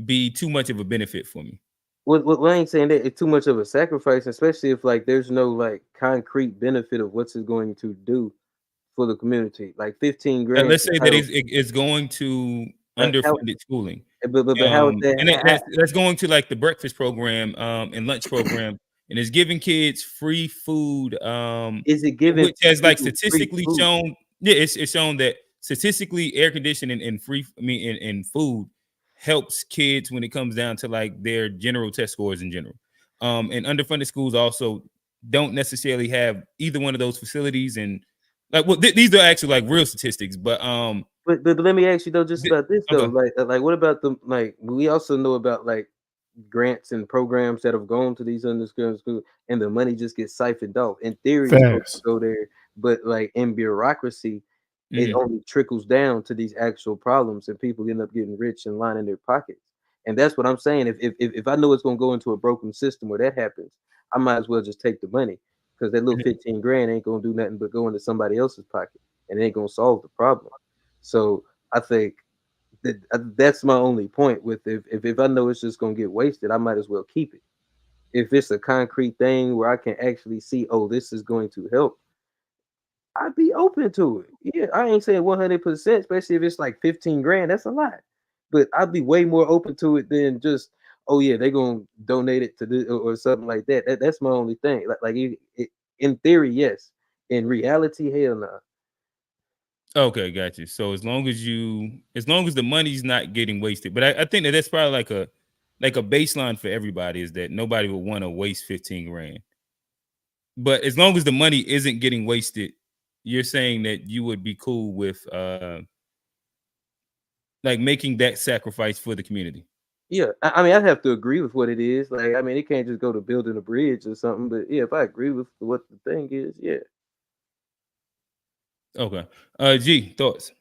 be too much of a benefit for me. What I ain't saying that it's too much of a sacrifice, especially if like there's no like concrete benefit of what's it going to do for the community. Like 15 And grand let's to say that title. it's going to How, underfunded schooling. but how is And that? that's going to like the breakfast program and lunch program, and it's giving kids free food, Is it giving which has like people free statistically food? shown. Yeah, it's shown that statistically air conditioning and free, I mean, and food helps kids when it comes down to like their general test scores in general. And underfunded schools also don't necessarily have either one of those facilities, and like well, these are actually like real statistics, but But let me ask you though, just about this though, okay. like what about the like we also know about like grants and programs that have gone to these underserved schools and the money just gets siphoned off. In theory, it's supposed to Fast. go there, but like in bureaucracy, it Mhm. only trickles down to these actual problems and people end up getting rich and lining their pockets. And that's what I'm saying. If I know it's gonna go into a broken system where that happens, I might as well just take the money because that little 15 grand ain't gonna do nothing but go into somebody else's pocket and it ain't gonna solve the problem. So I think that's my only point with if I know it's just gonna get wasted, I might as well keep it. If it's a concrete thing where I can actually see, oh, this is going to help, I'd be open to it. Yeah, I ain't saying 100%, especially if it's like 15 grand. That's a lot, but I'd be way more open to it than just, oh yeah, they're gonna donate it to this or something like that. That's my only thing. In theory, yes. In reality, hell no. Okay, got you. So as long as the money's not getting wasted, but I think that's probably like like a baseline for everybody is that nobody would want to waste 15 grand. But as long as the money isn't getting wasted, you're saying that you would be cool with like making that sacrifice for the community. Yeah, I mean, I'd have to agree with what it is. Like, I mean, it can't just go to building a bridge or something. But yeah, if I agree with what the thing is, yeah. Okay. G, thoughts?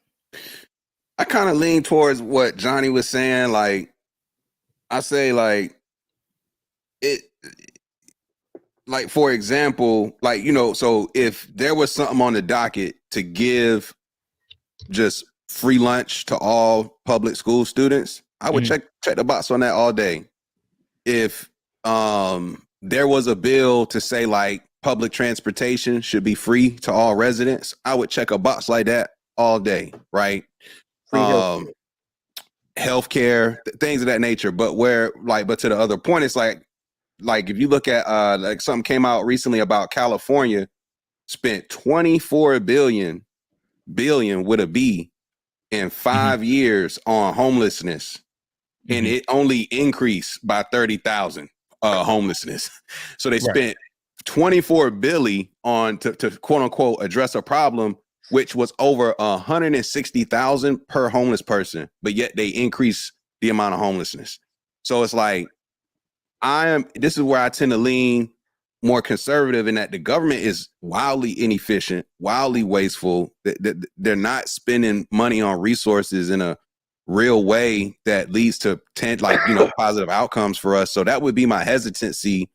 I kind of lean towards what Johnny was saying. Like, I say, like, it, like, for example, like, you know, so if there was something on the docket to give just free lunch to all public school students, I would check the box on that all day. If there was a bill to say like public transportation should be free to all residents, I would check a box like that all day, right? Free Healthcare, things of that nature. But but to the other point, it's like if you look at like something came out recently about California spent 24 billion with a B in 5 years on homelessness, and it only increased by 30,000 homelessness. So they spent 24 billion on to quote unquote address a problem which was over 160,000 per homeless person, but yet they increase the amount of homelessness. So it's like this is where I tend to lean more conservative in that the government is wildly inefficient, wildly wasteful. They're not spending money on resources in a real way that leads to positive outcomes for us. So that would be my hesitancy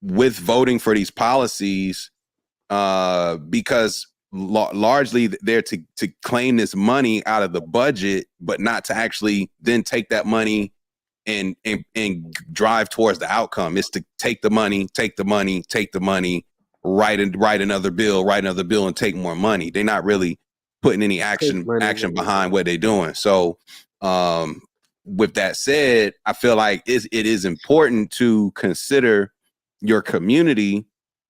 with voting for these policies, because largely they're to claim this money out of the budget, but not to actually then take that money and drive towards the outcome. It's to take the money, write another bill, and take more money. They're not really putting any action behind what they're doing. So with that said, I feel like it is important to consider your community.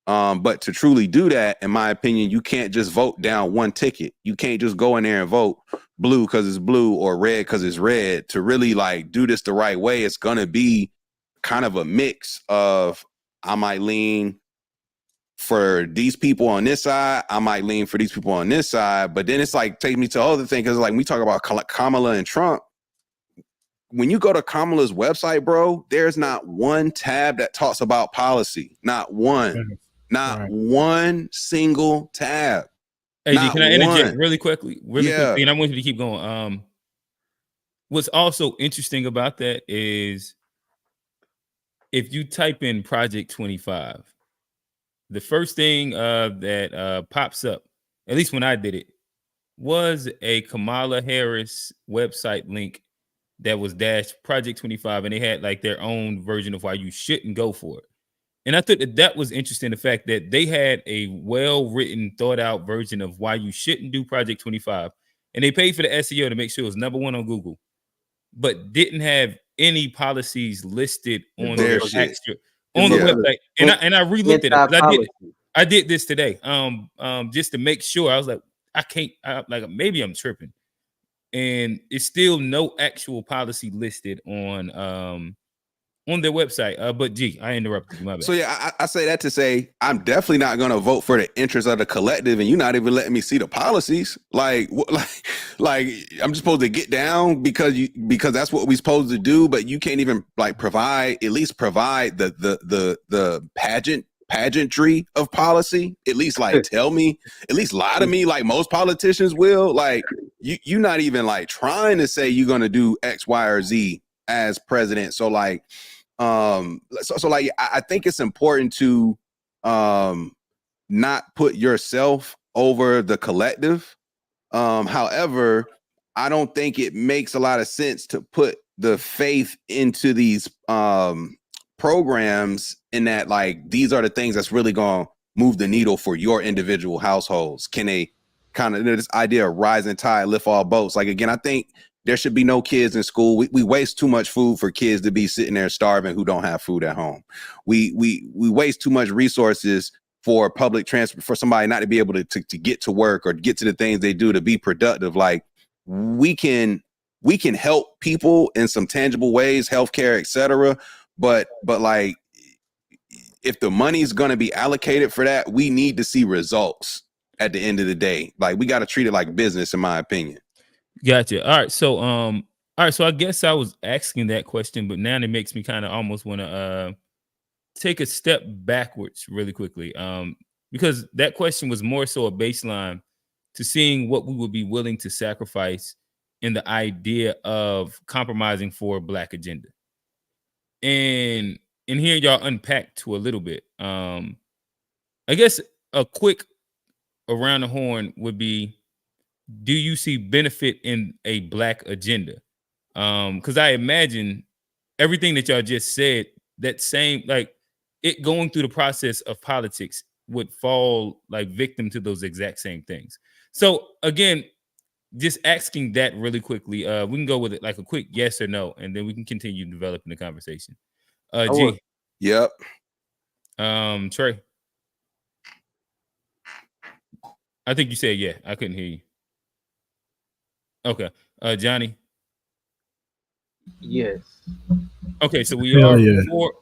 But to truly do that, in my opinion, you can't just vote down one ticket. You can't just go in there and vote blue because it's blue or red because it's red. To really like do this the right way, it's going to be kind of a mix of, I might lean for these people on this side, I might lean for these people on this side. But then it's like, take me to other things, because like we talk about Kamala and Trump. When you go to Kamala's website, bro, there's not one tab that talks about policy. Not one. Not one single tab. Hey, G, can I interject really quickly? Quickly, and I want you to keep going. What's also interesting about that is if you type in Project 25, the first thing that pops up, at least when I did it, was a Kamala Harris website link that was dashed Project 25, and they had like their own version of why you shouldn't go for it. And I thought that was interesting, the fact that they had a well-written, thought-out version of why you shouldn't do Project 25. And they paid for the SEO to make sure it was number one on Google, but didn't have any policies listed on their on the website. And I re-looked at it. I did this today, just to make sure. I was like, maybe I'm tripping. And it's still no actual policy listed on their website. But G, I interrupted you. My bad. So yeah, I say that to say I'm definitely not going to vote for the interest of the collective, and you're not even letting me see the policies. Like I'm just supposed to get down because that's what we're supposed to do, but you can't even like provide the pageantry of policy. At least like tell me, at least lie to me like most politicians will. Like you not even like trying to say you're going to do X, Y, or Z as president. So like I think it's important to not put yourself over the collective. However, I don't think it makes a lot of sense to put the faith into these programs in that like these are the things that's really going to move the needle for your individual households. Can they kind of this idea of rising tide lift all boats? Like again, I think there should be no kids in school. We waste too much food for kids to be sitting there starving who don't have food at home. We waste too much resources for public transport, for somebody not to be able to get to work or get to the things they do to be productive. Like we can we can help people in some tangible ways, healthcare, etc. But like, if the money's going to be allocated for that, we need to see results at the end of the day. Like, we got to treat it like business, in my opinion. Gotcha. All right. So So I guess I was asking that question, but now it makes me kind of almost want to take a step backwards really quickly. Because that question was more so a baseline to seeing what we would be willing to sacrifice in the idea of compromising for a Black agenda. And hearing y'all unpack to a little bit. I guess a quick around the horn would be, do you see benefit in a Black agenda? Because I imagine everything that y'all just said, that same, like, it going through the process of politics would fall like victim to those exact same things. So again, just asking that really quickly, we can go with it like a quick yes or no, and then we can continue developing the conversation. G. Yep. Trey. I think you said yeah. I couldn't hear you. Okay. Johnny. Yes. Okay, so we Hell are yeah. for.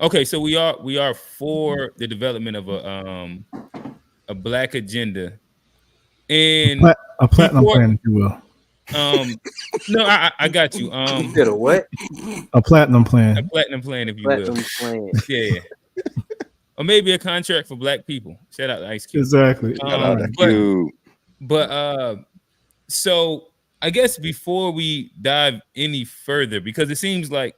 Okay, so we are for the development of a Black agenda, and A platinum before- plan, if you will. No, I got you. You said a what? A platinum plan. A platinum plan, if you Platinum will. plan. Yeah. Or maybe a contract for Black people. Shout out to Ice Cube. Exactly. Shout out to Cube. But so I guess before we dive any further, because it seems like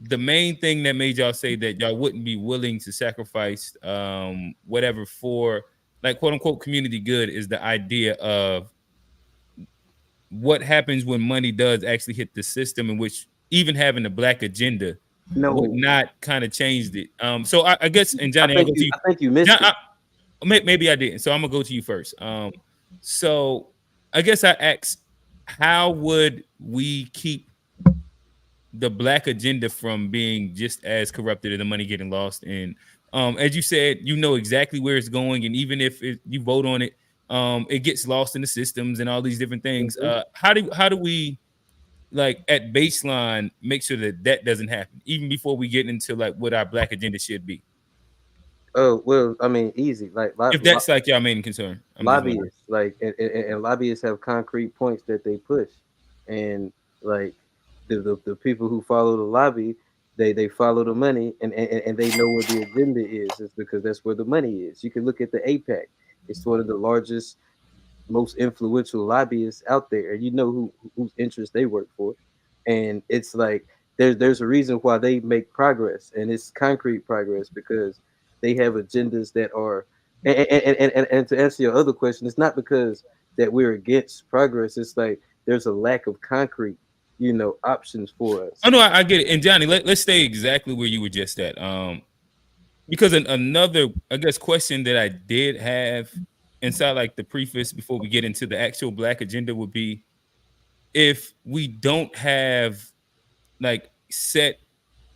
the main thing that made y'all say that y'all wouldn't be willing to sacrifice whatever for, like, quote unquote community good, is the idea of what happens when money does actually hit the system, in which even having a Black agenda would not kind of changed it. So I guess, and Johnny, I think you missed it. Maybe I didn't. So I'm gonna go to you first. So I guess I asked, how would we keep the Black agenda from being just as corrupted and the money getting lost? And as you said, you know exactly where it's going, and even if you vote on it, it gets lost in the systems and all these different things. How do we, like, at baseline, make sure that doesn't happen, even before we get into like what our Black agenda should be? Oh, well, I mean, easy. Like, If that's like your main concern. Lobbyists, like, and lobbyists have concrete points that they push, and like the people who follow the lobby, they follow the money, and they know where the agenda is. It's because that's where the money is. You can look at the APAC. It's one of the largest, most influential lobbyists out there, and you know whose interests they work for. And it's like there's a reason why they make progress, and it's concrete progress, because they have agendas that are, and to answer your other question, it's not because that we're against progress. It's like there's a lack of concrete, options for us. Oh no, I get it. And Johnny, let's stay exactly where you were just at. Because another, I guess, question that I did have inside like the preface before we get into the actual Black agenda would be, if we don't have like set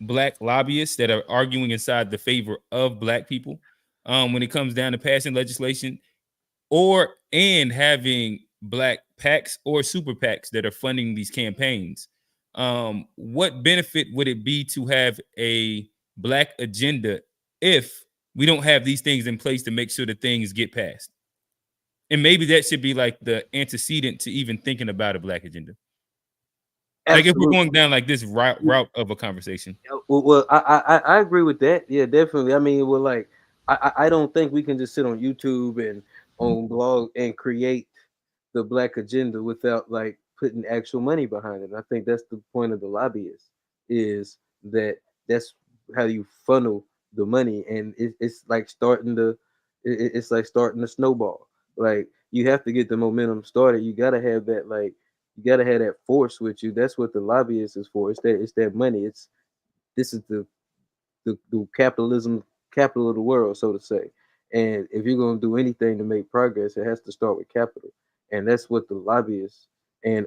Black lobbyists that are arguing inside the favor of Black people, when it comes down to passing legislation, and having Black PACs or super PACs that are funding these campaigns, what benefit would it be to have a Black agenda if we don't have these things in place to make sure that things get passed? And maybe that should be like the antecedent to even thinking about a Black agenda. Absolutely. Like, if we're going down like this route of a conversation. Well, I agree with that. Yeah, definitely. I mean, well, like, I don't think we can just sit on YouTube and on blog and create the Black agenda without like putting actual money behind it. I think that's the point of the lobbyists, is that's how you funnel the money, and it's like starting the snowball. Like, you have to get the momentum started. You gotta have that, like, you gotta have that force with you. That's what the lobbyist is for. It's that money. This is the capital of the world, so to say. And if you're gonna do anything to make progress, it has to start with capital. And that's what the lobbyists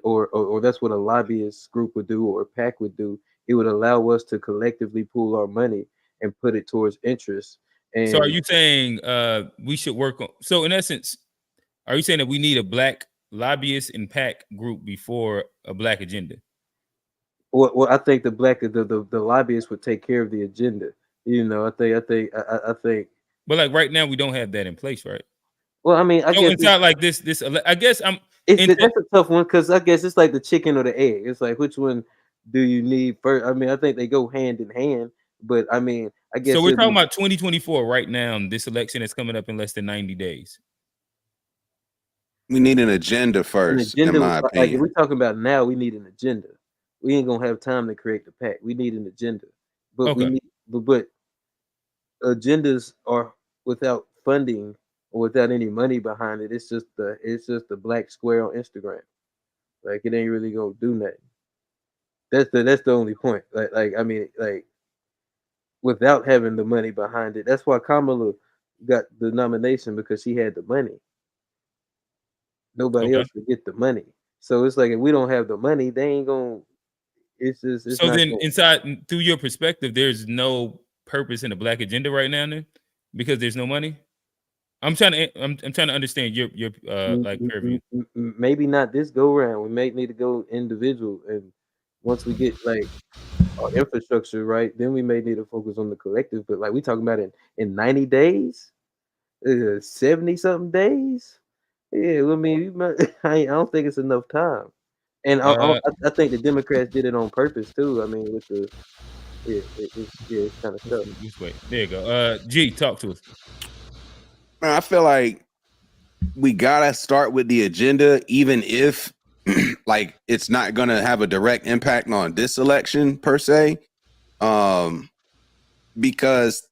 or that's what a lobbyist group would do, or a PAC would do. It would allow us to collectively pool our money and put it towards interests. And so are you saying we should work on, so in essence, are you saying that we need a Black lobbyist and PAC group before a Black agenda? Well, I think the lobbyists would take care of the agenda. I think. But like right now, we don't have that in place, right? Well, I mean, I So guess inside like this, I guess that's a tough one because I guess it's like the chicken or the egg. It's like which one do you need first? I mean, I think they go hand in hand, but I mean, I guess so we're talking about 2024 right now. This election is coming up in less than 90 days. We need an agenda first, in my opinion. Like if we're talking about now, we need an agenda. We ain't gonna have time to create the pack. We need an agenda, but we need but agendas are without funding or without any money behind it. It's just the black square on Instagram. Like it ain't really gonna do nothing. That's the only point. Like I mean like without having the money behind it. That's why Kamala got the nomination because she had the money. Nobody else could get the money. So it's like if we don't have the money, they ain't gonna. It's so then inside through your perspective, there's no purpose in the black agenda right now, then, because there's no money. I'm trying to understand your like purview. Maybe not this go round. We may need to go individual, and once we get like our infrastructure right, then we may need to focus on the collective. But like we talking about in 90 days, 70 something days. Yeah, I mean, I don't think it's enough time, and I think the Democrats did it on purpose too. I mean, with the it's kind of tough. Just wait. There you go. G, talk to us. Man, I feel like we gotta start with the agenda, even if like it's not gonna have a direct impact on this election per se, because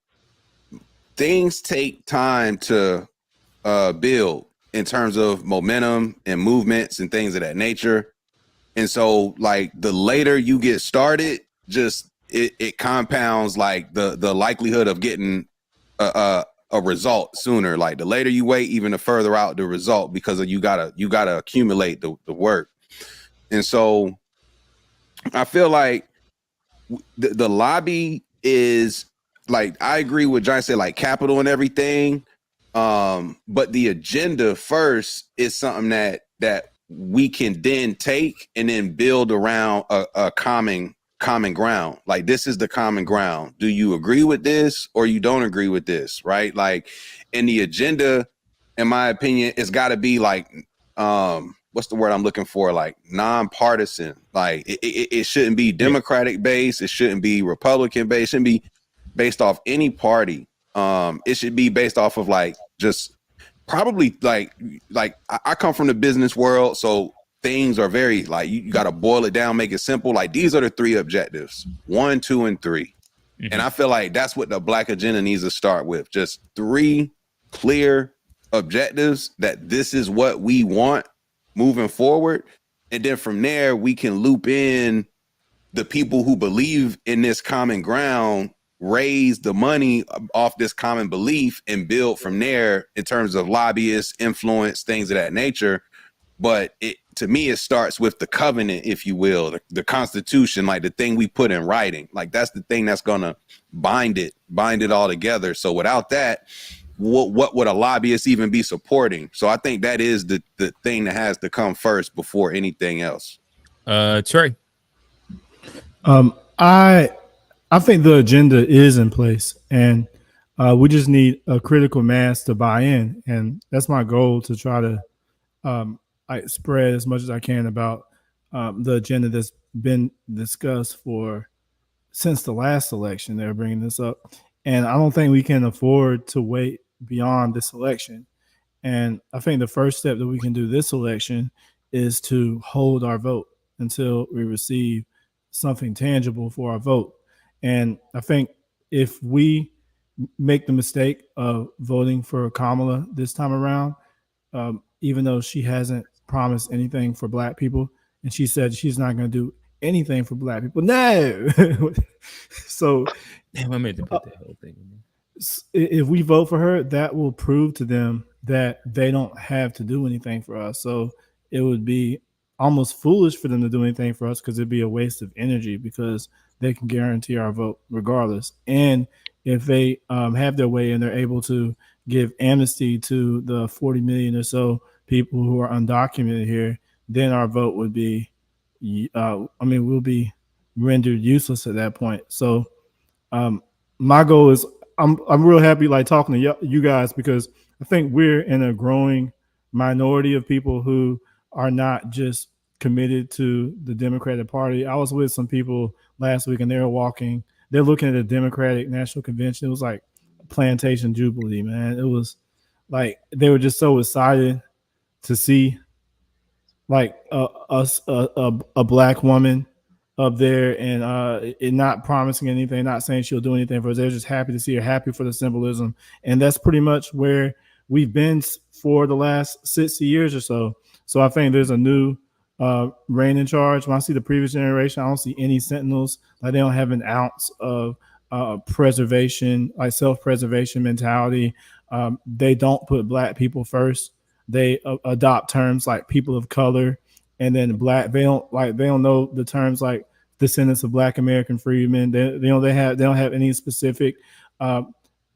things take time to build in terms of momentum and movements and things of that nature. And so like the later you get started, just it compounds like the likelihood of getting a result sooner. Like the later you wait, even the further out the result, because you gotta accumulate the work. And so I feel like the lobby is like, I agree with John said, like capital and everything. But the agenda first is something that we can then take and then build around a common ground. Like this is the common ground. Do you agree with this or you don't agree with this? Right? Like, and the agenda, in my opinion, it's got to be like, what's the word I'm looking for? Like nonpartisan. Like it shouldn't be Democratic based. It shouldn't be Republican based. It shouldn't be based off any party. It should be based off of like just probably like I come from the business world, so things are very like you got to boil it down, make it simple. Like these are the 3 objectives: 1, 2, and 3. Mm-hmm. And I feel like that's what the black agenda needs to start with. Just 3 clear objectives that this is what we want moving forward. And then from there, we can loop in the people who believe in this common ground, raise the money off this common belief, and build from there in terms of lobbyists, influence, things of that nature. But to me, it starts with the covenant, if you will, the Constitution, like the thing we put in writing. Like that's the thing that's gonna bind it all together. So without that, what would a lobbyist even be supporting? So I think that is the thing that has to come first before anything else. Trey. I think the agenda is in place, and we just need a critical mass to buy in, and that's my goal, to try to I spread as much as I can about the agenda that's been discussed since the last election. They're bringing this up, and I don't think we can afford to wait beyond this election. And I think the first step that we can do this election is to hold our vote until we receive something tangible for our vote. And I think if we make the mistake of voting for Kamala this time around, even though she hasn't promised anything for black people, and she said she's not going to do anything for black people. No. So damn, I meant to put that whole thing in there. If we vote for her, that will prove to them that they don't have to do anything for us. So it would be almost foolish for them to do anything for us, because it'd be a waste of energy, because they can guarantee our vote regardless. And if they have their way and they're able to give amnesty to the 40 million or so people who are undocumented here, then our vote would be, we'll be rendered useless at that point. So my goal is I'm real happy like talking to you guys, because I think we're in a growing minority of people who are not just committed to the Democratic Party. I was with some people last week and they're looking at the Democratic National Convention. It was like plantation jubilee, man. It was like they were just so excited to see like a black woman up there, and it not promising anything, not saying she'll do anything for us. They're just happy to see her, happy for the symbolism, and that's pretty much where we've been for the last 60 years or so. So I think there's a new reign in charge. When I see the previous generation, I don't see any sentinels. Like they don't have an ounce of preservation, like self-preservation mentality. They don't put black people first. They adopt terms like people of color, and then black. They don't know the terms like descendants of Black American freedmen. They don't have any specific. They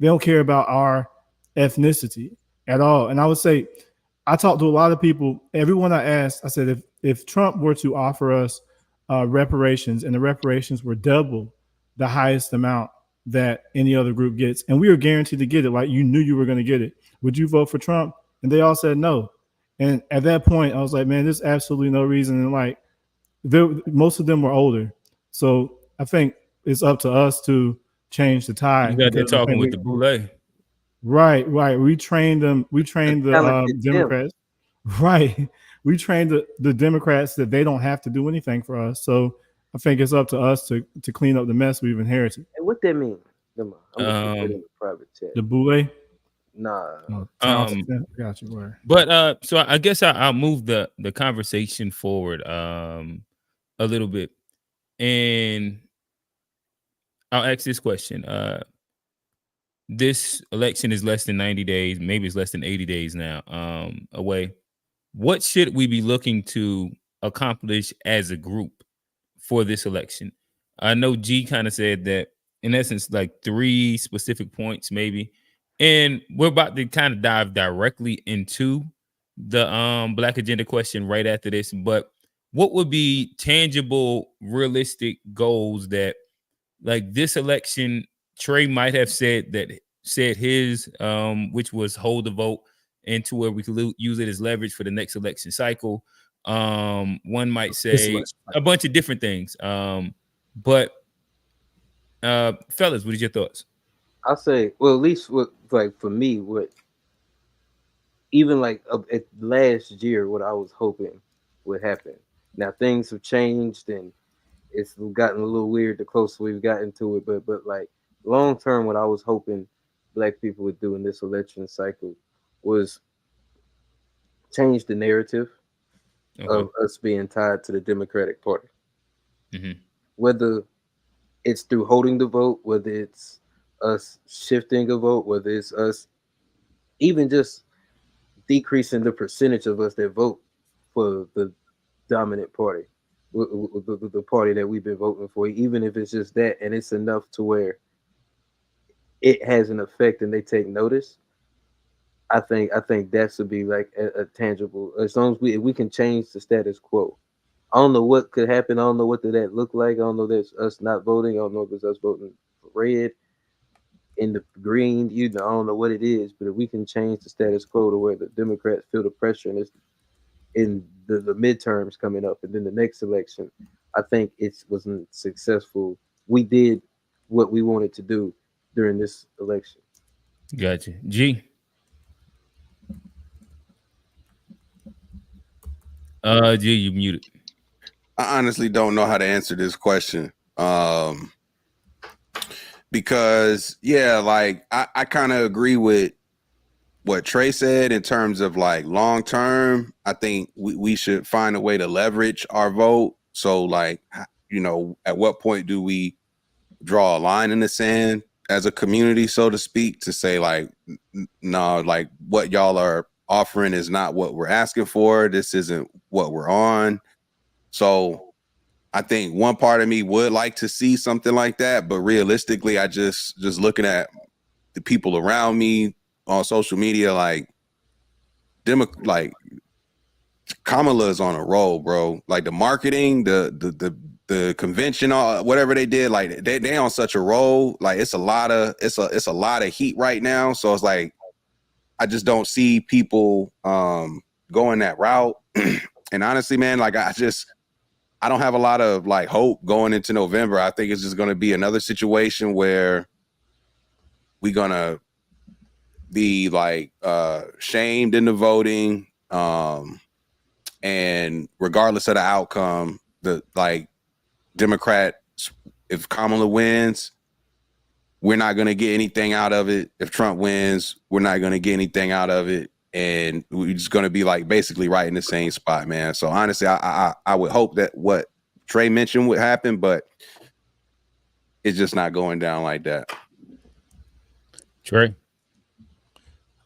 don't care about our ethnicity at all. And I would say, I talked to a lot of people. Everyone I asked, I said, if Trump were to offer us reparations, and the reparations were double the highest amount that any other group gets, and we were guaranteed to get it, like you knew you were going to get it, would you vote for Trump? And they all said no. And at that point, I was like, man, there's absolutely no reason. And like, most of them were older. So I think it's up to us to change the tide. You got that talking with the boule. Right. We trained them. We trained the Democrats. Right. We trained the Democrats that they don't have to do anything for us. So I think it's up to us to clean up the mess we've inherited. And what that mean? I'm gonna put it in the private chat. The boule? Nah. Got you. Where? But so I guess I'll move the conversation forward a little bit, and I'll ask this question. This election is less than 90 days, maybe it's less than 80 days now away. What should we be looking to accomplish as a group for this election? I know G kind of said that, in essence, like 3 specific points maybe. And we're about to kind of dive directly into the Black Agenda question right after this. But what would be tangible, realistic goals that, like, this election, Trey might have said his, which was hold the vote, into where we could use it as leverage for the next election cycle. One might say a bunch of different things. But fellas, what is your thoughts? I'll say, well, at least like for me, even like at last year, what I was hoping would happen. Now things have changed and it's gotten a little weird the closer we've gotten to it. But like long term, what I was hoping Black people would do in this election cycle was change the narrative of us being tied to the Democratic Party. Mm-hmm. Whether it's through holding the vote, whether it's us shifting a vote, whether it's us even just decreasing the percentage of us that vote for the dominant party, the party that we've been voting for, even if it's just that, and it's enough to where it has an effect and they take notice. I think that should be like a tangible, as long as we can change the status quo. I don't know what could happen. I don't know what did that look like. I don't know if that's us not voting. I don't know if it's us voting for red, in the green. I don't know what it is. But if we can change the status quo to where the Democrats feel the pressure, and it's in the midterms coming up, and then the next election, I think it wasn't successful. We did what we wanted to do during this election. Gotcha. G. G, you muted. I honestly don't know how to answer this question. Because like I kind of agree with what Trey said in terms of like long term. I think we should find a way to leverage our vote. So like, at what point do we draw a line in the sand as a community, so to speak, to say like, no, like what y'all are offering is not what we're asking for. This isn't what we're on. So I think one part of me would like to see something like that, but realistically, I just looking at the people around me on social media, like Kamala's on a roll, bro. Like the marketing, the the convention or whatever they did, like they on such a roll. Like it's a lot of heat right now. So it's like I just don't see people going that route. And honestly, man, like I don't have a lot of like hope going into November. I think it's just going to be another situation where we're going to be like shamed into voting. And regardless of the outcome, the like Democrats, if Kamala wins, we're not going to get anything out of it. If Trump wins, we're not going to get anything out of it. And we're just going to be like basically right in the same spot, man. So honestly, I would hope that what Trey mentioned would happen, but it's just not going down like that. Trey?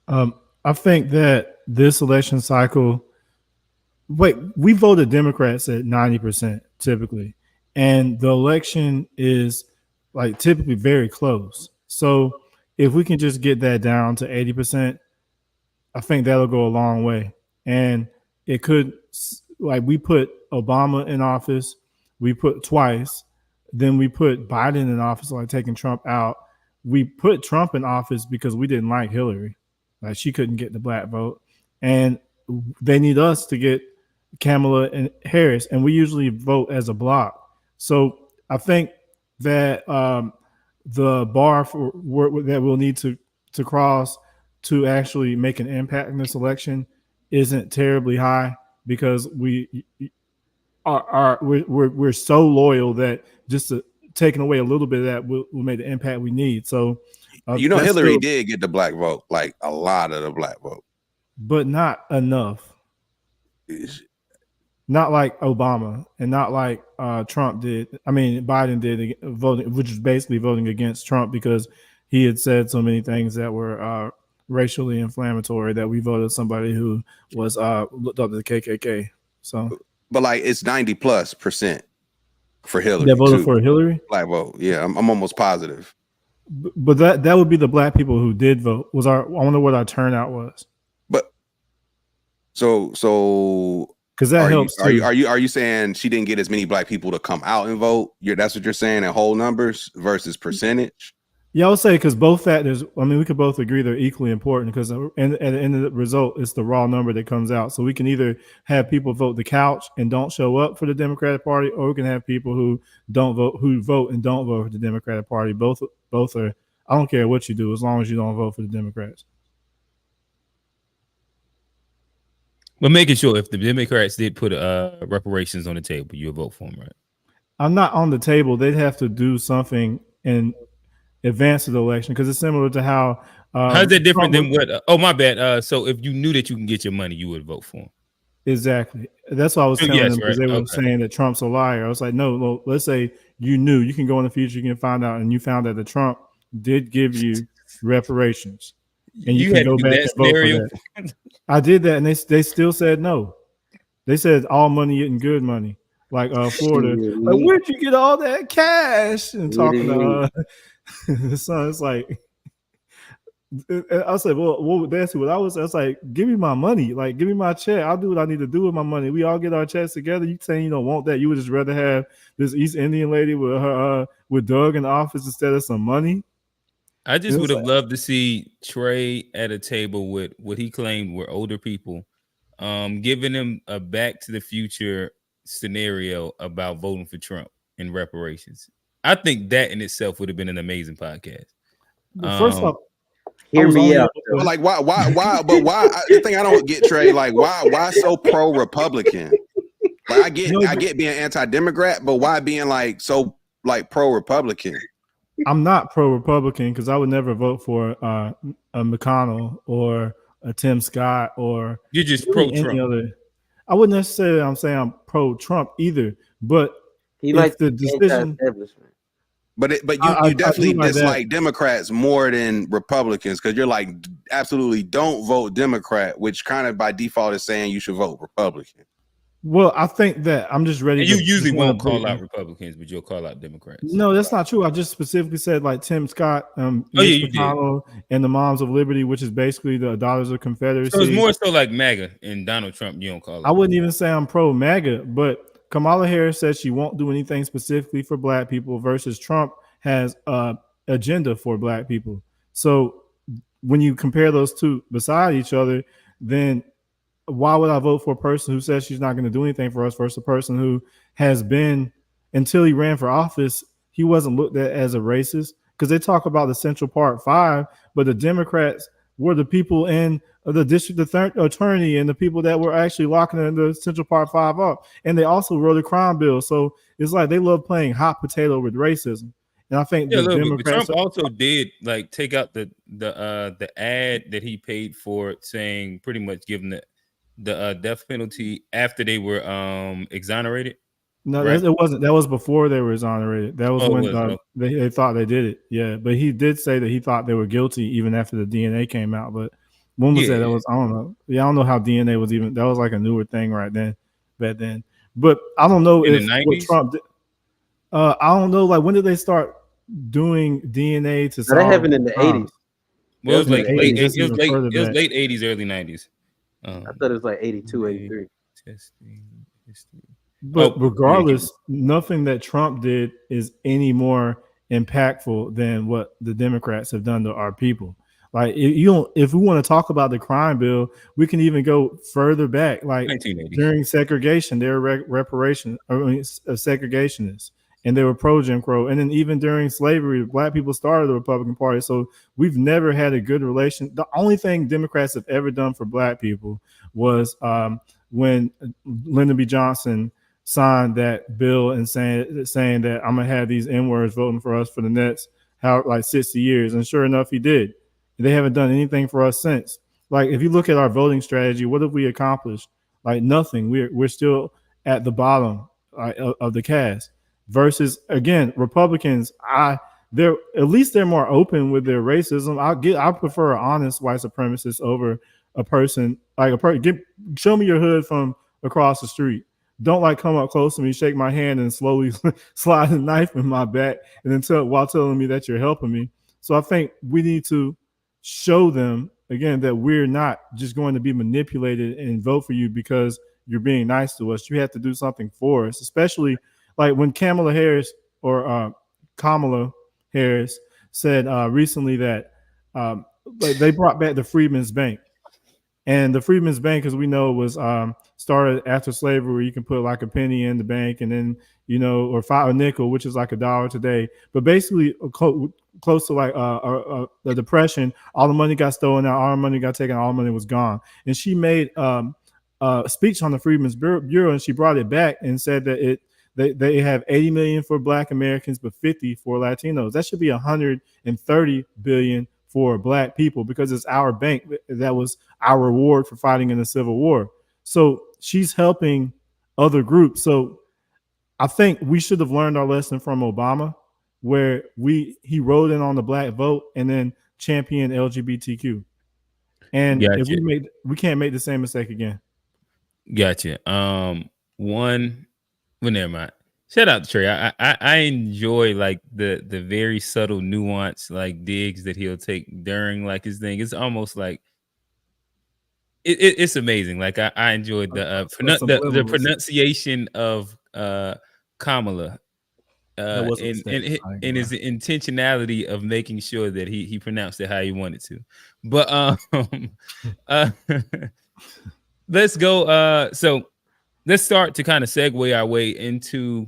I think that this election cycle, we voted Democrats at 90% typically, and the election is like typically very close. So if we can just get that down to 80%, I think that'll go a long way. And it could, like, we put Obama in office, we put twice, then we put Biden in office, like taking Trump out. We put Trump in office because we didn't like Hillary. Like, she couldn't get the black vote. And they need us to get Kamala and Harris, and we usually vote as a block. So I think that the bar for that we'll need to cross to actually make an impact in this election isn't terribly high, because we're so loyal that just taking away a little bit of that will make the impact we need. So Hillary did get the black vote, like a lot of the black vote, but not enough. Not like Obama and not like Trump did. I mean, Biden did, voting, which is basically voting against Trump because he had said so many things that were racially inflammatory that we voted somebody who was looked up to the KKK. So, but like it's 90+% for Hillary. That voted for Hillary? Black vote. Yeah, I'm almost positive. But that would be the black people who did vote. I wonder what our turnout was. But so because that helps. Are you saying she didn't get as many black people to come out and vote? That's what you're saying in whole numbers versus percentage? Yeah, I would say because both factors, I mean, we could both agree they're equally important, because at the end of the result, it's the raw number that comes out. So we can either have people vote the couch and don't show up for the Democratic Party, or we can have people who vote and don't vote for the Democratic Party. Both are, I don't care what you do, as long as you don't vote for the Democrats. But making sure if the Democrats did put reparations on the table, you would vote for them, right? I'm not on the table. They'd have to do something in advance of the election, because it's similar to how. How's that different than what? Oh, my bad. So if you knew that you can get your money, you would vote for him. Exactly. That's what I was telling them, because they were saying that Trump's a liar. I was like, no, well, let's say you knew. You can go in the future, you can find out, and you found out that Trump did give you reparations, and you can go back and vote for that. I did that, and they still said no. They said all money isn't good money. Like Florida, like, where'd you get all that cash? And talking to the son, it's like, I said, well, that's what I was like, give me my money, like, give me my check. I'll do what I need to do with my money. We all get our checks together. You saying you don't want that? You would just rather have this East Indian lady with her with Doug in the office instead of some money? I just would have loved to see Trey at a table with what he claimed were older people, giving them a Back to the Future scenario about voting for Trump and reparations. I think that in itself would have been an amazing podcast. First off, hear me out. Like why? But why? The thing I don't get, Trey, like why so pro-Republican? Like I get being anti-Democrat, but why being like so like pro-Republican? I'm not pro-Republican because I would never vote for a McConnell or a Tim Scott, or you're just pro-Trump. I wouldn't necessarily I'm saying I'm pro-Trump either, but he likes the decision. But you definitely dislike Democrats more than Republicans, because you're like absolutely don't vote Democrat, which kind of by default is saying you should vote Republican. Well, I think that I'm just ready. And you usually won't call out Republicans, but you'll call out Democrats. No, that's not true. I just specifically said like Tim Scott, McConnell, and the Moms of Liberty, which is basically the Daughters of Confederacy. So it's more so like MAGA and Donald Trump. You don't call it. I wouldn't even say I'm pro MAGA, but Kamala Harris said she won't do anything specifically for black people versus Trump has a agenda for black people. So when you compare those two beside each other, then why would I vote for a person who says she's not going to do anything for us versus a person who has been, until he ran for office, he wasn't looked at as a racist? Because they talk about the Central Park Five, but the Democrats were the people in the district attorney and the people that were actually locking the Central Park Five up. And they also wrote a crime bill. So it's like they love playing hot potato with racism. And I think Yeah, the Democrats. Trump also did like take out the ad that he paid for it, saying pretty much giving the death penalty after they were exonerated. No, right? it wasn't. That was before they were exonerated. That was when okay. they thought they did it. Yeah, but he did say that he thought they were guilty even after the DNA came out. But when was that? That was, I don't know. Yeah, I don't know how DNA was even. That was like a newer thing right then, back then. But I don't know In if the what 90s? Trump did. I don't know. Like, when did they start doing DNA to That solve happened in the crimes? 80s. Well, it was In the like 80s, this is even further it was back. late 80s, early 90s. I thought it was like 82, 83. Testing history. But regardless, nothing that Trump did is any more impactful than what the Democrats have done to our people. Like, if we want to talk about the crime bill, we can even go further back. Like 1980s. during segregation, they were segregationists, and they were pro Jim Crow. And then even during slavery, black people started the Republican Party. So we've never had a good relation. The only thing Democrats have ever done for black people was when Lyndon B. Johnson signed that bill and saying that I'm gonna have these N-words voting for us for the next 60 years. And sure enough, he did. They haven't done anything for us since. Like, if you look at our voting strategy, what have we accomplished? Like, nothing. We're still at the bottom of the cast. Versus, again, Republicans, they're at least they're more open with their racism. I prefer an honest white supremacist over a person like show me your hood from across the street. Don't like come up close to me, shake my hand, and slowly slide a knife in my back, and then while telling me that you're helping me. So I think we need to show them again that we're not just going to be manipulated and vote for you because you're being nice to us. You have to do something for us, especially like when Kamala Harris said recently that they brought back the Freedmen's Bank. And the Freedmen's Bank, as we know, was started after slavery, where you can put like a penny in the bank and then, or a nickel, which is like $1 today. But basically close to like the Depression, all the money got stolen out, all the money got taken, all the money was gone. And she made a speech on the Freedmen's Bureau, and she brought it back and said that they have 80 million for Black Americans, but 50 for Latinos. That should be 130 billion for Black people, because it's our bank. That was our reward for fighting in the Civil War. So she's helping other groups. So I think we should have learned our lesson from Obama, where he rode in on the Black vote and then championed LGBTQ. And if we can't make the same mistake again. Gotcha. Well, never mind. Shout out to Trey. I enjoy like the very subtle nuance like digs that he'll take during like his thing. It's almost like it's amazing. Like I enjoyed the pronunciation of Kamala and his intentionality of making sure that he pronounced it how he wanted to. But let's go. So let's start to kind of segue our way into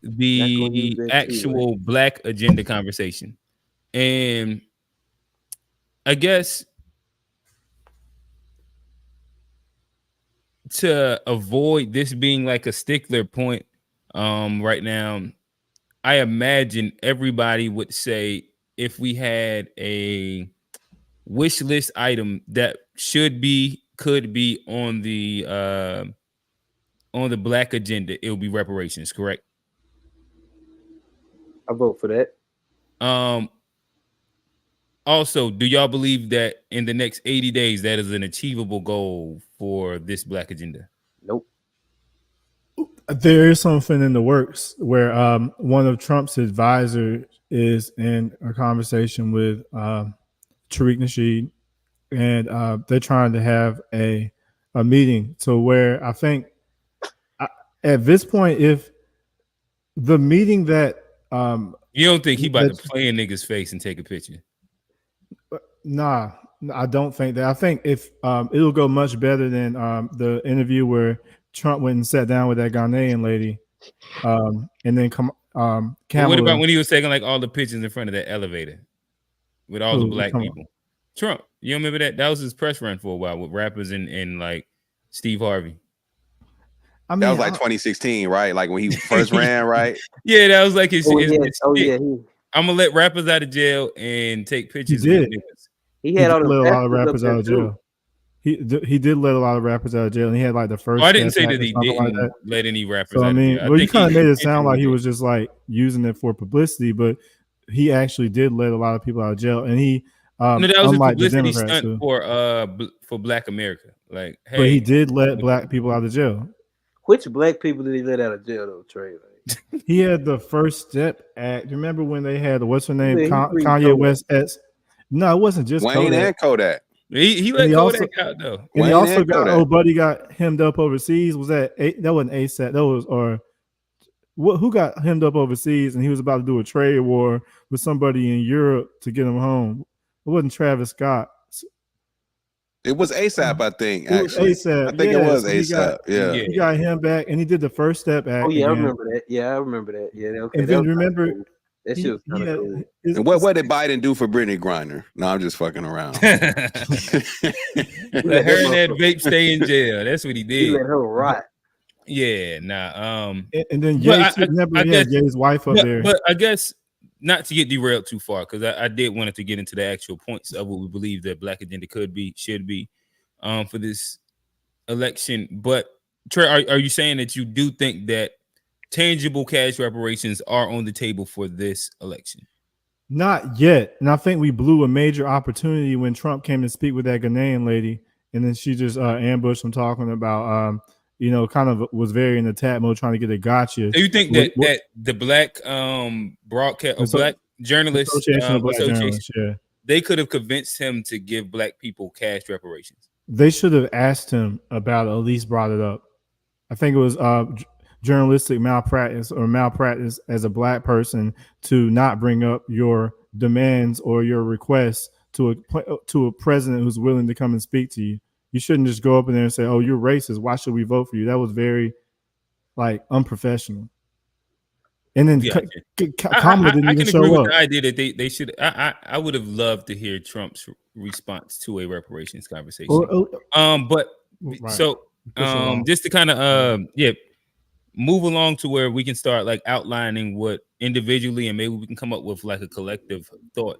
the actual Black agenda conversation. And I guess to avoid this being like a stickler point right now, I imagine everybody would say, if we had a wish list item that could be on the Black agenda, it will be reparations, correct? I vote for that. Also, do y'all believe that in the next 80 days that is an achievable goal for this Black agenda? Nope. There is something in the works where one of Trump's advisors is in a conversation with Tariq Nasheed, and they're trying to have a meeting to where I think at this point, if the meeting that you don't think he about to play in niggas' face and take a picture? Nah, I don't think that. I think if it'll go much better than the interview where Trump went and sat down with that Ghanaian lady, and then Kamala. What about when he was taking like all the pictures in front of that elevator with all the black people? Trump, you remember that? That was his press run for a while with rappers and like Steve Harvey. I mean, that was like 2016, right? Like when he first ran, right? Yeah, that was like his. Yeah. I'm gonna let rappers out of jail and take pictures. He did. He had all let a lot of rappers out of too. jail. He did let a lot of rappers out of jail, and he had like the first. I didn't say that he didn't let any rappers. So I mean, well, you kind of made it sound like he was just like using it for publicity, but he actually did let a lot of people out of jail, and he. No, that was a publicity stunt for Black America. Like, hey, but he did let black people out of jail. Which black people did he let out of jail though, Trey? Like, he had the First Step Act. Remember when they had what's her name? Kanye West. No, it wasn't just Wayne Kodak. and Kodak. He let Kodak out though. And Wayne he also got Kodak. old buddy got hemmed up overseas. Was that wasn't ASAP? That was who got hemmed up overseas? And he was about to do a trade war with somebody in Europe to get him home. It wasn't Travis Scott. It was ASAP, I think. It was ASAP. I think it was ASAP. He got him back, and he did the First Step Act. Oh yeah, again. I remember that. Yeah, I remember that. Yeah, okay. And then remember. Cool. That shit was kind of cool. And what did Biden do for Brittany Griner? No, I'm just fucking around. Let her and that vape stay in jail. That's what he did. He let her rot. Yeah, nah. And then Jay's wife up there. But I guess not to get derailed too far, because I did want to get into the actual points of what we believe that Black agenda should be for this election. But Trey, are you saying that you do think that tangible cash reparations are on the table for this election? Not yet. And I think we blew a major opportunity when Trump came to speak with that Ghanaian lady, and then she just ambushed him talking about kind of was very in attack mode trying to get a gotcha. So you think that the Black broadcast or Black journalists association, they could have convinced him to give Black people cash reparations? They should have asked him about it, at least brought it up. I think it was journalistic malpractice as a Black person to not bring up your demands or your requests to a president who's willing to come and speak to you. You shouldn't just go up in there and say, "Oh, you're racist. Why should we vote for you?" That was very, unprofessional. And then Kamala didn't even show up. The idea that they should. I would have loved to hear Trump's response to a reparations conversation. Just to kind of move along to where we can start like outlining what individually, and maybe we can come up with like a collective thought.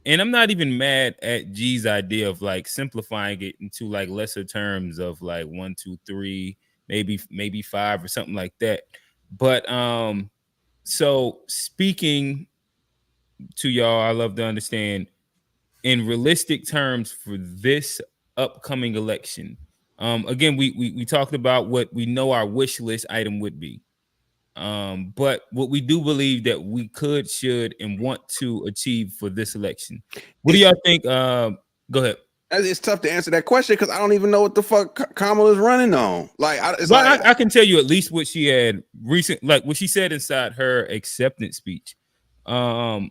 And I'm not even mad at G's idea of like simplifying it into like lesser terms of like 1, 2, 3, maybe 5 or something like that. But so speaking to y'all, I love to understand in realistic terms for this upcoming election. Again, we talked about what we know our wish list item would be. But what we do believe that we could, should, and want to achieve for this election. What do y'all think? Go ahead. It's tough to answer that question because I don't even know what the fuck Kamala's running on. I can tell you at least what she had what she said inside her acceptance speech. I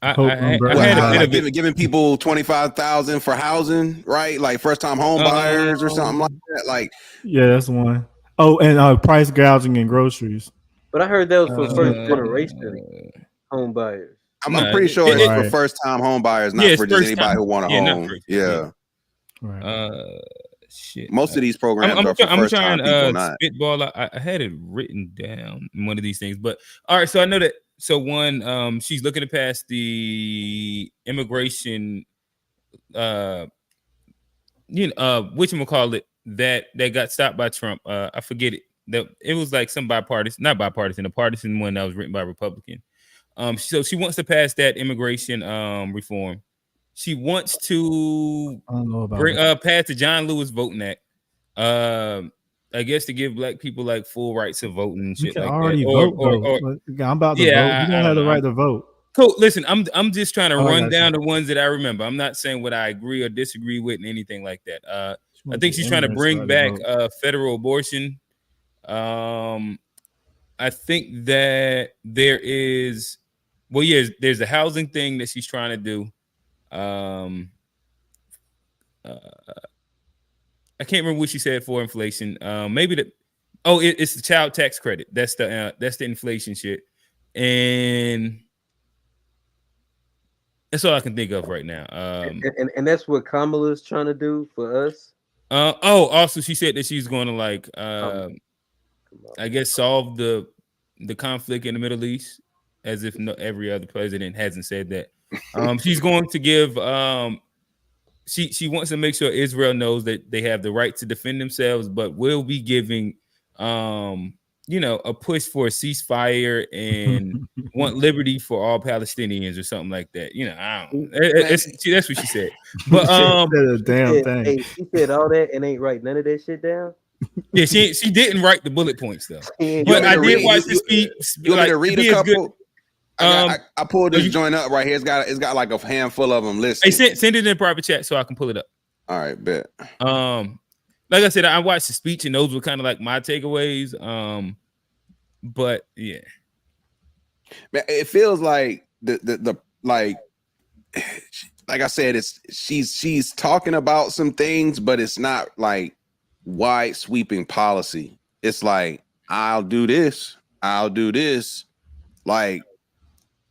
had giving people 25,000 for housing, right? Like first time home buyers or something like that. Like, yeah, that's one. Oh, and price gouging in groceries. But I heard that was for first generation home buyers. I'm pretty sure it's for first time home buyers, not for just anybody who want a home. Right. Shit. Most of these programs are for first time people, not. Spitball. I had it written down in one of these things, but all right. So I know that. So one, she's looking to pass the immigration, whatchamacallit, that got stopped by Trump. I forget it. It was like some bipartisan, not bipartisan, a partisan one that was written by a Republican. So she wants to pass that immigration reform. She wants to pass the John Lewis Voting Act. I guess to give Black people like full rights of voting and shit like that. I'm about to vote. You don't have the right to vote. Cool. Listen, I'm just trying to run down the ones that I remember. I'm not saying what I agree or disagree with and anything like that. I think she's trying to bring back federal abortion. I think that there is, well, yeah, there's a housing thing that she's trying to do. I can't remember what she said for inflation. Maybe it's the child tax credit. That's the inflation shit, and that's all I can think of right now. And that's what Kamala's trying to do for us. Also she said that she's going to like I guess solve the conflict in the Middle East, as if every other president hasn't said that. She's going to give she wants to make sure Israel knows that they have the right to defend themselves, but will be giving a push for a ceasefire and want liberty for all Palestinians or something like that. I don't know. That's what she said. But thing. She said all that and ain't write none of that shit down. Yeah, she didn't write the bullet points though. But I did watch the speech. You want me to read a couple? I pulled this joint up right here. It's got like a handful of them listed. Hey, send it in the private chat so I can pull it up. All right, bet. Like I said, I watched the speech and those were kind of like my takeaways. But yeah, man, it feels like the like I said, she's talking about some things, but it's not like wide sweeping policy. It's like I'll do this. Like,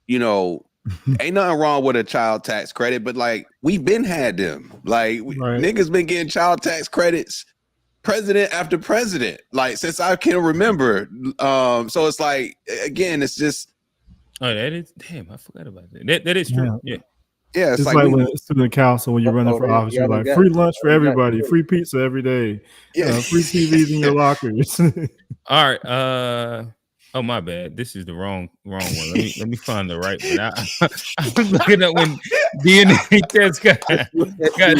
ain't nothing wrong with a child tax credit, but like we've been had them. Like niggas been getting child tax credits, president after president, like since I can remember. So it's like again, it's just. Oh, that is damn. I forgot about that. That is true. Yeah. Yeah, it's like when it's student council when you're running for office, you're like free lunch for everybody, free pizza every day, free TVs in your lockers. All right. Oh, my bad. This is the wrong one. Let me find the right one. I was looking up when DNA tests got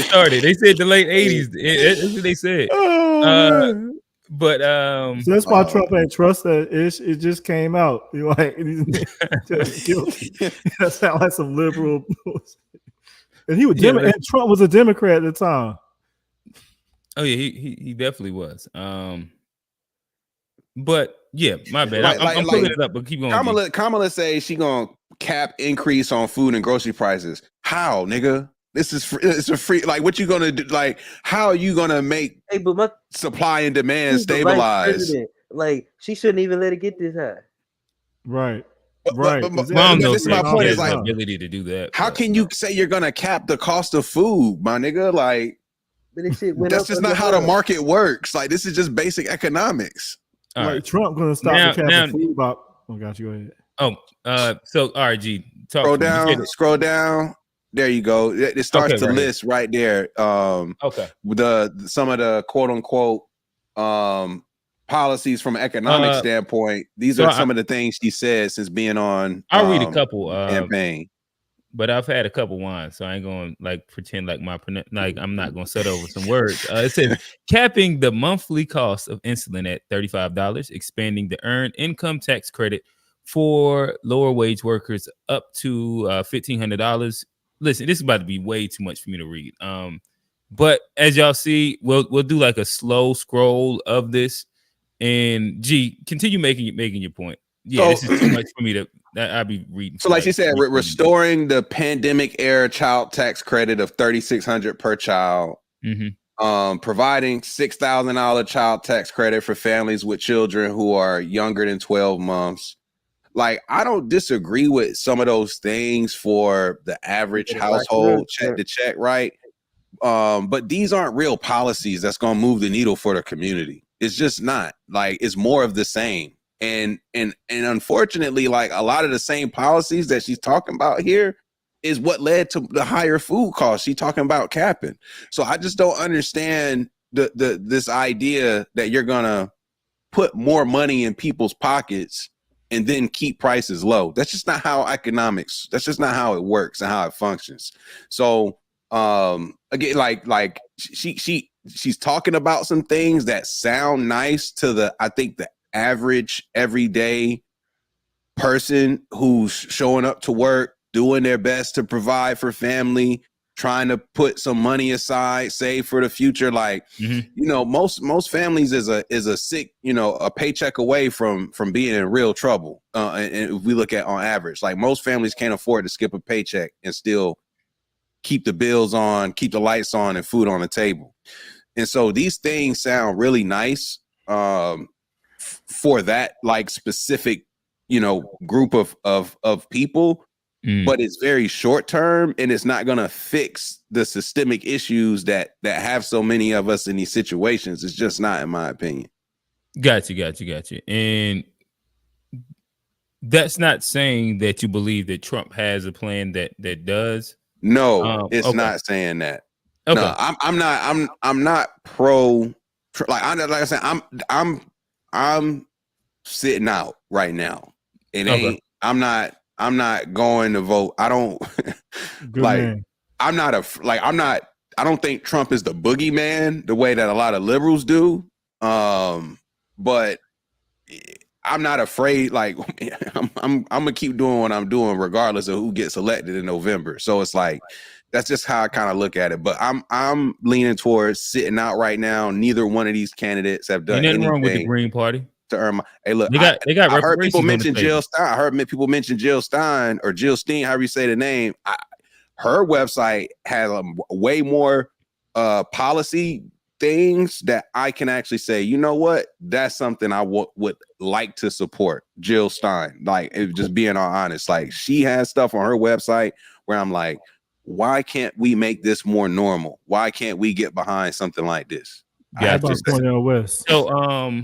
started. They said the late 80s. That's what they said. But so that's why Trump ain't trust that ish. It just came out. You're like just guilty. That sounds like some liberal. And he was and Trump was a Democrat at the time. Oh yeah, he definitely was. But yeah, my bad. I'm pulling it up, but keep going. Kamala say she gonna cap increase on food and grocery prices. How, nigga? This is free. It's a free. Like, what you gonna do? Like, how are you gonna make supply and demand stabilize? Like, she shouldn't even let it get this high. Right. But this is my point. Is like ability to do that. How can you say you're gonna cap the cost of food, my nigga? Like, that's just not how the market works. Like, this is just basic economics. Like right. Trump gonna stop the cap of food about. Oh, got you. Go ahead. So all right, G. Scroll down. There you go. It starts to list right there. Okay. Some of the quote unquote policies from an economic standpoint. These are some of the things she said since being on. I'll read a couple campaign. But I've had a couple wines, so I ain't gonna like pretend like I'm not gonna set over some words. It says capping the monthly cost of insulin at $35, expanding the earned income tax credit for lower wage workers up to $1,500. Listen, this is about to be way too much for me to read. But as y'all see, we'll do like a slow scroll of this. And G, continue making your point. Yeah, this is too much for me to. I'll be reading. So, like she said, restoring the pandemic era child tax credit of $3,600 per child. Mm-hmm. Providing $6,000 child tax credit for families with children who are younger than 12 months. Like, I don't disagree with some of those things for the average household check to check, right? But these aren't real policies that's gonna move the needle for the community. It's just not. Like, it's more of the same. And unfortunately, like a lot of the same policies that she's talking about here is what led to the higher food costs. She's talking about capping. So I just don't understand this idea that you're gonna put more money in people's pockets and then keep prices low. That's just not how economics. That's just not how it works and how it functions. So again, like she's talking about some things that sound nice to I think the average everyday person who's showing up to work, doing their best to provide for family, trying to put some money aside, save for the future. Like, you know, most families is a sick, you know, a paycheck away from being in real trouble. And if we look at on average, like most families can't afford to skip a paycheck and still keep the bills on, keep the lights on, and food on the table. And so these things sound really nice for that like specific, you know, group of people. But it's very short term, and it's not going to fix the systemic issues that have so many of us in these situations. It's just not, in my opinion. Gotcha. And that's not saying that you believe that Trump has a plan that does. No, it's okay. not saying that. Okay. No, I'm not pro. Like I said, I'm sitting out right now. It ain't. Okay. I'm not going to vote. I don't like. Man. I don't think Trump is the boogeyman the way that a lot of liberals do. But I'm not afraid. Like I'm gonna keep doing what I'm doing regardless of who gets elected in November. So it's like that's just how I kind of look at it. But I'm leaning towards sitting out right now. Neither one of these candidates have done anything wrong with the Green Party. To earn my, hey, look, they got I heard people mention Jill Stein. I heard people mention Jill Stein or Jill Steen, however you say the name. Her website has way more policy things that I can actually say, you know what, that's something I would like to support. Jill Stein, like just being all honest, like she has stuff on her website where I'm like, why can't we make this more normal? Why can't we get behind something like this? Gotcha. So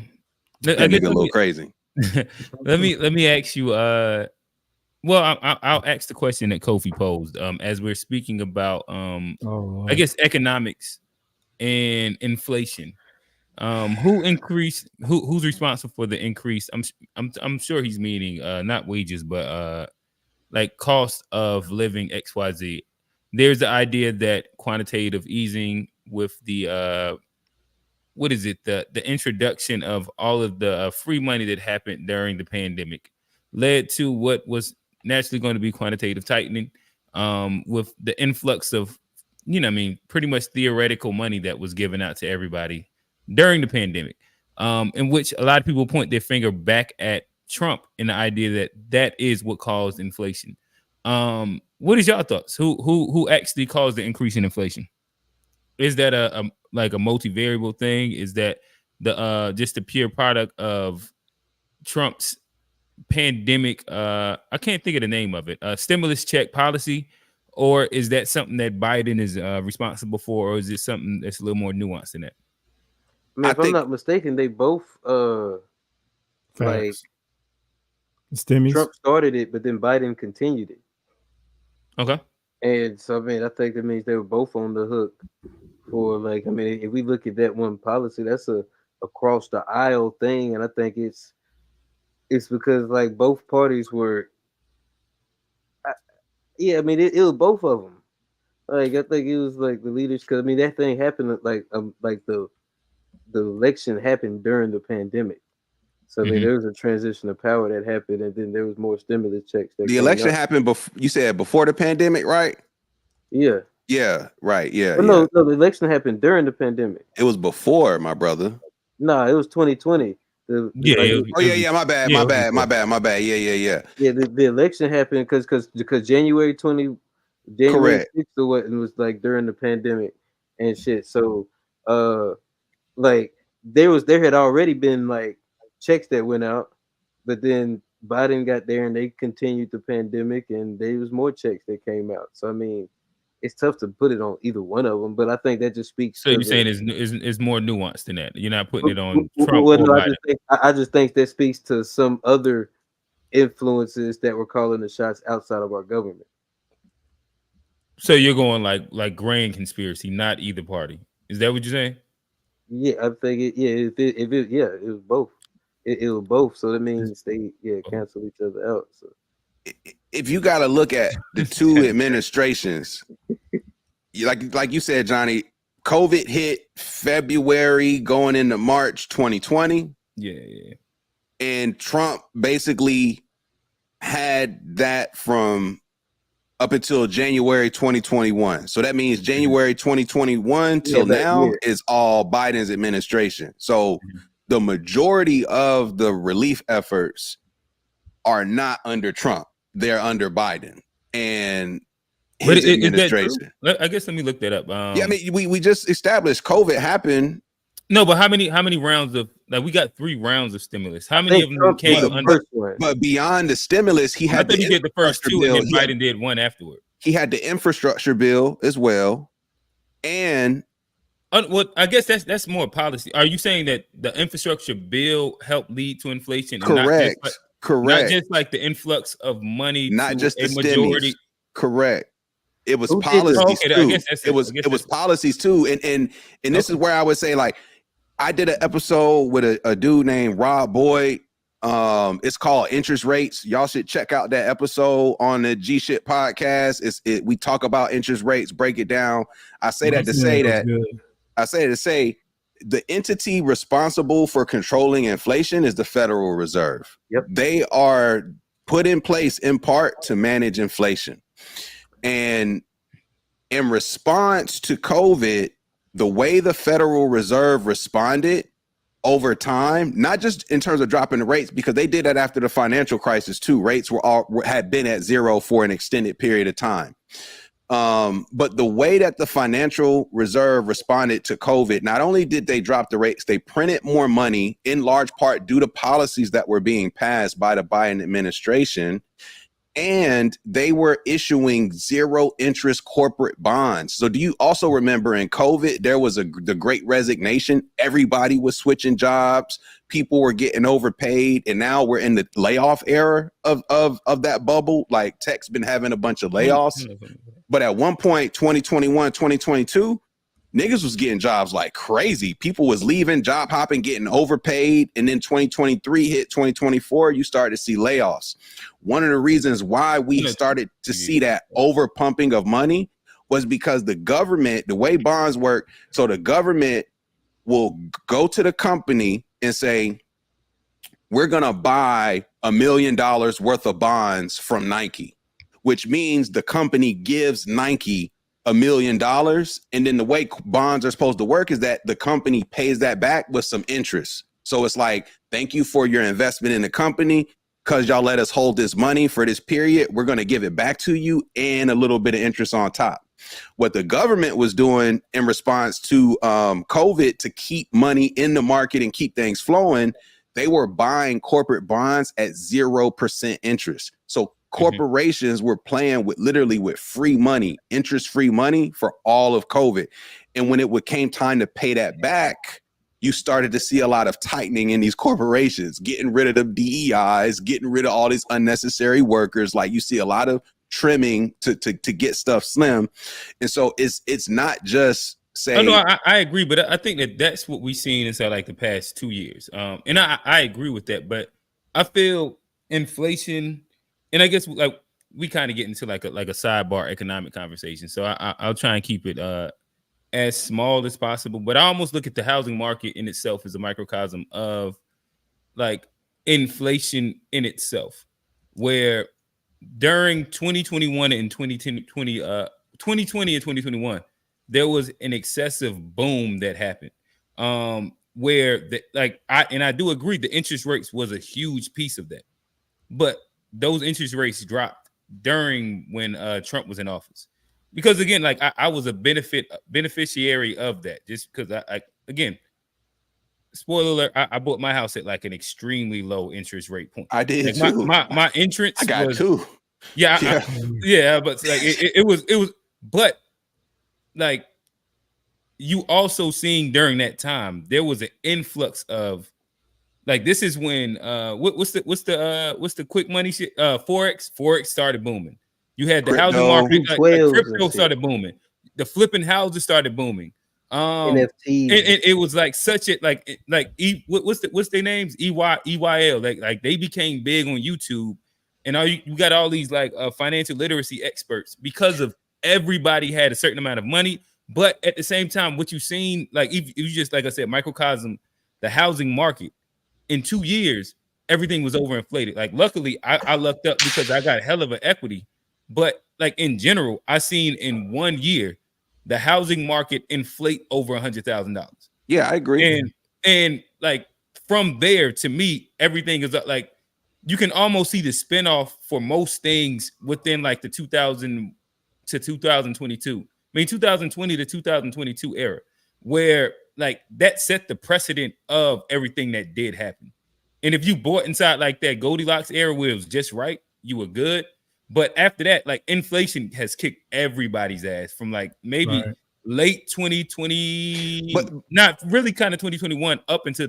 that nigga a little crazy. let me ask you. Well, I'll ask the question that Kofi posed. As we're speaking about, I guess economics and inflation. Who's responsible for the increase? I'm sure he's meaning not wages, but like cost of living XYZ. There's the idea that quantitative easing with the what is it? The introduction of all of the free money that happened during the pandemic led to what was naturally going to be quantitative tightening, with the influx of, pretty much theoretical money that was given out to everybody during the pandemic, in which a lot of people point their finger back at Trump and the idea that is what caused inflation. What is your thoughts? Who actually caused the increase in inflation? Is that a multivariable thing? Is that the just the pure product of Trump's pandemic? I can't think of the name of it. Stimulus check policy, or is that something that Biden is responsible for, or is it something that's a little more nuanced than that? I mean, if I'm not mistaken, they both like Stimmies. Trump started it, but then Biden continued it. Okay. And so, I mean, I think that means they were both on the hook for, like, I mean, if we look at that one policy, that's a across the aisle thing, and I think it's because like both parties were, I mean, it was both of them. Like, I think it was like the leaders, because I mean that thing happened like the election happened during the pandemic. So I mean, there was a transition of power that happened, and then there was more stimulus checks. The election happened before. You said before the pandemic, right? Yeah. Yeah. Right. Yeah. But no, the election happened during the pandemic. It was before, my brother. No, it was 2020. My bad. Yeah, the election happened because January 6th or what, and it was like during the pandemic and shit. So like there had already been like checks that went out, but then Biden got there and they continued the pandemic, and there was more checks that came out. So I mean, it's tough to put it on either one of them, but I think that just speaks. So you're saying it's more nuanced than that. You're not putting it on Trump or Biden. I just think that speaks to some other influences that were calling the shots outside of our government. So you're going like grand conspiracy, not either party. Is that what you're saying? Yeah, I think it. Yeah, it was both. It was both. So that means they cancel each other out. So if you got to look at the two administrations, like you said, Johnny, COVID hit February going into March 2020. Yeah. And Trump basically had that from up until January 2021. So that means January 2021 till now is all Biden's administration. So the majority of the relief efforts are not under Trump. They're under Biden and his administration. I guess let me look that up. Yeah, I mean, we just established COVID happened. No, but how many rounds of, like, we got 3 rounds of stimulus. How many of them came under? But beyond the stimulus, he had. I think he did the first 2, and then Biden did one afterward. He had the infrastructure bill as well, and well, I guess that's more policy. Are you saying that the infrastructure bill helped lead to inflation? Correct. Not just like the influx of money, not just the majority. Stimulus. Correct. It was policies too. I guess it was policies too, and this is where I would say, like, I did an episode with a dude named Rob Boyd. It's called Interest Rates. Y'all should check out that episode on the G Shit podcast. We talk about interest rates, break it down. I say that to say the entity responsible for controlling inflation is the Federal Reserve. Yep. They are put in place in part to manage inflation. And in response to COVID, the way the Federal Reserve responded over time, not just in terms of dropping the rates, because they did that after the financial crisis too. Rates had been at 0 for an extended period of time. But the way that the Financial Reserve responded to COVID, not only did they drop the rates, they printed more money, in large part due to policies that were being passed by the Biden administration. And they were issuing 0 interest corporate bonds. So do you also remember in COVID, there was the great resignation? Everybody was switching jobs. People were getting overpaid. And now we're in the layoff era of that bubble. Like, tech's been having a bunch of layoffs. But at one point, 2021, 2022, niggas was getting jobs like crazy. People was leaving, job hopping, getting overpaid. And then 2023 hit, 2024, you started to see layoffs. One of the reasons why we started to see that over pumping of money was because the government, the way bonds work, so the government will go to the company and say, we're going to buy $1 million worth of bonds from Nike, which means the company gives Nike $1 million. And then the way bonds are supposed to work is that the company pays that back with some interest. So it's like, thank you for your investment in the company. Because y'all let us hold this money for this period, we're going to give it back to you and a little bit of interest on top. What the government was doing in response to COVID to keep money in the market and keep things flowing, they were buying corporate bonds at 0% interest. So corporations were playing with free money, interest-free money for all of COVID. And when it came time to pay that back, you started to see a lot of tightening in these corporations, getting rid of the DEIs, getting rid of all these unnecessary workers. Like, you see a lot of trimming to get stuff slim. And so it's not just saying. No, I agree, but I think that's what we've seen inside like the past 2 years. And I agree with that, but I feel inflation, and I guess like we kind of get into like a sidebar economic conversation. So I'll try and keep it as small as possible, but I almost look at the housing market in itself as a microcosm of like inflation in itself, where during 2021 and 2020 and 2021, there was an excessive boom that happened. Where I do agree the interest rates was a huge piece of that, but those interest rates dropped during when Trump was in office. Because again, like I was a beneficiary of that, just because I again, spoiler alert, I bought my house at like an extremely low interest rate point. I did like too. My entrance. I got two. Yeah, but like it was, but like you also seeing during that time there was an influx of like, this is when what's the quick money shit? Forex started booming. You had the housing market, like crypto started booming. The flipping houses started booming. NFTs. And it was like such a what's their names? EYL. Like they became big on YouTube, and you got all these like financial literacy experts because of everybody had a certain amount of money. But at the same time, what you've seen, like if you just, like I said, microcosm the housing market in 2 years, everything was overinflated. Like luckily, I lucked up because I got a hell of an equity. But like in general, I seen in 1 year the housing market inflate over $100,000. Yeah, I agree. And like from there, to me, everything is like you can almost see the spinoff for most things within like the 2000 to 2022. I mean, 2020 to 2022 era, where like that set the precedent of everything that did happen. And if you bought inside like that Goldilocks era where it was just right, you were good. But after that, like inflation has kicked everybody's ass from like maybe late 2020, but not really kind of 2021 up until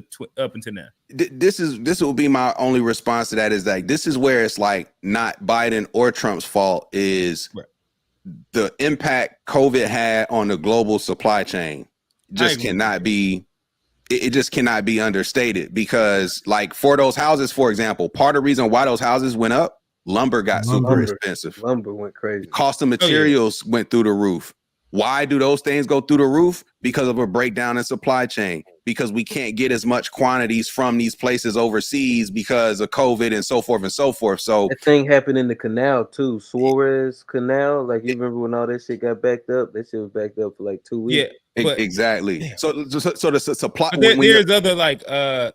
now. This will be my only response to that is like this is where it's like not Biden or Trump's fault is the impact COVID had on the global supply chain just cannot be. It just cannot be understated because like for those houses, for example, part of the reason why those houses went up, lumber got super expensive. Lumber went crazy. Cost of materials went through the roof. Why do those things go through the roof? Because of a breakdown in supply chain. Because we can't get as much quantities from these places overseas because of COVID and so forth and so forth. So that thing happened in the canal too, Suarez Canal. Like you remember when all that shit got backed up? That shit was backed up for like 2 weeks. Yeah, but, exactly. So the supply. But there's other like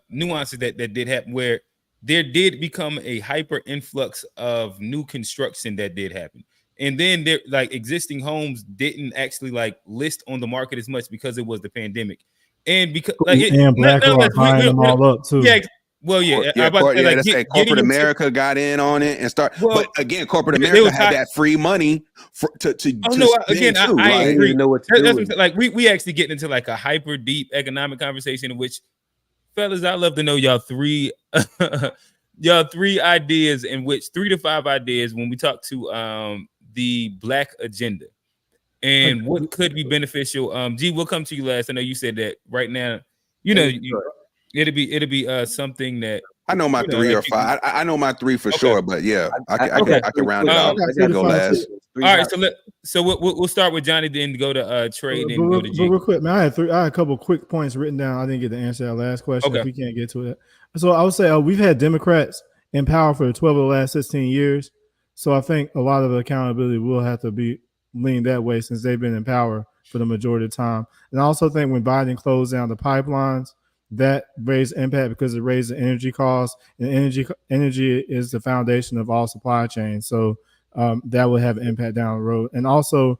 nuances that did happen where there did become a hyper influx of new construction that did happen. And then there like existing homes didn't actually like list on the market as much because it was the pandemic. And because like BlackRock buying them all up too. Yeah, well, yeah. Corporate America got in on it and start. Well, but again, corporate America had that free money to. Oh no! Again, I agree. Know what to do. Like we actually get into like a hyper deep economic conversation in which, fellas, I love to know y'all three ideas in which 3 to 5 ideas when we talk to the Black agenda and what could be beneficial. G, we'll come to you last. I know you said that right now. You know, it'll be something that I know my 3 or 5. I know my 3 for sure, but yeah, I can round it out. I gotta go last. All right, so we'll start with Johnny, then go to Trey, then go to G. But real quick, man, I had a couple quick points written down. I didn't get to answer that last question. If we can't get to it, so I would say we've had Democrats in power for 12 of the last 16 years. So I think a lot of accountability will have to be leaned that way since they've been in power for the majority of the time. And I also think when Biden closed down the pipelines, that raised impact because it raised the energy costs, and energy is the foundation of all supply chains. So that will have an impact down the road. And also,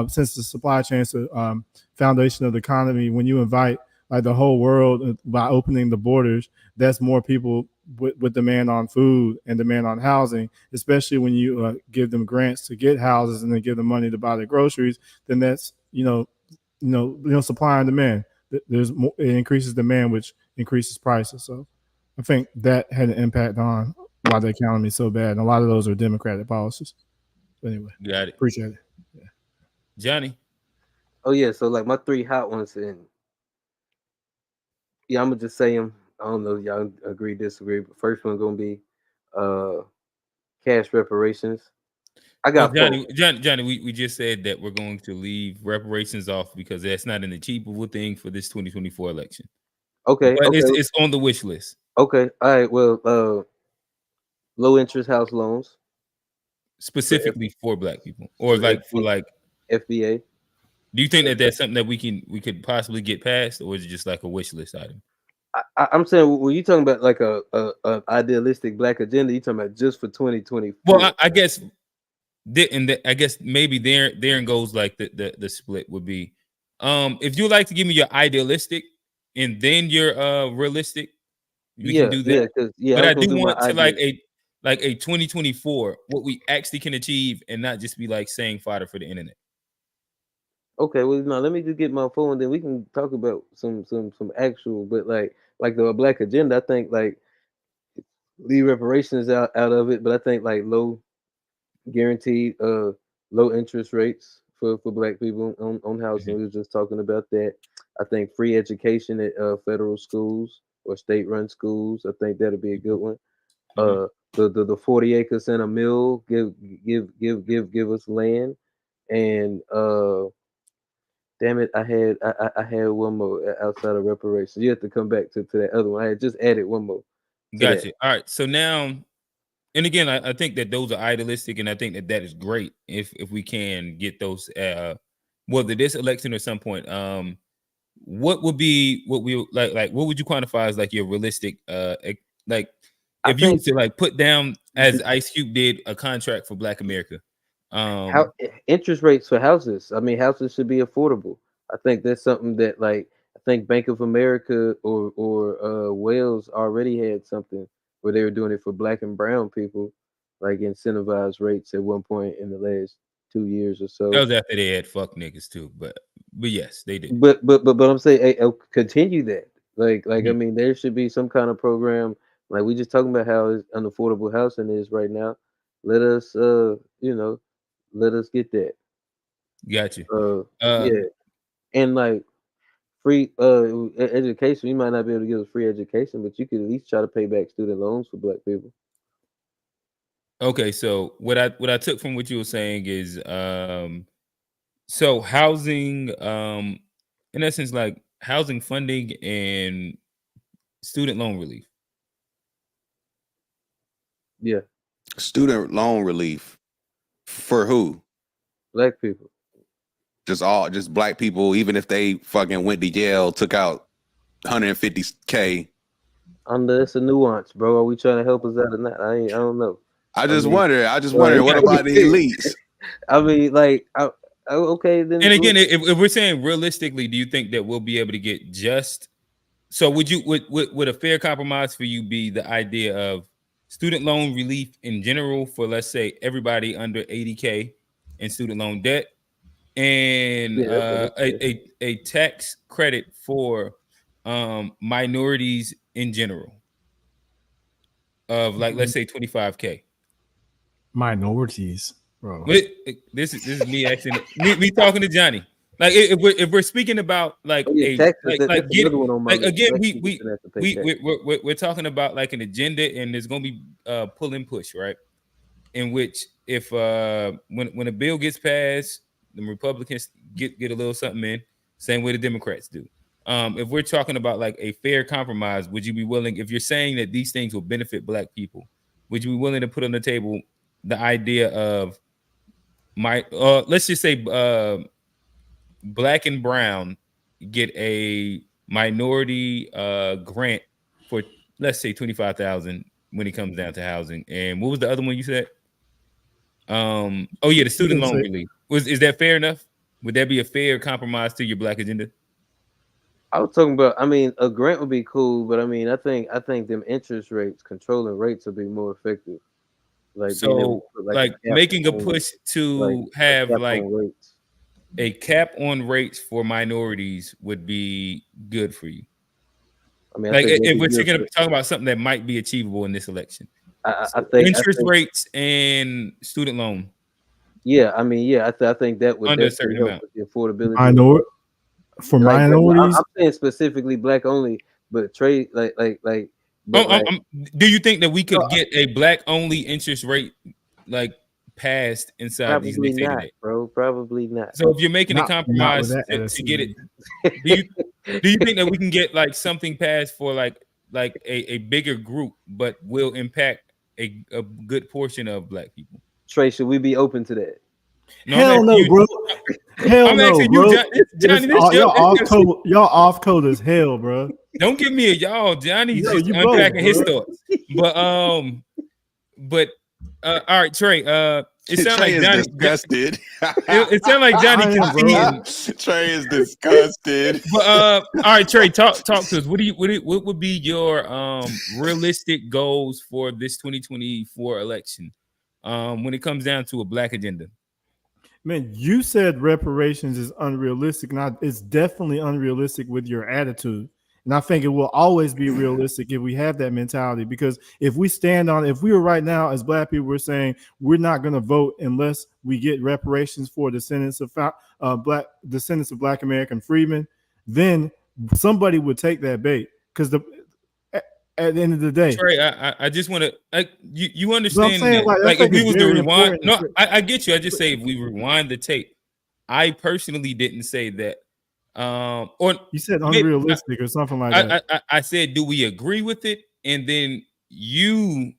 since the supply chain is the foundation of the economy, when you invite like the whole world by opening the borders, that's more people with demand on food and demand on housing, especially when you give them grants to get houses and then give them money to buy their groceries, then that's, supply and demand. There's more, it increases demand, which increases prices. So I think that had an impact on why the economy is so bad. And a lot of those are Democratic policies. So anyway, got it. Appreciate it. Yeah. Johnny. Oh yeah, so like my 3 hot ones, and yeah, I'm gonna just say them. I don't know if y'all agree, disagree, but first one gonna be cash reparations. I got Johnny, we just said that we're going to leave reparations off because that's not an achievable thing for this 2024 election. Okay. But it's on the wish list. Okay. All right. Well, low interest house loans. Specifically for Black people. Or like for like FBA. Do you think that that's something that we could possibly get past, or is it just like a wish list item? I'm saying, when you talking about like a idealistic Black agenda, you talking about just for 2024? Well, I guess, I guess maybe there goes like the split would be, if you'd like to give me your idealistic and then your realistic, we can do that. But I do want to like a 2024 what we actually can achieve and not just be like saying fodder for the internet. Okay, well, now let me just get my phone, then we can talk about some actual, but like the Black agenda, I think like leave reparations out of it, but I think like low guaranteed, low interest rates for Black people on housing. We were just talking about that. I think free education at federal schools or state-run schools. I think that'll be a good one. The 40 acres and a mill, give us land, and damn it, I had one more outside of reparations. You have to come back to that other one. I had just added one more. Gotcha. All right. So now, and again, I think that those are idealistic, and I think that is great if we can get those, whether this election or some point. What would be what we like? What would you quantify as like your realistic, like if you to like put down as Ice Cube did a contract for Black America? How interest rates for houses? I mean, houses should be affordable. I think that's something that, like, I think Bank of America or Wales already had something where they were doing it for Black and brown people, like incentivized rates at one point in the last 2 years or so. That was after they had fuck niggas too, but yes, they did. But I'm saying, hey, continue that. Like I mean, there should be some kind of program. Like we just talking about how unaffordable housing is right now. Let us, let us get that. Got you. Yeah, and like free education. You might not be able to give us free education, but you could at least try to pay back student loans for Black people. Okay, so what I took from what you were saying is, so housing, in essence, like housing funding and student loan relief. Yeah, Student loan relief for who? Black people. Just Black people, even if they fucking went to Yale, took out $150K. That's a nuance, bro. Are we trying to help us out or not? I don't know. I just wonder. What about the elites? I mean, like, okay. Then, and again, if we're saying realistically, do you think that we'll be able to get just? So would a fair compromise for you be the idea of student loan relief in general for, let's say, everybody under 80K in student loan debt, and a tax credit for minorities in general of, like, let's say 25K. Minorities, bro. This is me asking me talking to Johnny. Like if we're speaking about like we're talking about like an agenda, and there's gonna be pull and push, right? In which if when a bill gets passed, the Republicans get a little something in, same way the Democrats do. If we're talking about like a fair compromise, would you be willing, if you're saying that these things will benefit Black people, would you be willing to put on the table the idea of let's just say Black and brown get a minority grant for, let's say, $25,000 when it comes down to housing? And what was the other one you said? The student loan relief. Is that fair enough? Would that be a fair compromise to your Black agenda? I was talking about, I mean, a grant would be cool, but I mean, I think them interest rates, controlling rates, would be more effective. Like, so, making a push to have like a cap on rates for minorities would be good for you. I mean, like if we're going to talk about something that might be achievable in this election, I think interest rates and student loan. Yeah, I mean, I think that would under a certain amount. The affordability. For minorities, I'm saying specifically Black only, but trade do you think that we could get a Black only interest rate like passed inside these next 80 days? Bro, probably not. So if you're making a compromise to get it, do you think that we can get like something passed for like a bigger group, but will impact a good portion of Black people? Trey, should we be open to that? No, hell no, bro. Hell no, bro. Johnny, y'all off code as hell, bro. Don't give me a y'all. Johnny's just unpacking his thoughts. But all right, Trey. It sounds like Johnny disgusted. It sounds like Johnny conceding. Trey is disgusted. But all right, Trey, talk to us. What would be your realistic goals for this 2024 election when it comes down to a Black agenda? Man, you said reparations is unrealistic. Now, it's definitely unrealistic with your attitude. And I think it will always be realistic if we have that mentality, because if we were right now as Black people, we're saying we're not going to vote unless we get reparations for the descendants of Black American freedmen, then somebody would take that bait, because at the end of the day, Trey, I just want to you understand that, like if we was to rewind. No, I get you. I just say if we rewind the tape, I personally didn't say that. Or you said unrealistic or something like that. I said, do we agree with it? And then you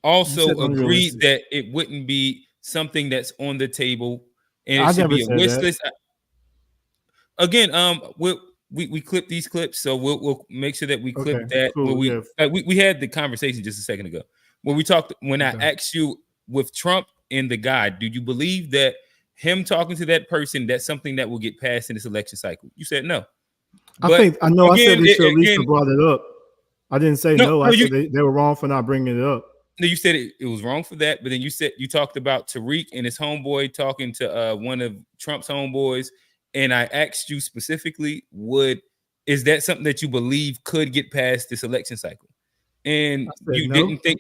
also said agreed unrealistic. that it wouldn't be something that's on the table and I it should never be a said wish that. list. Again, we clip these clips, so we'll make sure that we clip Okay, that. cool, Where yeah. we had the conversation just a second ago when we talked. When I asked you with Trump and the guy, do you believe that him talking to that person, that's something that will get passed in this election cycle? You said no. I know. I said they should at least again, have brought it up. I didn't say no. I said they were wrong for not bringing it up. No, you said it was wrong for that, but then you said you talked about Tariq and his homeboy talking to one of Trump's homeboys, and I asked you specifically, is that something that you believe could get past this election cycle? And you didn't think.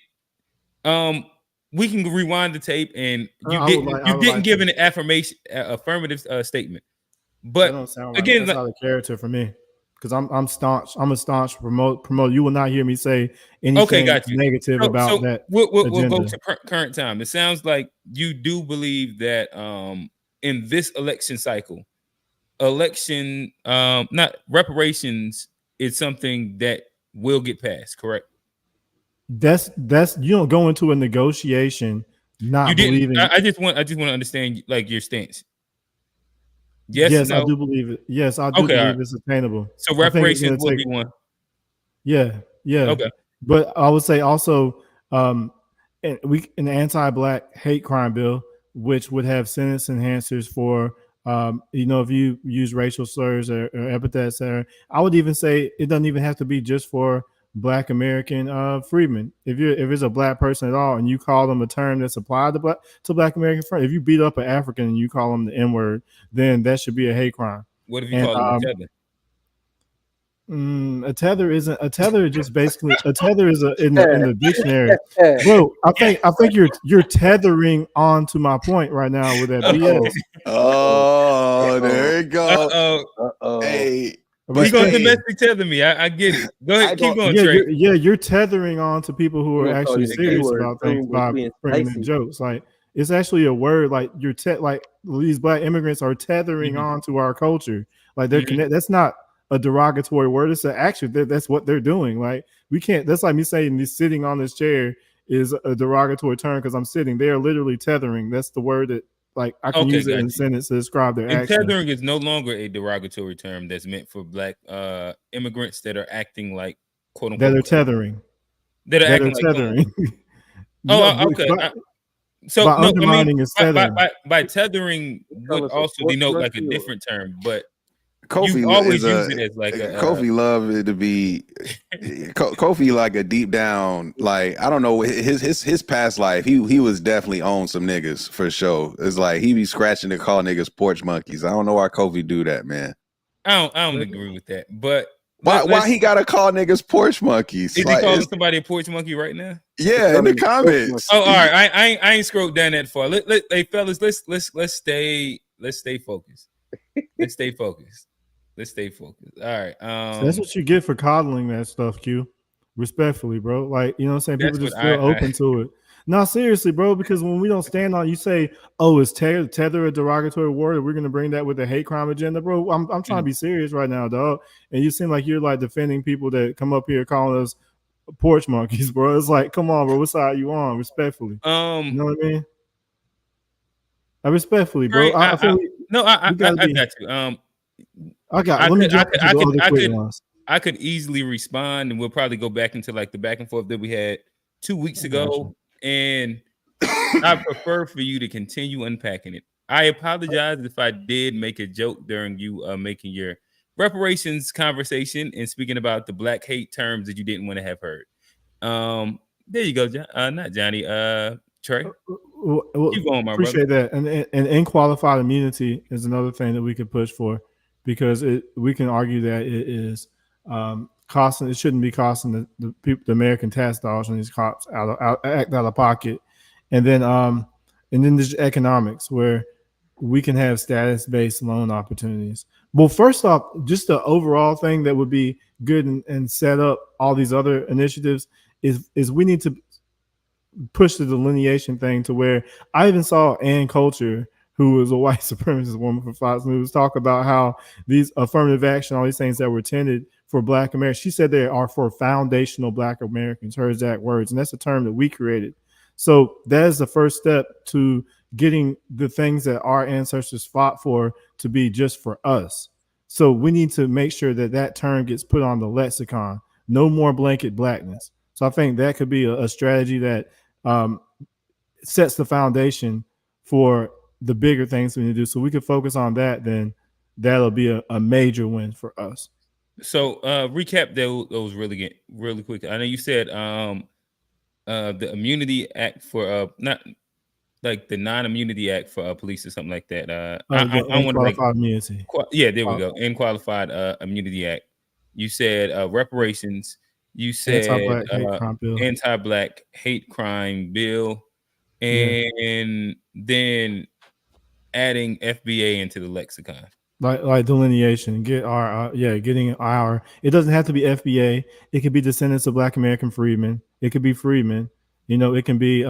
We can rewind the tape, and you didn't give an affirmative statement. But that don't sound again, that's out of character for me. Because I'm staunch. I'm a staunch promoter. You will not hear me say anything negative about that. We'll go to current time. It sounds like you do believe that in this election cycle, not reparations is something that will get passed. Correct? That's you don't go into a negotiation not believing. I just want to understand like your stance. Yes, no? I do believe it. Yes, I do believe it's attainable. So reparations will be one. Yeah. Okay. But I would say also an anti-black hate crime bill, which would have sentence enhancers for if you use racial slurs or epithets there. I would even say it doesn't even have to be just for Black American freedmen. If it's a black person at all and you call them a term that's applied to Black American freedmen, if you beat up an African and you call them the N-word, then that should be a hate crime. What if you call them a tether? A tether isn't a tether. Just basically a tether is in the dictionary, bro. I think you're tethering on to my point right now with that BS. Oh, there you go. Hey. But gonna domestic tether me. I get it. Go ahead, keep going, Trey. You're tethering on to people who are actually serious about things by bringing in jokes. Like it's actually a word. Like like these Black immigrants are tethering on to our culture. Like they're connected. That's not a derogatory word. It's an action. That's what they're doing. Like we can't. That's like me saying sitting on this chair is a derogatory term because I'm sitting. They are literally tethering. That's the word that. Like I can use it in a sentence to describe their action. Tethering is no longer a derogatory term that's meant for Black immigrants that are acting like quote unquote that are tethering. That are acting tethering. Okay. So undermining is tethering. By tethering would also denote like a different term, but Kofi you always use it as like Kofi love it to be Kofi like a deep down, like I don't know his past life he was definitely on some niggas for sure. It's like he be scratching to call niggas porch monkeys. I don't know why Kofi do that, man. I don't agree with that, but why he gotta call niggas porch monkeys? Is he calling somebody a porch monkey right now? Yeah, in the comments. Oh, all right. I ain't scrolled down that far. Hey fellas, let's stay focused. Let's stay focused. All right. So that's what you get for coddling that stuff, Q. Respectfully, bro. Like, you know what I'm saying? People just feel open to it. No, seriously, bro, because when we don't stand on, you say, oh, is tether a derogatory word? We're going to bring that with a hate crime agenda, bro. I'm trying to be serious right now, dog. And you seem like you're like defending people that come up here calling us porch monkeys, bro. It's like, come on, bro. What side are you on? Respectfully. You know what I mean? Respectfully, bro. I got you. I could easily respond, and we'll probably go back into like the back and forth that we had 2 weeks ago. And I prefer for you to continue unpacking it. I apologize if I did make a joke during you making your reparations conversation and speaking about the Black hate terms that you didn't want to have heard. There you go, not Johnny. Trey. Well, keep going, my appreciate brother. That. And unqualified immunity is another thing that we could push for, because we can argue that it is costing. It shouldn't be costing the American tax dollars when these cops act out of pocket, and then there's economics where we can have status-based loan opportunities. Well, first off, just the overall thing that would be good and set up all these other initiatives is we need to push the delineation thing to where I even saw Ann Coulter, who was a white supremacist woman for Fox News, talk about how these affirmative action, all these things that were intended for Black Americans. She said they are for foundational Black Americans, her exact words. And that's a term that we created. So that is the first step to getting the things that our ancestors fought for to be just for us. So we need to make sure that that term gets put on the lexicon. No more blanket blackness. So I think that could be a strategy that sets the foundation for the bigger things we need to do. So we could focus on that, then that'll be a major win for us. So recap those really quick. I know you said the Immunity Act for not like the Non-Immunity Act for police or something like that. I want to like immunity. Yeah, there we go. Unqualified Immunity Act. You said reparations. You said anti-black hate crime bill, and then adding FBA into the lexicon. Like delineation, getting our. It doesn't have to be FBA. It could be descendants of Black American freedmen. It could be freedmen. It can be.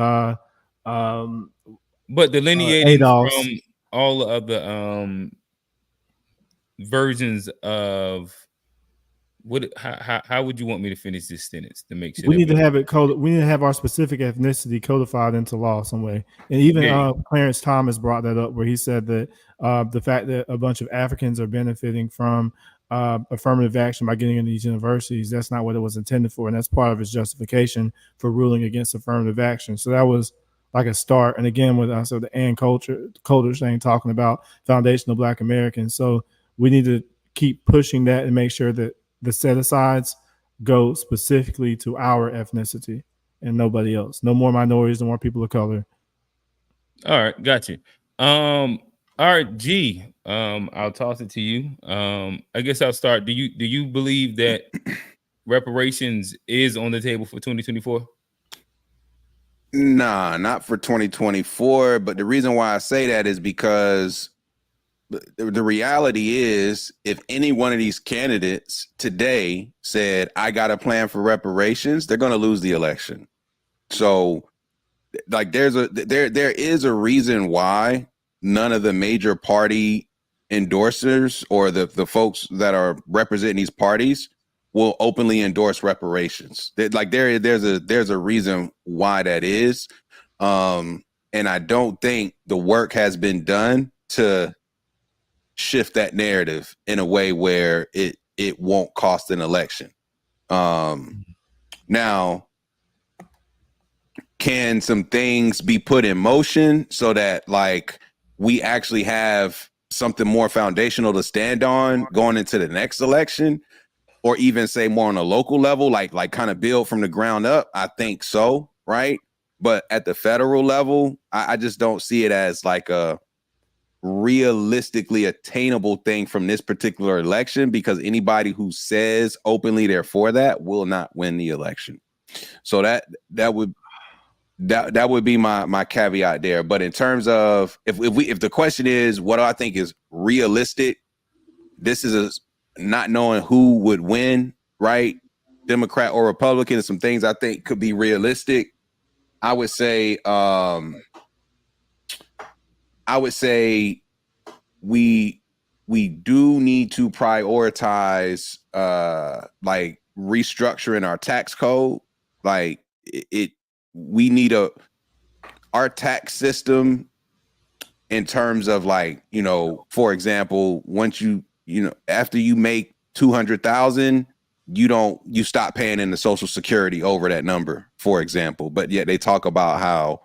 But delineating from all of the versions of what? How would you want me to finish this sentence to make sure we need to have it coded? We need to have our specific ethnicity codified into law some way. And even Clarence Thomas brought that up, where he said that the fact that a bunch of Africans are benefiting from affirmative action by getting into these universities, that's not what it was intended for, and that's part of his justification for ruling against affirmative action. So that was like a start. And again, with also the Ann Coulter thing, talking about foundational Black Americans. So we need to keep pushing that and make sure that the set-asides go specifically to our ethnicity and nobody else. No more minorities, no more people of color. All right, got you. All right, G. I'll toss it to you. I guess I'll start. Do you believe that reparations is on the table for 2024? Nah, not for 2024. But the reason why I say that is because the reality is, if any one of these candidates today said, I got a plan for reparations, they're going to lose the election. So like there is a reason why none of the major party endorsers or the folks that are representing these parties will openly endorse reparations. There's a reason why that is. And I don't think the work has been done to shift that narrative in a way where it won't cost an election. Now, can some things be put in motion so that like we actually have something more foundational to stand on going into the next election, or even say more on a local level, like kind of build from the ground up? I think so, right? But at the federal level, I just don't see it as like a realistically attainable thing from this particular election, because anybody who says openly they're for that will not win the election. So that would be my caveat there. But in terms of if the question is what do I think is realistic, this is not knowing who would win, right? Democrat or Republican, some things I think could be realistic. I would say we do need to prioritize like restructuring our tax code. Like we need our tax system in terms of like, for example, once after you make 200,000, you stop paying into Social Security over that number, for example. But yet they talk about how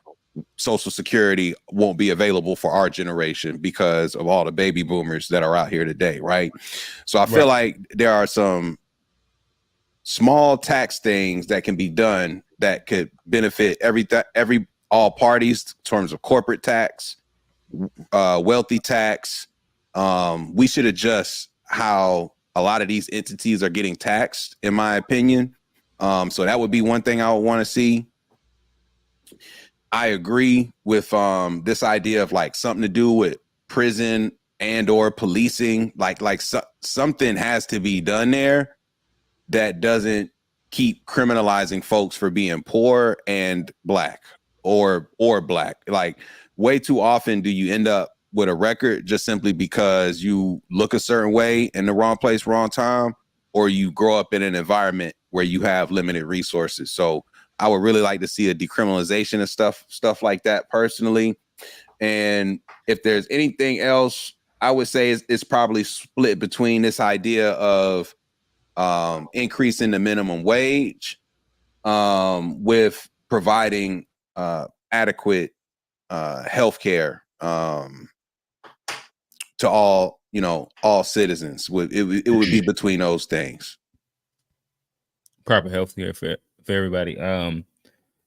Social Security won't be available for our generation because of all the baby boomers that are out here today, right? So I feel like there are some small tax things that can be done that could benefit all parties in terms of corporate tax, wealthy tax. We should adjust how a lot of these entities are getting taxed, in my opinion. So that would be one thing I would want to see. I agree with this idea of like something to do with prison and or policing. Like something has to be done there that doesn't keep criminalizing folks for being poor and black or black. Like way too often do you end up with a record just simply because you look a certain way in the wrong place, wrong time. or you grow up in an environment where you have limited resources. So I would really like to see a decriminalization of stuff like that personally. And if there's anything else, I would say it's probably split between this idea of increasing the minimum wage with providing adequate health care to all citizens. It would be between those things. Proper health care for everybody.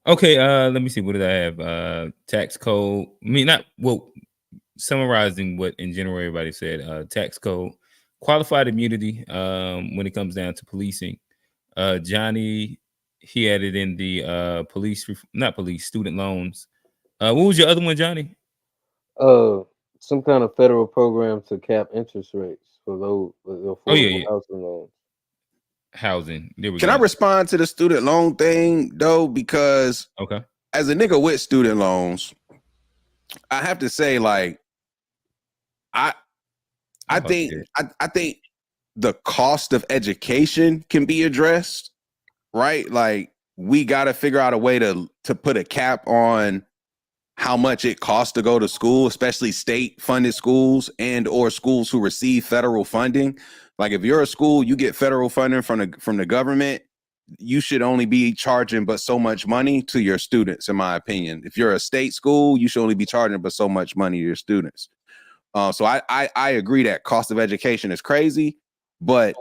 Okay, let me see. What did I have? Tax code. Summarizing what in general everybody said. Tax code, qualified immunity when it comes down to policing. Johnny, he added in the student loans. What was your other one, Johnny? Some kind of federal program to cap interest rates for those affordable housing loans. Housing. There we go. Can I respond to the student loan thing though? Because as a nigga with student loans, I have to say, like, I think the cost of education can be addressed, right? Like, we got to figure out a way to put a cap on how much it costs to go to school, especially state funded schools and or schools who receive federal funding. Like, if you're a school, you get federal funding from the government, you should only be charging but so much money to your students, in my opinion. If you're a state school, you should only be charging but so much money to your students. So I agree that cost of education is crazy, but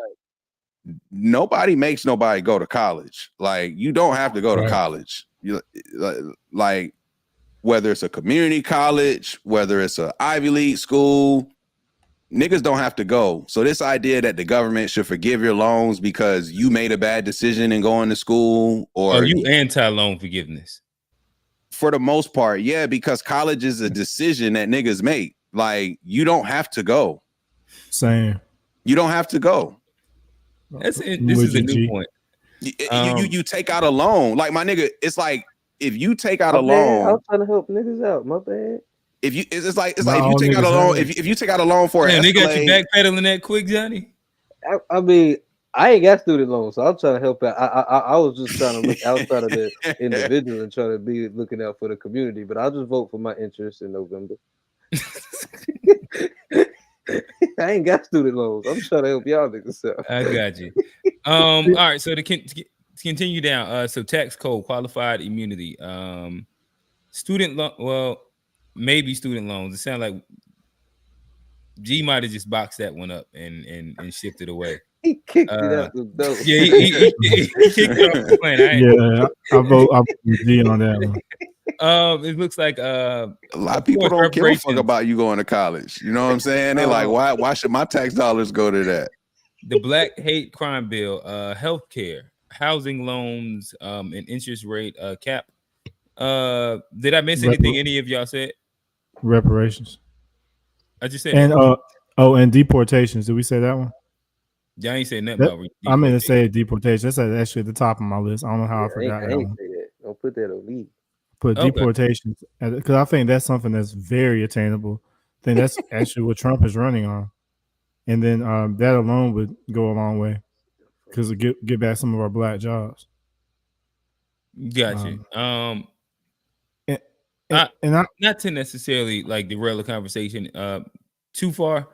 nobody makes nobody go to college. Like, you don't have to go to college. Like, whether it's a community college, whether it's an Ivy League school, niggas don't have to go. So this idea that the government should forgive your loans because you made a bad decision in going to school, or are you anti-loan forgiveness? For the most part, yeah, because college is a decision that niggas make. Like, you don't have to go. Same. You don't have to go. This is a new point. You take out a loan. Like, my nigga, it's like, if you take out a loan, I'm trying to help niggas out. My bad. If you, it's like if you take out a loan, if you take out a loan for they got you backpedaling that quick, Johnny. I mean, I ain't got student loans, so I'm trying to help out. I was just trying to look outside of the individual and trying to be looking out for the community. But I'll just vote for my interest in November. I ain't got student loans. I'm trying to help y'all niggas out. I got you. All right, so to continue down, so tax code, qualified immunity, student loan. Well, maybe student loans. It sounds like G might have just boxed that one up and shipped it away. He kicked it out the door. Yeah, he kicked it off the plane. Yeah, I vote G on that one. It looks like a lot of people don't give a fuck about you going to college. You know what I'm saying? They're like, why should my tax dollars go to that? The Black Hate Crime Bill, healthcare, housing loans, and interest rate cap. Did I miss anything any of y'all said? Reparations. I just said, and and deportations. Did we say that one? Yeah, I ain't saying nothing about deportation. I'm going to say deportation. That's actually at the top of my list. I don't know how I forgot that one. Say that. Don't put that on me. Put deportations, because I think that's something that's very attainable. I think that's actually what Trump is running on. And then that alone would go a long way, because it get back some of our black jobs. Gotcha. Not to necessarily like derail the conversation too far.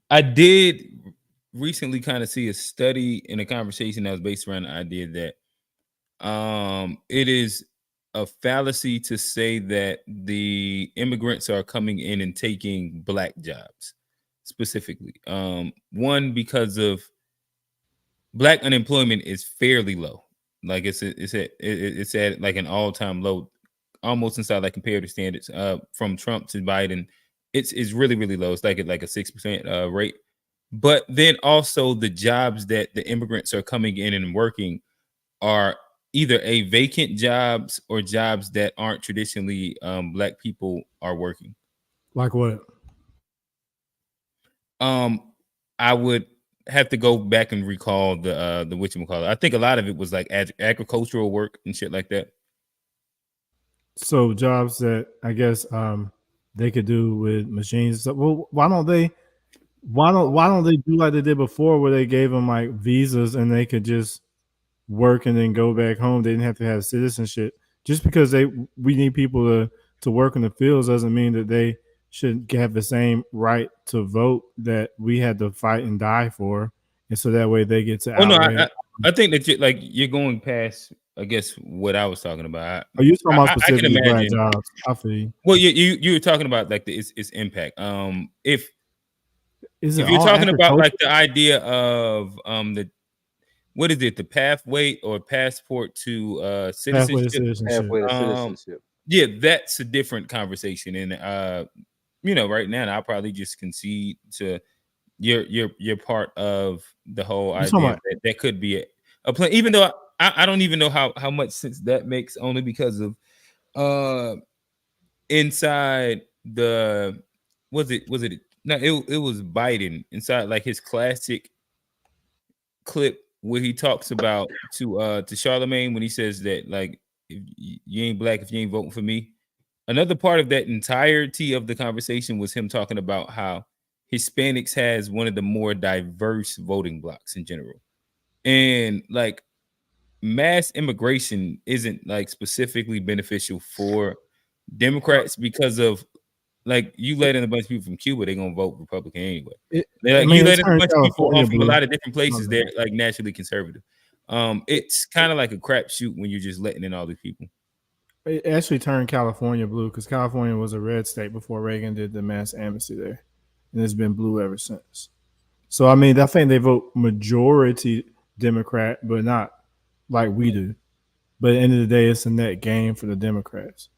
I did recently kind of see a study in a conversation that was based around the idea that it is a fallacy to say that the immigrants are coming in and taking black jobs specifically. One, because of black unemployment is fairly low. Like it's at like an all-time low, almost inside like comparative standards. From Trump to Biden, it's really, really low. It's like at like a 6% rate. But then also the jobs that the immigrants are coming in and working are either a vacant jobs or jobs that aren't traditionally black people are working. Like what? I would have to go back and recall the whatchamacallit. I think a lot of it was like agricultural work and shit like that. So jobs that I guess they could do with machines and stuff. Well, why don't they Why don't they do like they did before, where they gave them like visas and they could just work and then go back home? They didn't have to have citizenship. Just because we need people to work in the fields doesn't mean that they should have the same right to vote that we had to fight and die for, and so that way they get to. Oh no, I think that you're going past, I guess, what I was talking about. Are you talking about I can specifically black imagine. jobs? I feel you. Well, you were talking about like its impact. If you're talking about like the idea of the what is it, the pathway or passport to citizenship? Pathway to citizenship. Yeah, that's a different conversation. And right now I'll probably just concede to you're part of the whole idea that could be a plan, even though I don't even know how much sense that makes, only because of inside the was it no, it was Biden inside like his classic clip where he talks about to Charlemagne when he says that, like, if you ain't black if you ain't voting for me. Another part of that entirety of the conversation was him talking about how Hispanics has one of the more diverse voting blocks in general. And like mass immigration isn't like specifically beneficial for Democrats because of, like, you let in a bunch of people from Cuba, they're gonna vote Republican anyway. You let in a bunch of people from a lot of different places, they're like naturally conservative. It's kind of like a crapshoot when you're just letting in all these people. It actually turned California blue because California was a red state before Reagan did the mass amnesty there, and it's been blue ever since. So I mean, I think they vote majority Democrat, but not like we do. But at the end of the day, it's a net gain for the Democrats,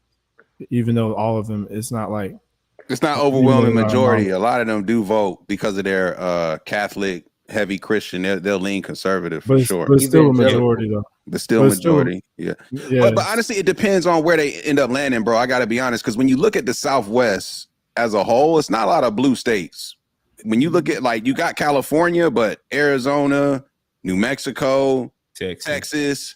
even though all of them, it's not like it's not overwhelming majority. A lot of them do vote because of their Catholic, heavy Christian. They'll lean conservative for sure. But it's still a majority though. But still majority. Yeah. But honestly, it depends on where they end up landing, bro. I got to be honest, because when you look at the Southwest as a whole, it's not a lot of blue states. When you look at, like, you got California, but Arizona, New Mexico, Texas,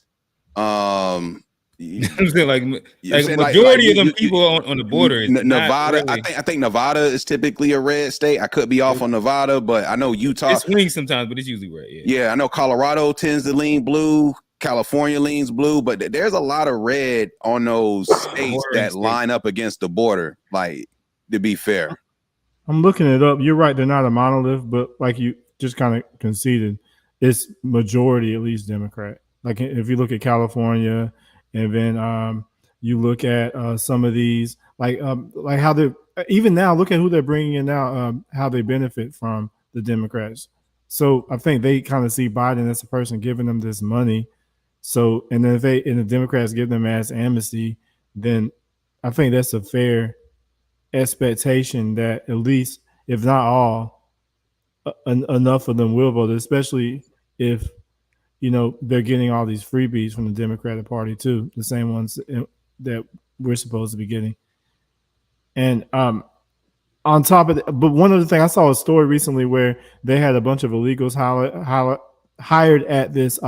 I'm saying like majority of them people on the border is Nevada. Really. I think Nevada is typically a red state. I could be off on Nevada, but I know Utah. It swings sometimes, but it's usually red. Yeah, I know Colorado tends to lean blue. California leans blue, but there's a lot of red on those states that line up against the border. Like, to be fair, I'm looking it up. You're right; they're not a monolith, but like you just kind of conceded, it's majority at least Democrat. Like if you look at California, and then you look at some of these, like how they even now look at who they're bringing in now, how they benefit from the Democrats. So I think they kind of see Biden as a person giving them this money. So, and then if the Democrats give them mass amnesty, then I think that's a fair expectation that at least, if not all, enough of them will vote, especially if, they're getting all these freebies from the Democratic Party too, the same ones that we're supposed to be getting. And on top of that, but one other thing, I saw a story recently where they had a bunch of illegals hired at this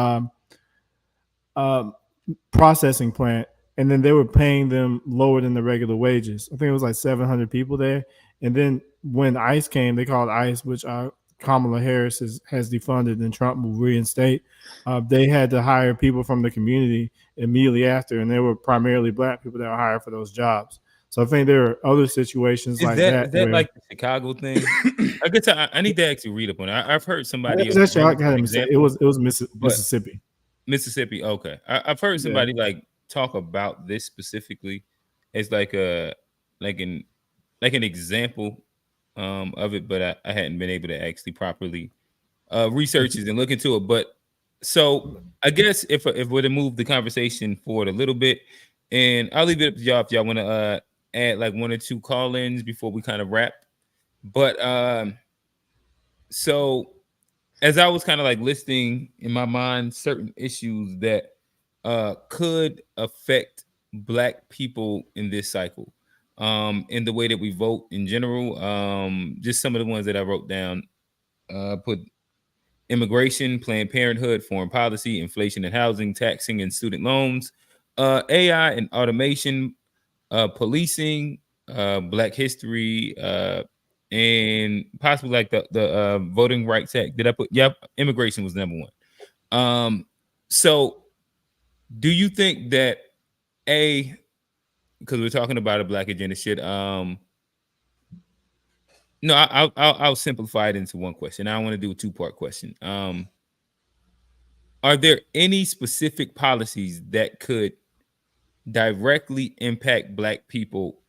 processing plant, and then they were paying them lower than the regular wages. I think it was like 700 people there. And then when ICE came, they called ICE, which Kamala Harris has defunded and Trump will reinstate. They had to hire people from the community immediately after, and they were primarily black people that were hired for those jobs. So I think there are other situations like that. Is that like the Chicago thing? I guess I need to actually read up on it. I've heard somebody. It was Mississippi. Mississippi. Okay, I've heard somebody like talk about this specifically as like an example of it, but I hadn't been able to actually properly research it and look into it. But so I guess if we're to move the conversation forward a little bit, and I'll leave it up to y'all if y'all want to add like one or two call-ins before we kind of wrap. But so as I was kind of like listing in my mind certain issues that could affect black people in this cycle, in the way that we vote in general, just some of the ones that I wrote down, put immigration, Planned Parenthood, foreign policy, inflation and housing, taxing and student loans, AI and automation, policing, Black history, and possibly like the Voting Rights Act. Did I put? Yep, immigration was number one. So do you think that because we're talking about a Black agenda shit, no, I'll simplify it into one question. I want to do a two-part question. Are there any specific policies that could directly impact Black people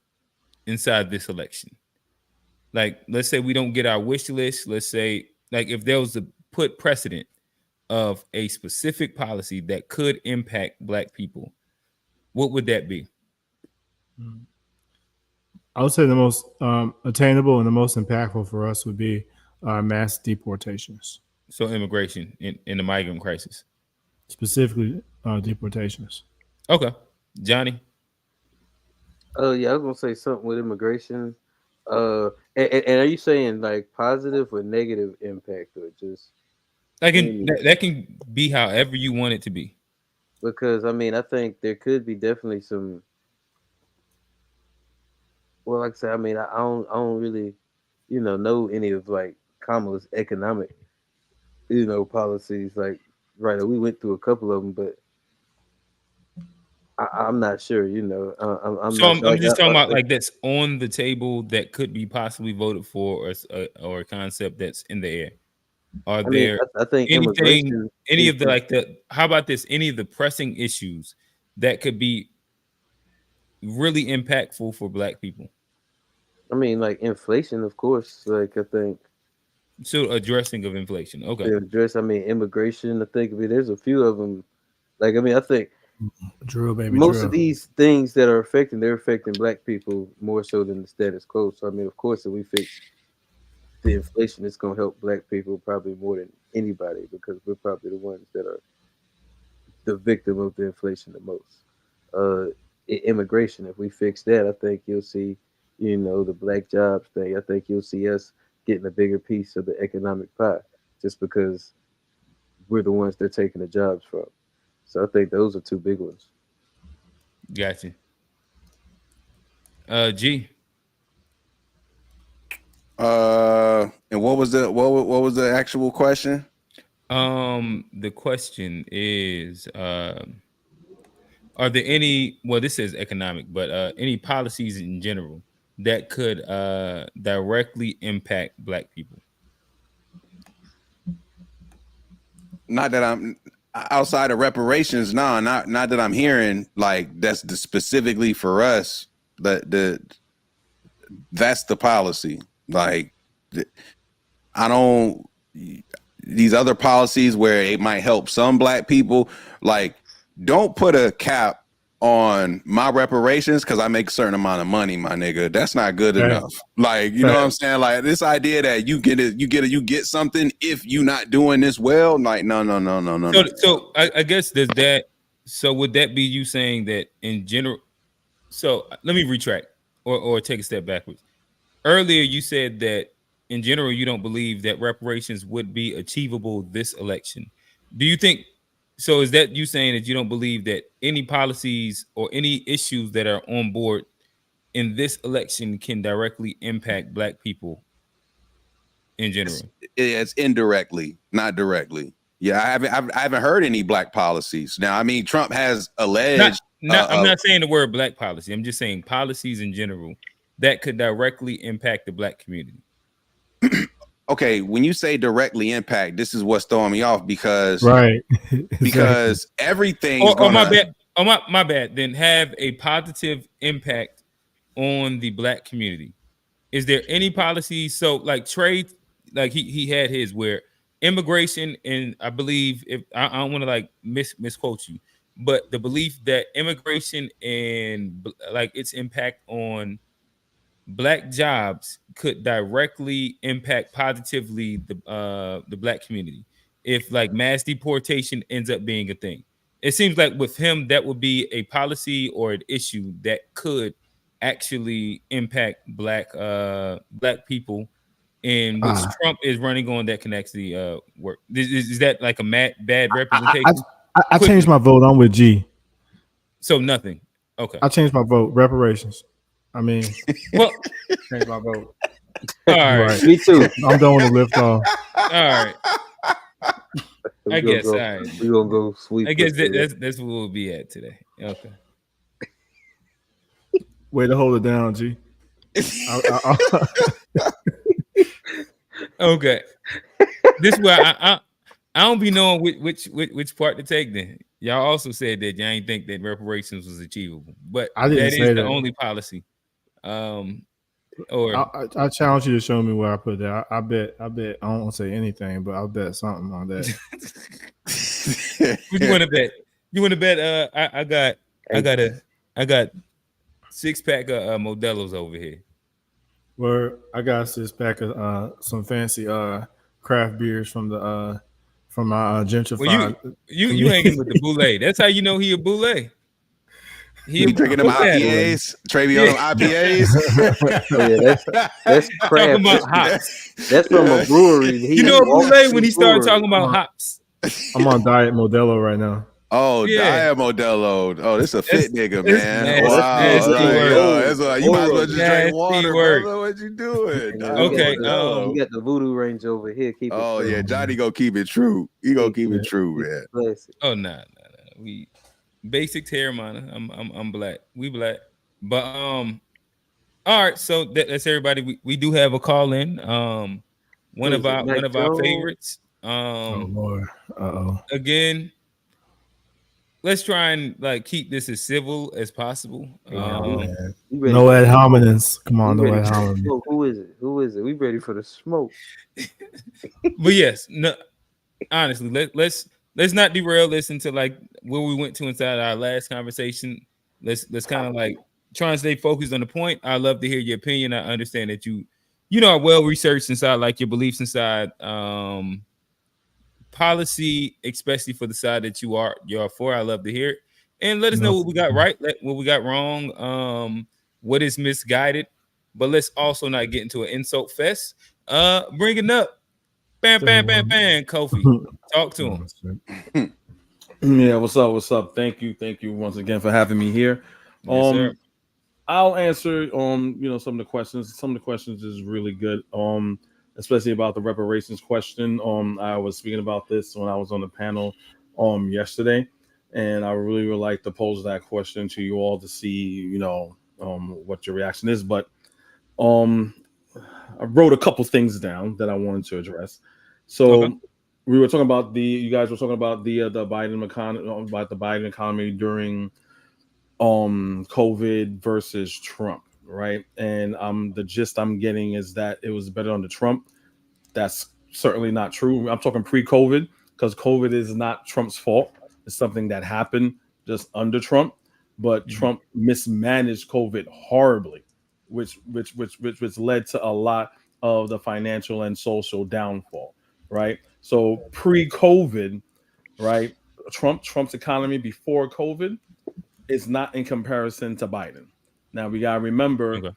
inside this election? Like, let's say we don't get our wish list. Let's say, like, if there was a put precedent of a specific policy that could impact Black people, what would that be? I would say the most attainable and the most impactful for us would be mass deportations. So immigration in the migrant crisis. Specifically, deportations. Okay. Johnny? Yeah, I was gonna say something with immigration. And are you saying like positive or negative impact, or just that can be however you want it to be? Because I mean, I think there could be definitely some. Well, like I said, I mean, I don't really, know any of like Kamala's economic, policies. Like, right, we went through a couple of them, but I'm not sure. I'm just talking about like that's on the table that could be possibly voted for, or a concept that's in the air. I think anything, any of the how about this? Any of the pressing issues that could be really impactful for Black people? I mean, like inflation, of course. Like I think. So addressing of inflation, okay. Immigration. I think there's a few of them. Like I think. Most of these things that are they're affecting Black people more so than the status quo. So I mean, of course, if we fix the inflation, it's going to help Black people probably more than anybody, because we're probably the ones that are the victim of the inflation the most. Immigration, if we fix that, I think you'll see, the Black jobs thing. I think you'll see us getting a bigger piece of the economic pie, just because we're the ones they're taking the jobs from. So I think those are two big ones. Gotcha. G. And what was the actual question? The question is, are there any? Well, this is economic, but any policies in general that could directly impact Black people? Not that I'm outside of reparations. No, not that I'm hearing like that's specifically for us. That's the policy. Like, I don't. These other policies where it might help some Black people, like, don't put a cap on my reparations because I make a certain amount of money, my nigga. That's not good enough. Like, you know what I'm saying? Like, this idea that you get something if you not doing this well. Like, no. So I guess there's that. So would that be you saying that in general? So let me retract or take a step backwards. Earlier, you said that in general, you don't believe that reparations would be achievable this election. Do you think? So is that you saying that you don't believe that any policies or any issues that are on board in this election can directly impact Black people in general? It's indirectly, not directly. Yeah, I haven't heard any Black policies. Now, I mean, Trump has alleged. I'm not saying the word Black policy. I'm just saying policies in general that could directly impact the Black community. Okay, when you say directly impact, this is what's throwing me off because because everything. My bad. Then have a positive impact on the Black community. Is there any policy? So like trade, like he had his where immigration, and I believe if I don't want to like misquote you, but the belief that immigration and like its impact on Black jobs could directly impact positively the Black community if like mass deportation ends up being a thing. It seems like with him that would be a policy or an issue that could actually impact Black people, in which Trump is running on that can actually work. Is that like a bad representation? I changed my vote. I'm with G. So nothing. Okay. I changed my vote. Reparations. I mean, well, change my vote. All right. Right. Me too. I'm done with the lift off. All right. I guess. All right. We're gonna go sweep. I guess that's what we'll be at today. Okay. Way to hold it down, G. Okay. This is where I don't be knowing which part to take. Then y'all also said that y'all ain't think that reparations was achievable, but I didn't that say is the that. only policy. Or I challenge you to show me where I put that. I bet. I don't want to say anything, but I'll bet something on that. what you want to bet? You want to bet? I got 6-pack of Modelo's over here. Where I got a 6-pack of some fancy craft beers from my gentrified. Well, you hanging with the boule. That's how you know he a boule. He drinking them IPAs, Travion IPAs. That's craft. Talking about hops. That's from a brewery. You know a boule when he started talking about hops. I'm on Diet Modelo right now. Oh, Diet Modelo. Oh, this a fit nigga, man. Wow. You might as well just drink water, brother. What you doing? Okay. We got the voodoo range over here. Keep it true. Yeah, Johnny gonna keep it true. He gonna keep it true, man. Oh, nah. We basic Terramana. I'm black. We black. But all right, so that's everybody. We do have a call in. One of our favorites. Oh Lord. Again, let's try and keep this as civil as possible. No ad hominems. Come on, no ad hominems. Who is it? We ready for the smoke. But yes, no. Honestly, let's not derail this into where we went to inside our last conversation. Let's kind of try and stay focused on the point. I love to hear your opinion. I understand that you are well researched inside your beliefs inside policy, especially for the side that you're for. I love to hear it. And let us know what we got right, what we got wrong, what is misguided. But let's also not get into an insult fest. Bring it up. Bam, bam, bam, bam. Kofi, talk to him. Yeah, what's up? Thank you once again for having me here. Yes, I'll answer some of the questions. Some of the questions is really good. Especially about the reparations question. I was speaking about this when I was on the panel yesterday, and I really would like to pose that question to you all to see what your reaction is. But I wrote a couple things down that I wanted to address. So we were talking about you guys were talking about the Biden economy during COVID versus Trump, right? And the gist I'm getting is that it was better under Trump. That's certainly not true. I'm talking pre-COVID, because COVID is not Trump's fault. It's something that happened just under Trump, but Trump mismanaged COVID horribly, which led to a lot of the financial and social downfall, right? So pre-COVID, right, Trump's economy before COVID is not in comparison to Biden. Now we gotta remember,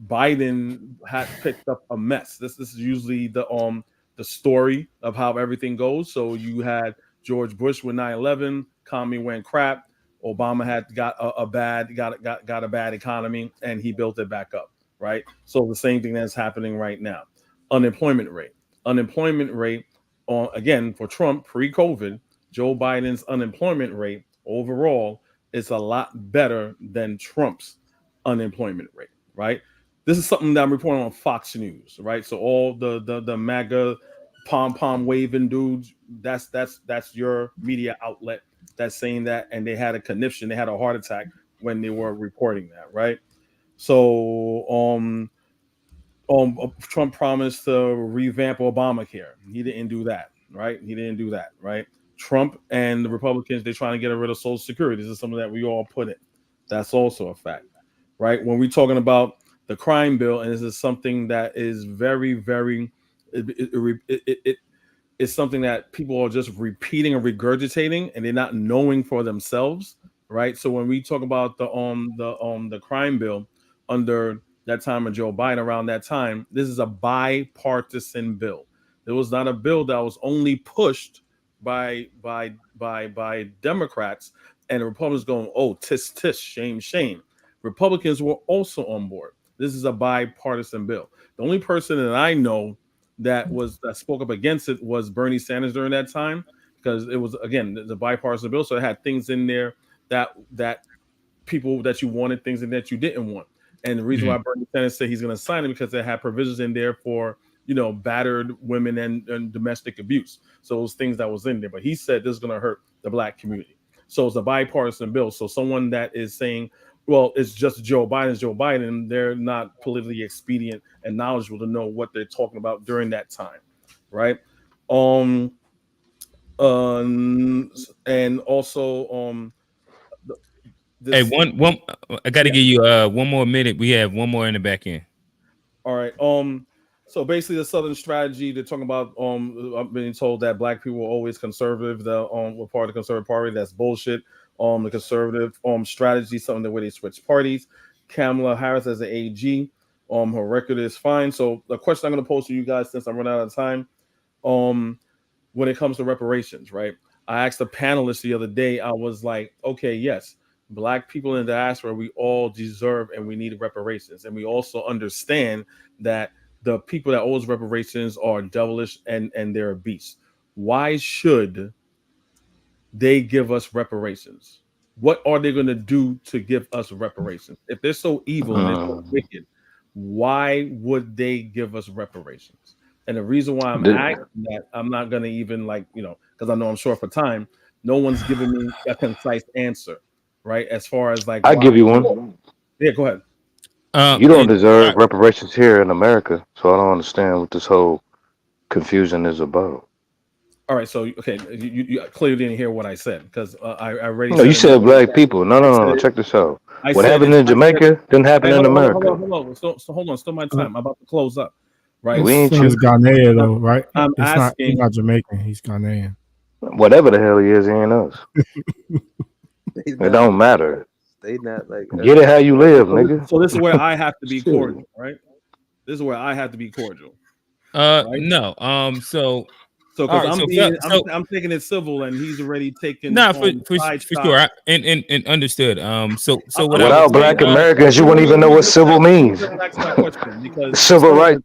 Biden had picked up a mess. This is usually the story of how everything goes. So you had George Bush with 9/11, economy went crap. Obama had got a bad economy, and he built it back up, right? So the same thing that's happening right now. Unemployment rate, again for Trump pre-COVID, Joe Biden's unemployment rate overall is a lot better than Trump's unemployment rate, right? This is something that I'm reporting on Fox News, right? So all the MAGA pom waving dudes, that's your media outlet that's saying that, and they had a conniption, they had a heart attack when they were reporting that, right? So Trump promised to revamp Obamacare. He didn't do that, right? Trump and the Republicans, they're trying to get rid of Social Security. This is something that we all put in. That's also a fact, right? When we're talking about the crime bill, and this is something that is very, very, it's something that people are just repeating and regurgitating, and they're not knowing for themselves, right? So when we talk about the crime bill under that time of Joe Biden, around that time, this is a bipartisan bill. It was not a bill that was only pushed by Democrats and the Republicans going, oh, tisk, shame. Republicans were also on board. This is a bipartisan bill. The only person that I know that spoke up against it was Bernie Sanders during that time, because it was, again, the bipartisan bill, so it had things in there that people that you wanted, things in that you didn't want. And the reason why Bernie Sanders said he's going to sign it, because they had provisions in there for, battered women and domestic abuse. So those things that was in there. But he said this is going to hurt the Black community. So it's a bipartisan bill. So someone that is saying, well, it's just Joe Biden, they're not politically expedient and knowledgeable to know what they're talking about during that time, right? And also hey, one I got to give you one more minute. We have one more in the back end. All right. So basically, the Southern strategy, they're talking about. I'm being told that Black people are always conservative. Were part of the Conservative Party. That's bullshit. The conservative strategy, something the way they switch parties. Kamala Harris as an AG, her record is fine. So the question I'm going to pose to you guys, since I'm running out of time, when it comes to reparations, right? I asked the panelists the other day. I was like, okay, yes, Black people in the diaspora, we all deserve and we need reparations, and we also understand that the people that owe us reparations are devilish and they're a beast. Why should they give us reparations? What are they going to do to give us reparations? If they're so evil and they're so wicked, why would they give us reparations? And the reason why I'm asking that, I'm not going to even because I know I'm short for time. No one's giving me a concise answer, right? As far as I give you one. Yeah, go ahead. You don't deserve reparations here in America, so I don't understand what this whole confusion is about. All right, so okay, you clearly didn't hear what I said, because I already. No, you said Black people. No. Check this out. What happened in Jamaica didn't happen in America. Hold on. So hold on. Still my time. I'm about to close up. Right. His son is Ghanaian though, right? He's not Jamaican. He's Ghanaian. Whatever the hell he is, he ain't us. It don't matter. They not like get it how you live, nigga. So this is where I have to be cordial, right? This is where I have to be cordial. Right? No. So because I'm taking it civil, and he's already taken. For sure, and understood. So without Black Americans, you wouldn't even know what civil means. Civil rights.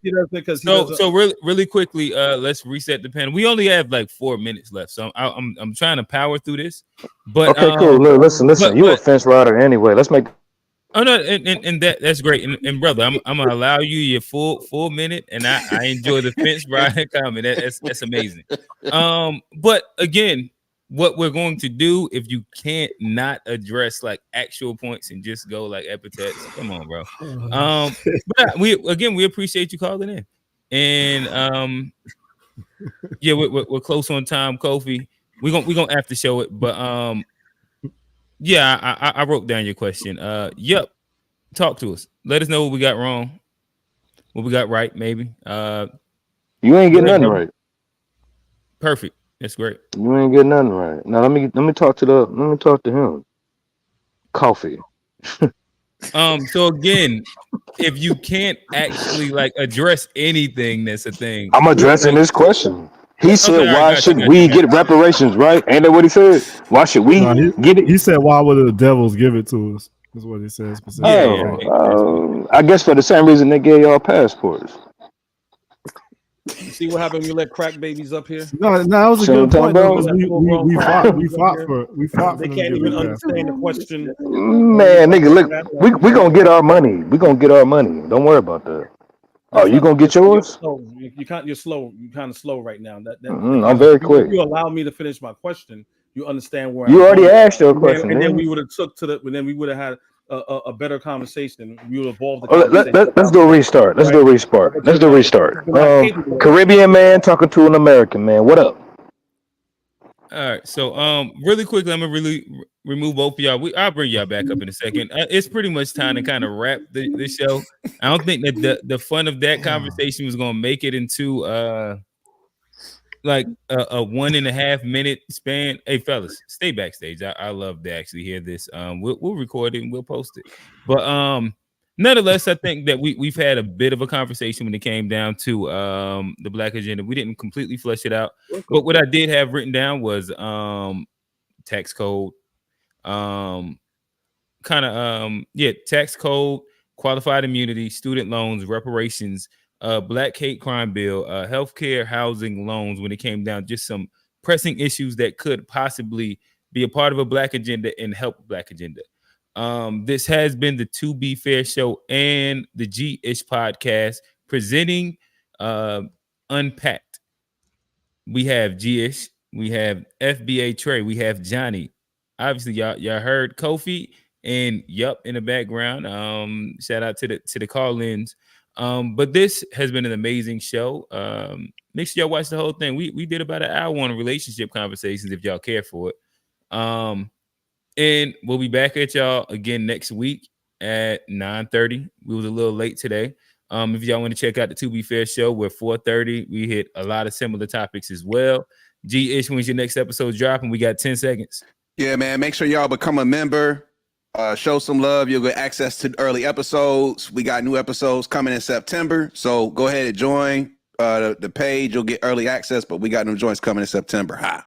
So really quickly, let's reset the panel. We only have like 4 minutes left, so I'm trying to power through this. But okay, cool. Look, listen. You a fence rider anyway. Let's make. Oh no, and that's great. And brother, I'm gonna allow you your full minute, and I enjoy the fence ride comment. That's amazing. But again, what we're going to do, if you can't not address like actual points and just go like epithets, come on, bro. But we appreciate you calling in, and yeah, we're close on time, Kofi. We're gonna have to show it, but yeah, I wrote down your question. Yep. Talk to us. Let us know what we got wrong, what we got right, maybe. You ain't getting nothing right. Perfect. That's great. You ain't getting nothing right. Now let me talk to him. Coffee. So again, if you can't actually like address anything, that's a thing. I'm addressing this question. He said, "Why should we get reparations?" Right? Ain't that what he said? Why should we get it? He said, "Why would the devils give it to us?" That's what he says specifically. I guess for the same reason they gave y'all passports. You see what happened when you let crack babies up here? No, that was a good point. We fought. They can't even understand the question. Man, nigga, look, we gonna get our money. We gonna get our money. Don't worry about that. Oh, you gonna get yours? You're slow. You're kind of slow right now. I'm very quick. If you allow me to finish my question, you understand where you already asked your question, and then we would have then we would have had a better conversation. We would have evolved the conversation. Let's do a restart. Let's do a restart. Caribbean man talking to an American man. What up? All right, so really quickly, I'm gonna really remove both of y'all. I'll bring y'all back up in a second. It's pretty much time to kind of wrap the show. I don't think that the fun of that conversation was gonna make it into like a 1.5 minute span. Hey fellas, stay backstage. I love to actually hear this. We'll record it and we'll post it. But nonetheless, I think that we've had a bit of a conversation when it came down to the Black agenda. We didn't completely flesh it out, but what I did have written down was tax code, tax code, qualified immunity, student loans, reparations, Black hate crime bill, healthcare, housing, loans, when it came down, just some pressing issues that could possibly be a part of a Black agenda and help Black agenda. This has been the To Be Fair Show and the G-ish podcast presenting Unpacked. We have G-ish, we have FBA Trey, we have Johnny. Obviously, y'all heard Kofi and Yup in the background. Shout out to the call-ins. But this has been an amazing show. Make sure y'all watch the whole thing. We did about an hour on relationship conversations if y'all care for it. And we'll be back at y'all again next week at 9:30. We was a little late today. If y'all want to check out the To Be Fair show, we're 4:30. We hit a lot of similar topics as well. G-ish, when's your next episode dropping? We got 10 seconds. Yeah, man. Make sure y'all become a member. Show some love. You'll get access to early episodes. We got new episodes coming in September. So go ahead and join the page. You'll get early access, but we got new joints coming in September. Ha.